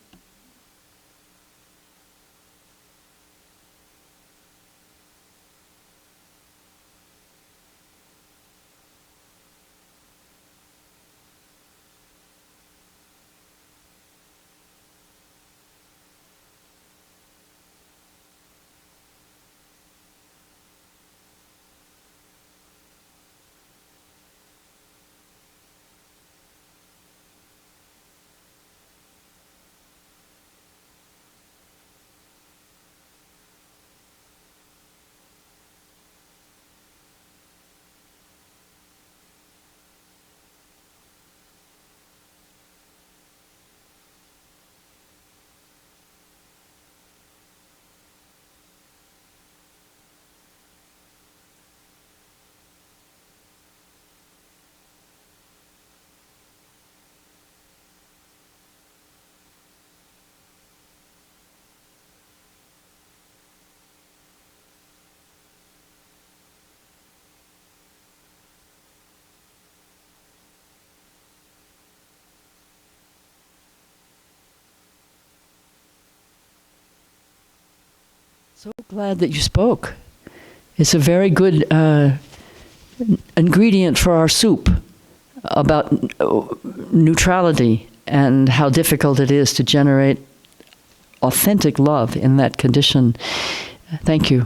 So glad that you spoke. It's a very good ingredient for our soup about neutrality and how difficult it is to generate authentic love in that condition. Thank you.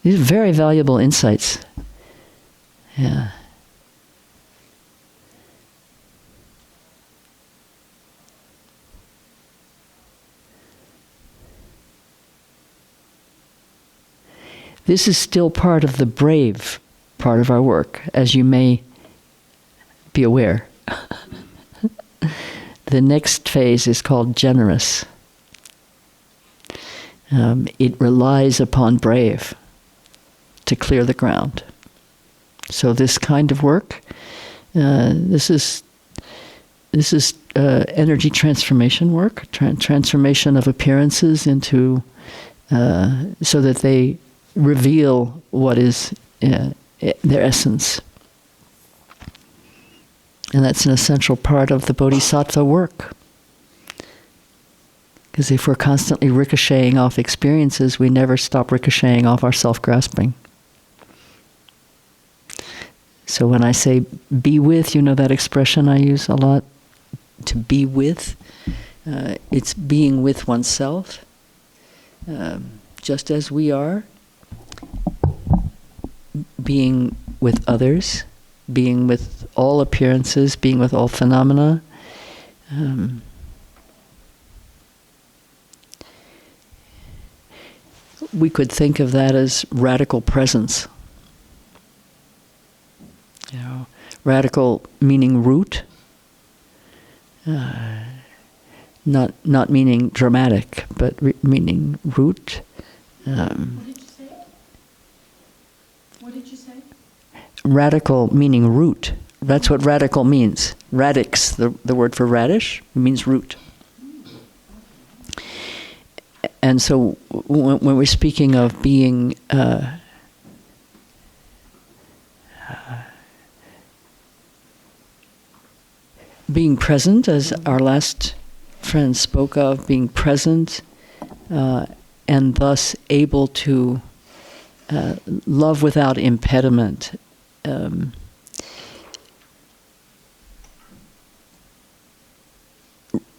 These are very valuable insights. Yeah. This is still part of the brave part of our work, as you may be aware. The next phase is called generous. It relies upon brave to clear the ground. So this kind of work, this is energy transformation work, transformation of appearances into so that they reveal what is their essence. And that's an essential part of the Bodhisattva work. Because if we're constantly ricocheting off experiences, we never stop ricocheting off our self-grasping. So when I say be with, you know that expression I use a lot? To be with. It's being with oneself, just as we are. Being with others, being with all appearances, being with all phenomena. We could think of that as radical presence. You know, radical meaning root, not meaning dramatic, but meaning root. What did you say? Radical meaning root. That's what radical means. Radix, the word for radish, means root. And so when we're speaking of being being present, as our last friend spoke of, being present and thus able to love without impediment.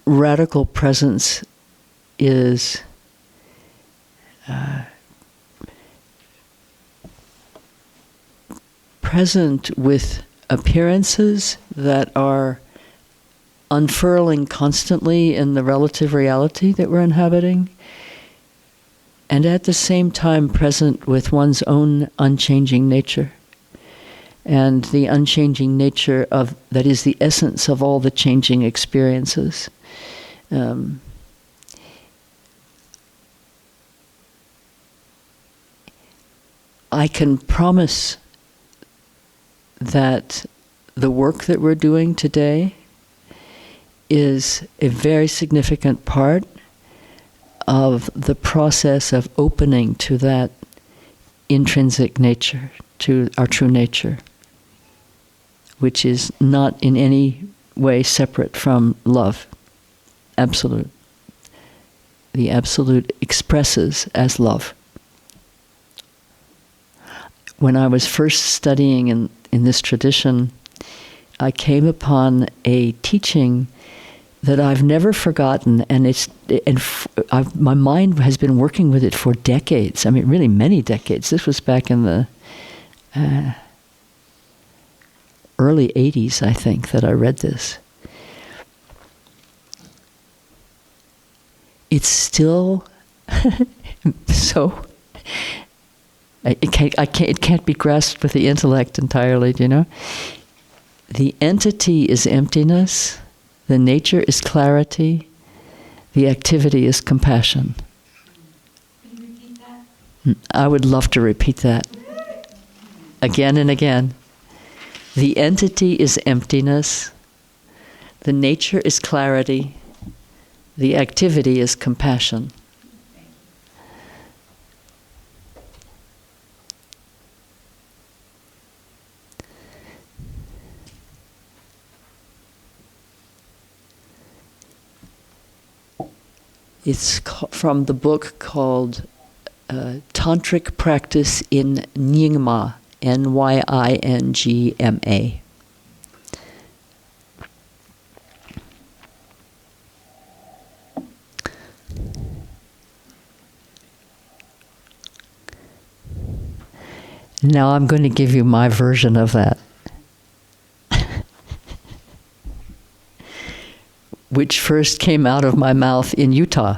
Radical presence is present with appearances that are unfurling constantly in the relative reality that we're inhabiting, and at the same time present with one's own unchanging nature. And the unchanging nature of, that is the essence of all the changing experiences. I can promise that the work that we're doing today is a very significant part of the process of opening to that intrinsic nature, to our true nature, which is not in any way separate from love. Absolute. The absolute expresses as love. When I was first studying in this tradition, I came upon a teaching that I've never forgotten, and my mind has been working with it for decades. I mean, really many decades. This was back in the early 80s, I think, that I read this. It's still so. It can't be grasped with the intellect entirely, do you know? The entity is emptiness, the nature is clarity, the activity is compassion. Can you repeat that? I would love to repeat that again and again. The entity is emptiness, the nature is clarity, the activity is compassion. It's from the book called Tantric Practice in Nyingma, Nyingma. Now I'm going to give you my version of that, which first came out of my mouth in Utah,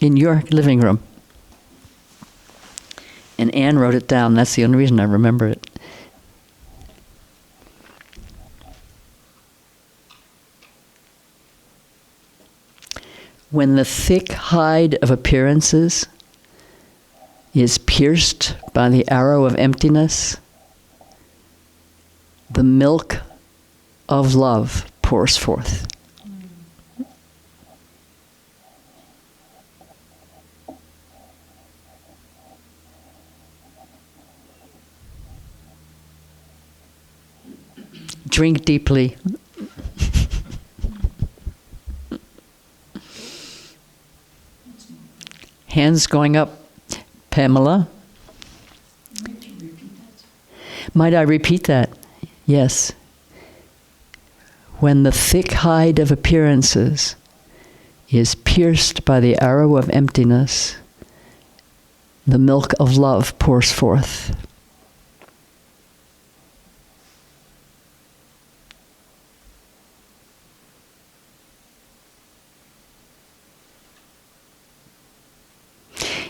in your living room. And Anne wrote it down. That's the only reason I remember it. When the thick hide of appearances is pierced by the arrow of emptiness, the milk of love pours forth. Drink deeply. Hands going up. Pamela? Might I repeat that? Yes. When the thick hide of appearances is pierced by the arrow of emptiness, the milk of love pours forth.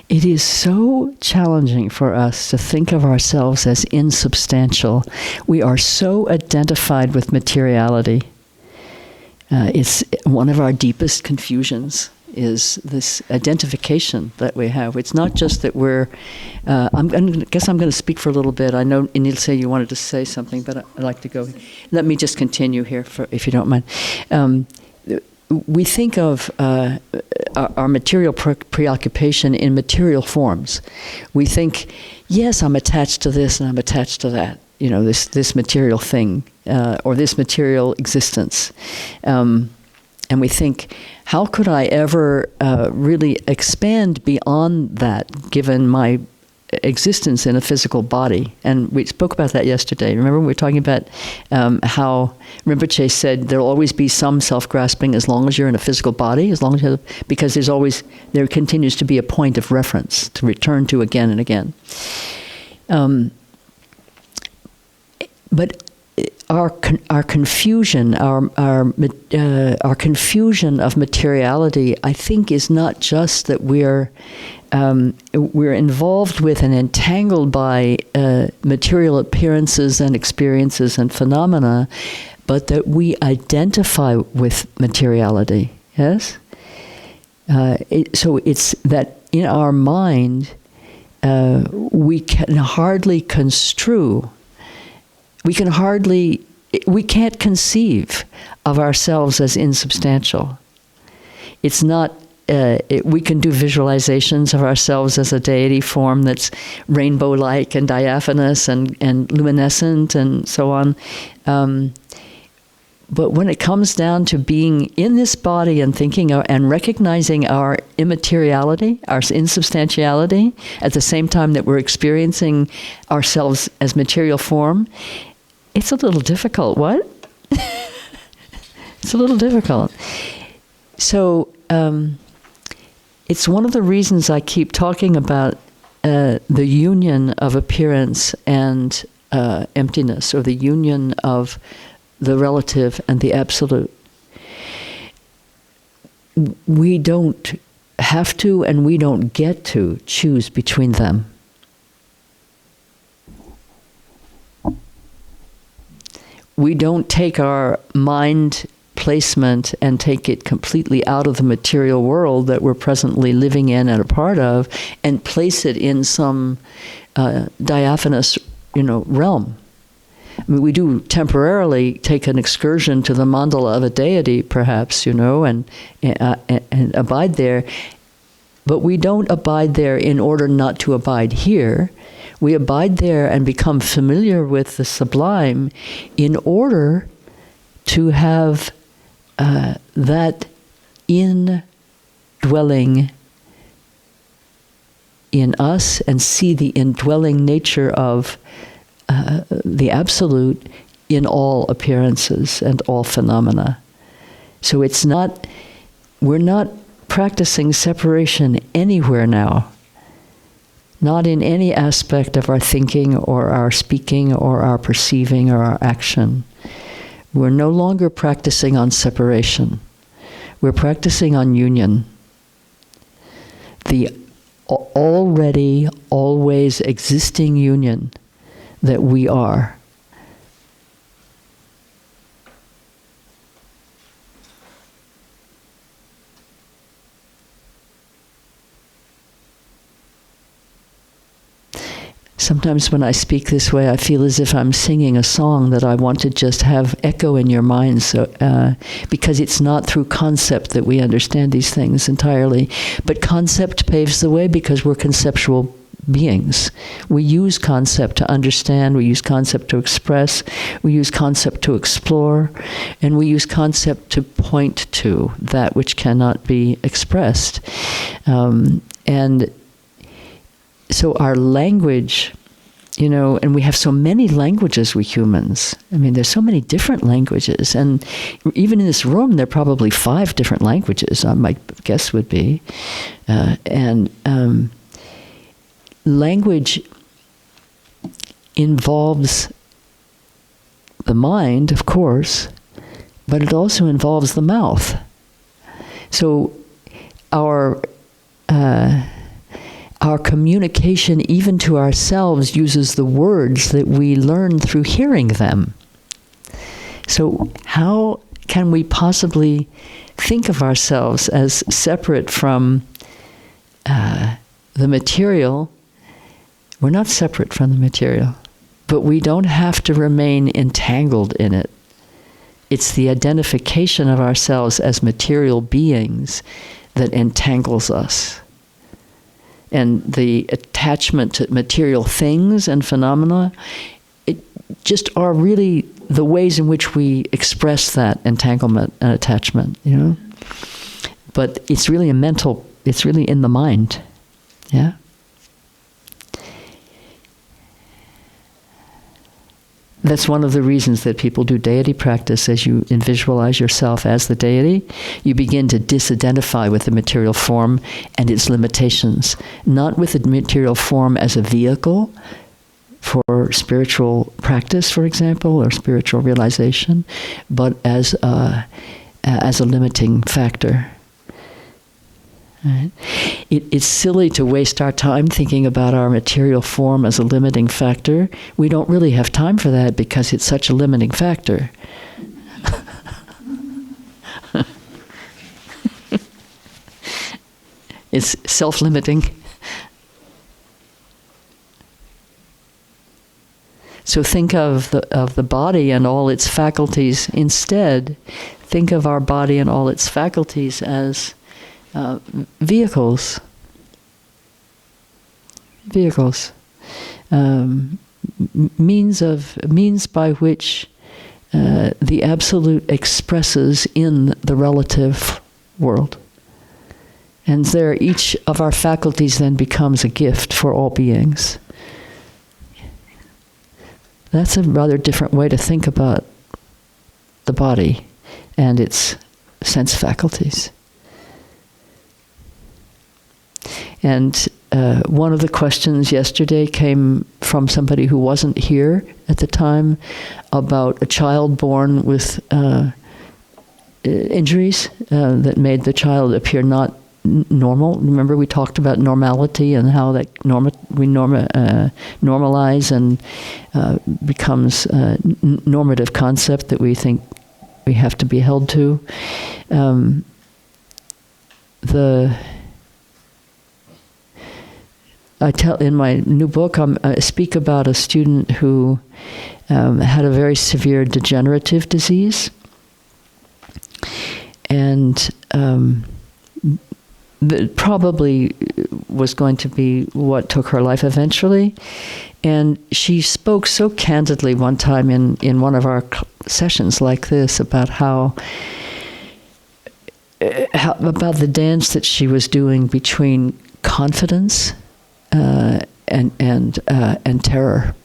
It is so challenging for us to think of ourselves as insubstantial. We are so identified with materiality. It's one of our deepest confusions is this identification that we have. It's not just that we're... I guess I'm going to speak for a little bit. I know, Inilse, you wanted to say something, but I'd like to go. Let me just continue here, if you don't mind. We think of our material preoccupation in material forms. We think, yes, I'm attached to this and I'm attached to that, you know, this material thing or this material existence. And we think, how could I ever really expand beyond that given my existence in a physical body? And we spoke about that yesterday. Remember, we were talking about how Rinpoche said there'll always be some self-grasping as long as you're in a physical body, as long as you have, because there continues to be a point of reference to return to again and again. But our confusion, our confusion of materiality, I think, is not just that we're involved with and entangled by material appearances and experiences and phenomena, but that we identify with materiality. Yes. So it's that in our mind we can hardly construe. We can't conceive of ourselves as insubstantial. It's not, we can do visualizations of ourselves as a deity form that's rainbow-like and diaphanous and luminescent and so on. But when it comes down to being in this body and thinking and recognizing our immateriality, our insubstantiality, at the same time that we're experiencing ourselves as material form, it's a little difficult. What? It's a little difficult. So it's one of the reasons I keep talking about the union of appearance and emptiness, or the union of the relative and the absolute. We don't have to, and we don't get to choose between them. We don't take our mind placement and take it completely out of the material world that we're presently living in and a part of, and place it in some diaphanous, realm. I mean, we do temporarily take an excursion to the mandala of a deity, perhaps, and abide there. But we don't abide there in order not to abide here. We abide there and become familiar with the sublime in order to have that indwelling in us and see the indwelling nature of the absolute in all appearances and all phenomena. So we're not practicing separation anywhere now. Not in any aspect of our thinking or our speaking or our perceiving or our action. We're no longer practicing on separation. We're practicing on union. The already, always existing union that we are. Sometimes when I speak this way, I feel as if I'm singing a song that I want to just have echo in your mind, because it's not through concept that we understand these things entirely. But concept paves the way because we're conceptual beings. We use concept to understand, we use concept to express, we use concept to explore, and we use concept to point to that which cannot be expressed. And so our language, and we have so many languages, we humans. I mean, there's so many different languages. And even in this room, there are probably 5 different languages, my guess would be. Language involves the mind, of course, but it also involves the mouth. So our communication, even to ourselves, uses the words that we learn through hearing them. So how can we possibly think of ourselves as separate from the material? We're not separate from the material, but we don't have to remain entangled in it. It's the identification of ourselves as material beings that entangles us. And the attachment to material things and phenomena, it just are really the ways in which we express that entanglement and attachment, But it's really it's really in the mind, yeah? That's one of the reasons that people do deity practice. As you visualize yourself as the deity, you begin to disidentify with the material form and its limitations, not with the material form as a vehicle for spiritual practice, for example, or spiritual realization, but as a limiting factor. Right? It's silly to waste our time thinking about our material form as a limiting factor. We don't really have time for that because it's such a limiting factor. It's self-limiting. So think of the body and all its faculties. Instead, think of our body and all its faculties as vehicles. Vehicles. Means by which the Absolute expresses in the relative world. And there, each of our faculties then becomes a gift for all beings. That's a rather different way to think about the body and its sense faculties. And one of the questions yesterday came from somebody who wasn't here at the time about a child born with injuries that made the child appear not normal. Remember, we talked about normality and how that we normalize and becomes a normative concept that we think we have to be held to. I tell in my new book, I speak about a student who had a very severe degenerative disease, and that probably was going to be what took her life eventually. And she spoke so candidly one time in one of our sessions like this about how about the dance that she was doing between confidence and terror.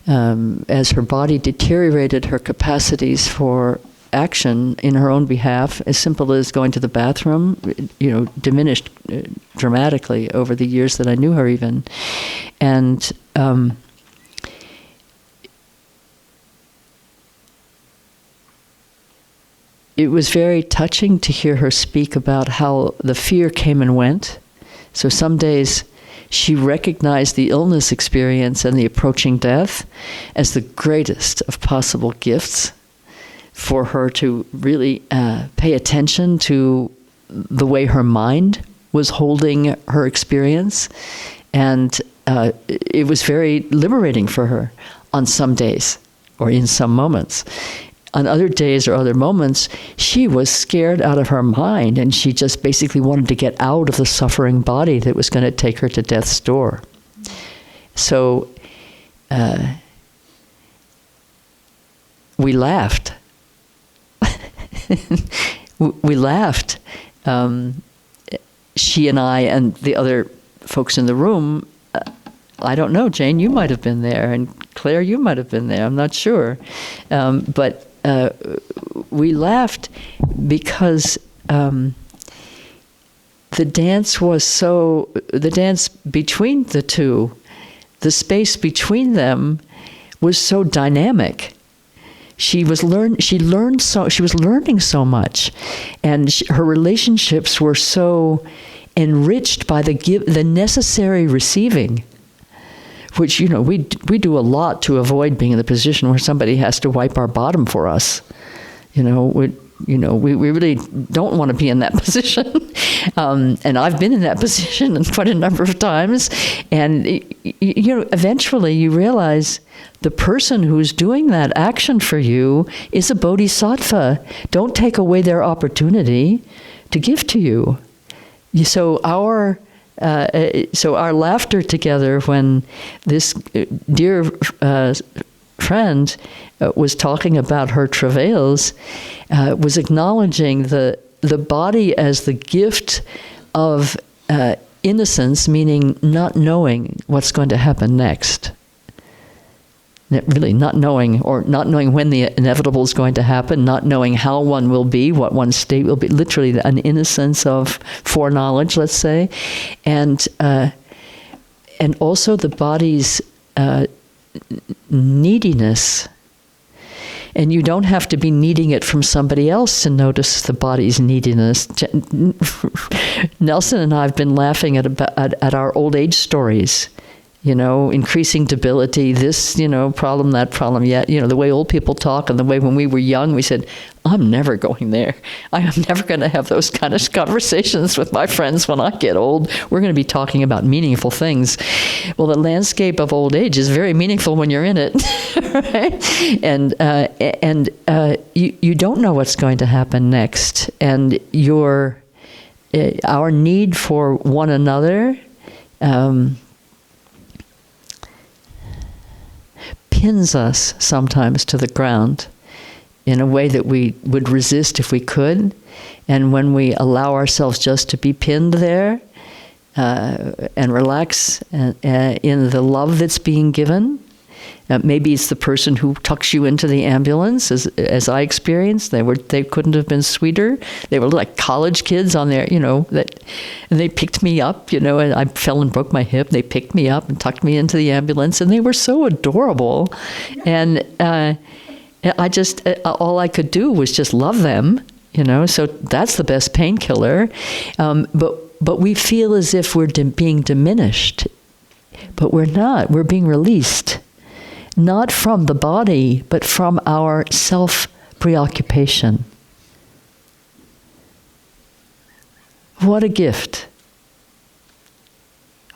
As her body deteriorated her capacities for action in her own behalf, as simple as going to the bathroom, diminished dramatically over the years that I knew her even. And it was very touching to hear her speak about how the fear came and went. So some days she recognized the illness experience and the approaching death as the greatest of possible gifts for her to really pay attention to the way her mind was holding her experience. And it was very liberating for her on some days or in some moments. On other days or other moments, she was scared out of her mind, and she just basically wanted to get out of the suffering body that was going to take her to death's door. So we laughed. We laughed. She and I and the other folks in the room, I don't know, Jane, you might have been there, and Claire, you might have been there, I'm not sure. But we laughed because the dance between the two, the space between them was so dynamic. She was learning so much, and her relationships were so enriched by the necessary receiving, which we do a lot to avoid being in the position where somebody has to wipe our bottom for us. We really don't want to be in that position, and I've been in that position quite a number of times. And eventually you realize the person who's doing that action for you is a bodhisattva. Don't take away their opportunity to give to you. So our laughter together when this dear friend was talking about her travails was acknowledging the body as the gift of innocence, meaning not knowing what's going to happen next. Really not knowing when the inevitable is going to happen, not knowing how one will be, what one's state will be, literally an innocence of foreknowledge, let's say. And also the body's neediness. And you don't have to be needing it from somebody else to notice the body's neediness. Nelson and I have been laughing at our old age stories. Increasing debility, this, problem, that problem, yet, the way old people talk and the way when we were young, we said, I'm never going there. I am never going to have those kind of conversations with my friends when I get old. We're going to be talking about meaningful things. Well, the landscape of old age is very meaningful when you're in it, right? And you don't know what's going to happen next. And our need for one another, pins us sometimes to the ground in a way that we would resist if we could. And when we allow ourselves just to be pinned there and relax in the love that's being given, maybe it's the person who tucks you into the ambulance, as I experienced. They couldn't have been sweeter. They were like college kids on there, and they picked me up, and I fell and broke my hip. They picked me up and tucked me into the ambulance, and they were so adorable. And I just, all I could do was just love them, so that's the best painkiller. But we feel as if we're being diminished, but we're not. We're being released. Not from the body, but from our self-preoccupation. What a gift.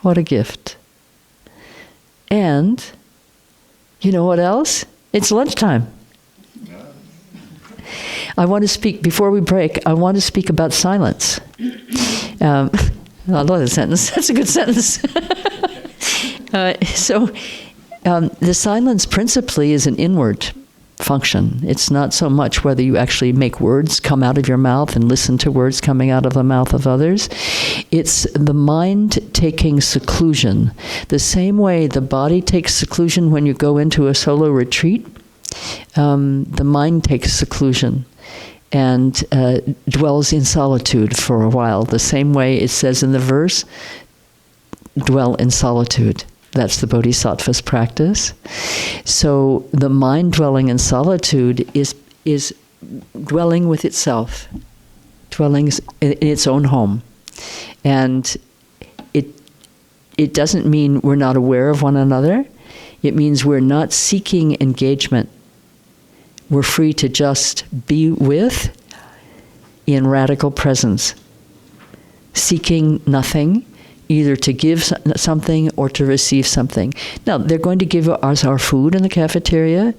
What a gift. And, you know what else? It's lunchtime. I want to speak, before we break, I want to speak about silence. I love that sentence. That's a good sentence. The silence principally is an inward function. It's not so much whether you actually make words come out of your mouth and listen to words coming out of the mouth of others. It's the mind taking seclusion. The same way the body takes seclusion when you go into a solo retreat, the mind takes seclusion and dwells in solitude for a while. The same way it says in the verse, dwell in solitude. That's the Bodhisattva's practice. So the mind dwelling in solitude is dwelling with itself, dwelling in its own home. And it doesn't mean we're not aware of one another. It means we're not seeking engagement. We're free to just be with in radical presence, seeking nothing, either to give something or to receive something. Now, they're going to give us our food in the cafeteria.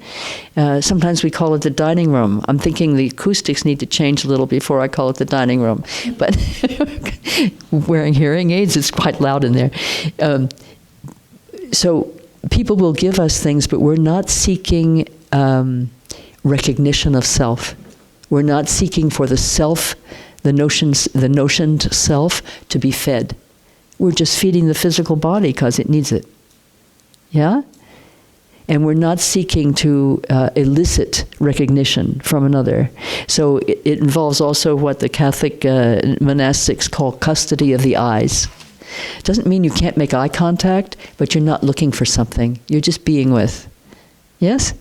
Sometimes we call it the dining room. I'm thinking the acoustics need to change a little before I call it the dining room. But wearing hearing aids, it's quite loud in there. So people will give us things, but we're not seeking recognition of self. We're not seeking for the self, the notioned self to be fed. We're just feeding the physical body because it needs it. Yeah? And we're not seeking to elicit recognition from another. So it involves also what the Catholic monastics call custody of the eyes. It doesn't mean you can't make eye contact, but you're not looking for something. You're just being with. Yes?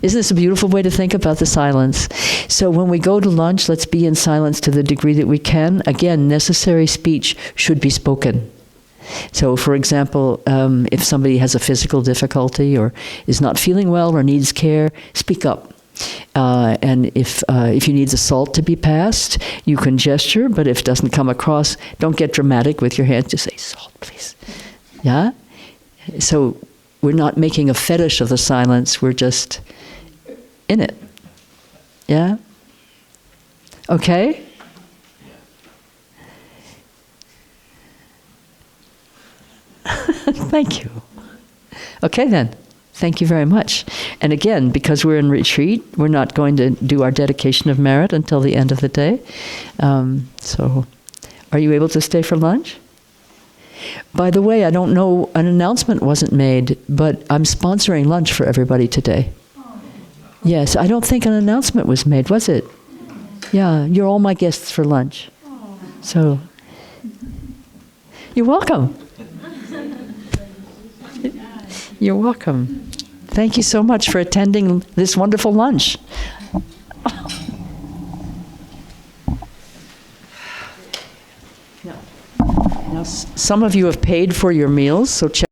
Isn't this a beautiful way to think about the silence? So when we go to lunch, let's be in silence to the degree that we can. Again, necessary speech should be spoken. So, for example, if somebody has a physical difficulty or is not feeling well or needs care, speak up. And if you need the salt to be passed, you can gesture, but if it doesn't come across, don't get dramatic with your hands. Just say, salt, please. Yeah? So we're not making a fetish of the silence. We're just in it. Yeah? Okay? Thank you. Okay then. Thank you very much. And again, because we're in retreat, we're not going to do our dedication of merit until the end of the day. So, are you able to stay for lunch? By the way, I don't know, an announcement wasn't made, but I'm sponsoring lunch for everybody today. Yes, I don't think an announcement was made, was it? Yeah, you're all my guests for lunch. So, you're welcome. You're welcome. Thank you so much for attending this wonderful lunch. Now, some of you have paid for your meals, so check